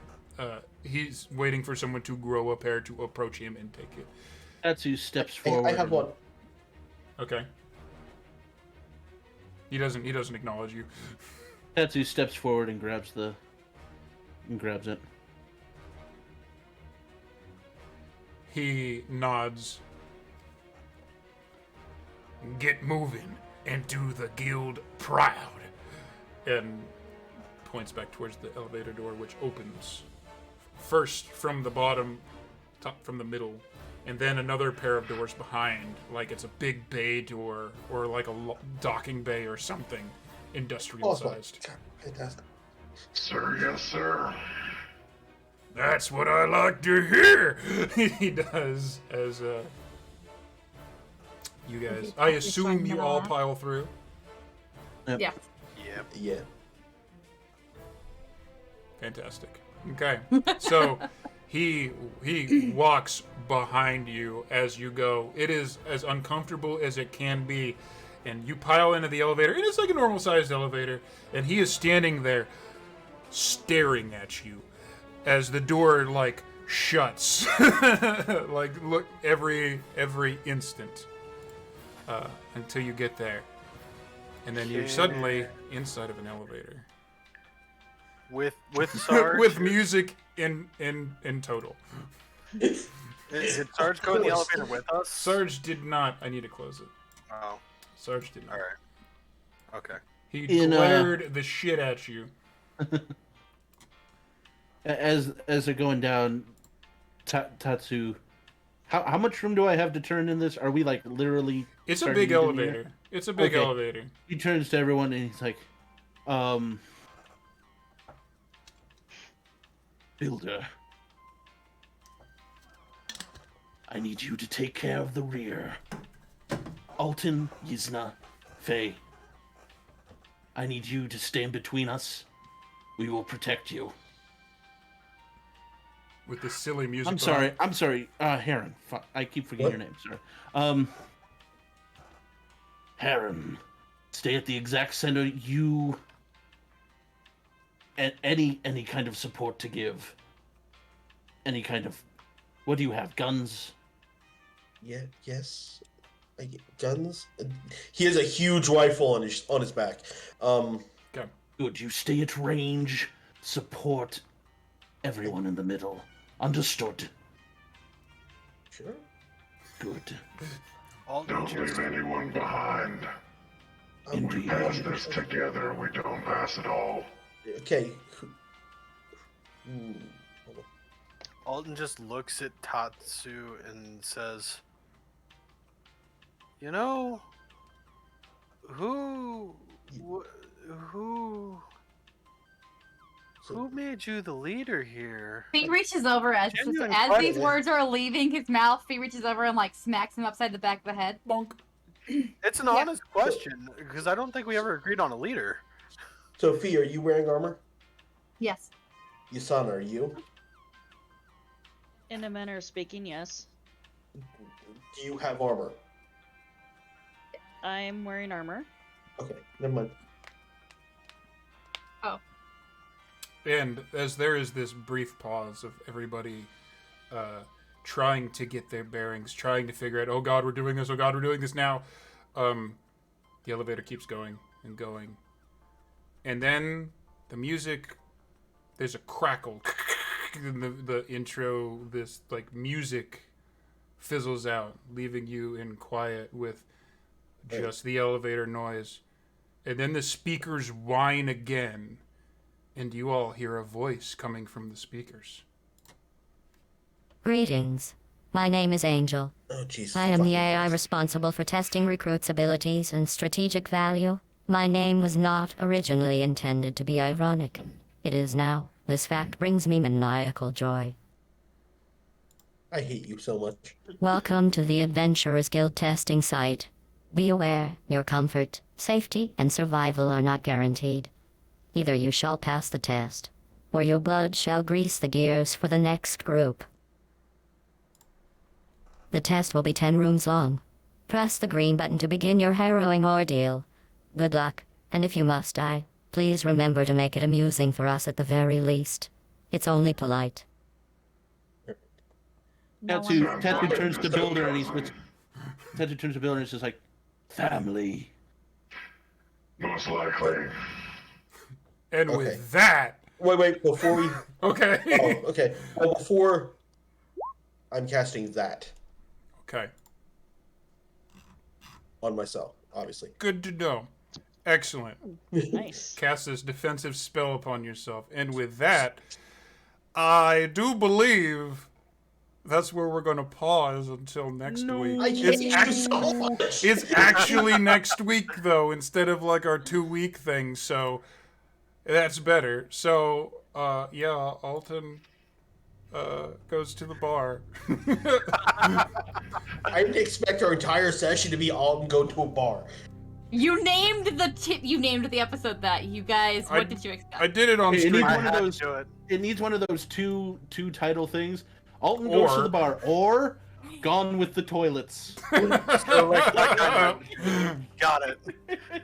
he's waiting for someone to grow a pair to approach him and take it. Tatsu steps Hey, forward. I have one. Okay. He doesn't acknowledge you. Tatsu steps forward and grabs it. He nods. Get moving and do the guild proud. And points back towards the elevator door, which opens first from the bottom, top from the middle, and then another pair of doors behind, like it's a big bay door or like a docking bay or something, industrial sized. Fantastic. Sir, yes, sir. That's what I like to hear. He does as you guys. I assume you all pile through. Yep. Yeah. Yep. Yeah. Fantastic. Okay, so he walks behind you as you go. It is as uncomfortable as it can be, and you pile into the elevator, and it's like a normal-sized elevator, and he is standing there staring at you as the door like shuts, like look every instant until you get there, and then you're suddenly inside of an elevator. With Sarge. With music in total. Did Sarge go in the elevator with us? Sarge did not. I need to close it. Oh, Sarge did not. all right. Okay. He In, glared the shit at you. As they're going down, Tatsu, how much room do I have to turn in this? Are we like literally? It's a starting big to get elevator. near? It's a big Okay. elevator. He turns to everyone and he's like, Builder, I need you to take care of the rear. Alton, Yizna, Faye, I need you to stand between us. We will protect you. With the silly music. I'm sorry, Heron. I keep forgetting your name, sorry. Heron, stay at the exact center. You and any kind of support to give. Any kind of, what do you have? Guns? Yeah. Yes. I get guns. He has a huge rifle on his back. Okay. Good. You stay at range. Support everyone in the middle. Understood. Sure. Good. Alton Don't leave anyone behind. We Indeed. pass this together, we don't pass it all. Okay. Alton just looks at Tatsu and says, "You know, who made you the leader here?" He reaches over as Genuine these question. words are leaving his mouth. He reaches over and like smacks him upside the back of the head. Bonk. It's an honest question because I don't think we ever agreed on a leader. Sophie, are you wearing armor? Yes. Yasana, are you? In a manner of speaking, yes. Do you have armor? I'm wearing armor. Okay, never mind. And as there is this brief pause of everybody trying to get their bearings, trying to figure out, oh God, we're doing this, oh God, we're doing this now, the elevator keeps going and going. And then the music, there's a crackle. And the intro, this like music fizzles out, leaving you in quiet with just the elevator noise. And then the speakers whine again. And you all hear a voice coming from the speakers. Greetings. My name is Angel. Oh, jeez. I am the fucking AI Christ. responsible for testing recruits' abilities and strategic value. My name was not originally intended to be ironic. It is now. This fact brings me maniacal joy. I hate you so much. Welcome to the Adventurers Guild testing site. Be aware, your comfort, safety, and survival are not guaranteed. Either you shall pass the test, or your blood shall grease the gears for the next group. The test will be 10 rooms long. Press the green button to begin your harrowing ordeal. Good luck, and if you must die, please remember to make it amusing for us at the very least. It's only polite. No Tetsu turns to Builder and Tetsu turns to Builder and he's just like, family. Most likely. And Okay. with that... Wait, before we... Okay. Oh, okay. Well, before... I'm casting that Okay. on myself, obviously. Good to know. Excellent. Nice. Cast this defensive spell upon yourself. And with that, I do believe that's where we're going to pause until next week. I hate you so much. It's actually next week, though, instead of like our 2-week thing. So that's better. So, yeah, Alton goes to the bar. I didn't expect our entire session to be Alton go to a bar. You named the episode that. You guys, what did you expect? I did it on It stream. needs I one of had those. to do it. It needs one of those two title things. Alton goes to Or- the bar, or Gone with the Toilets. So, like, got it.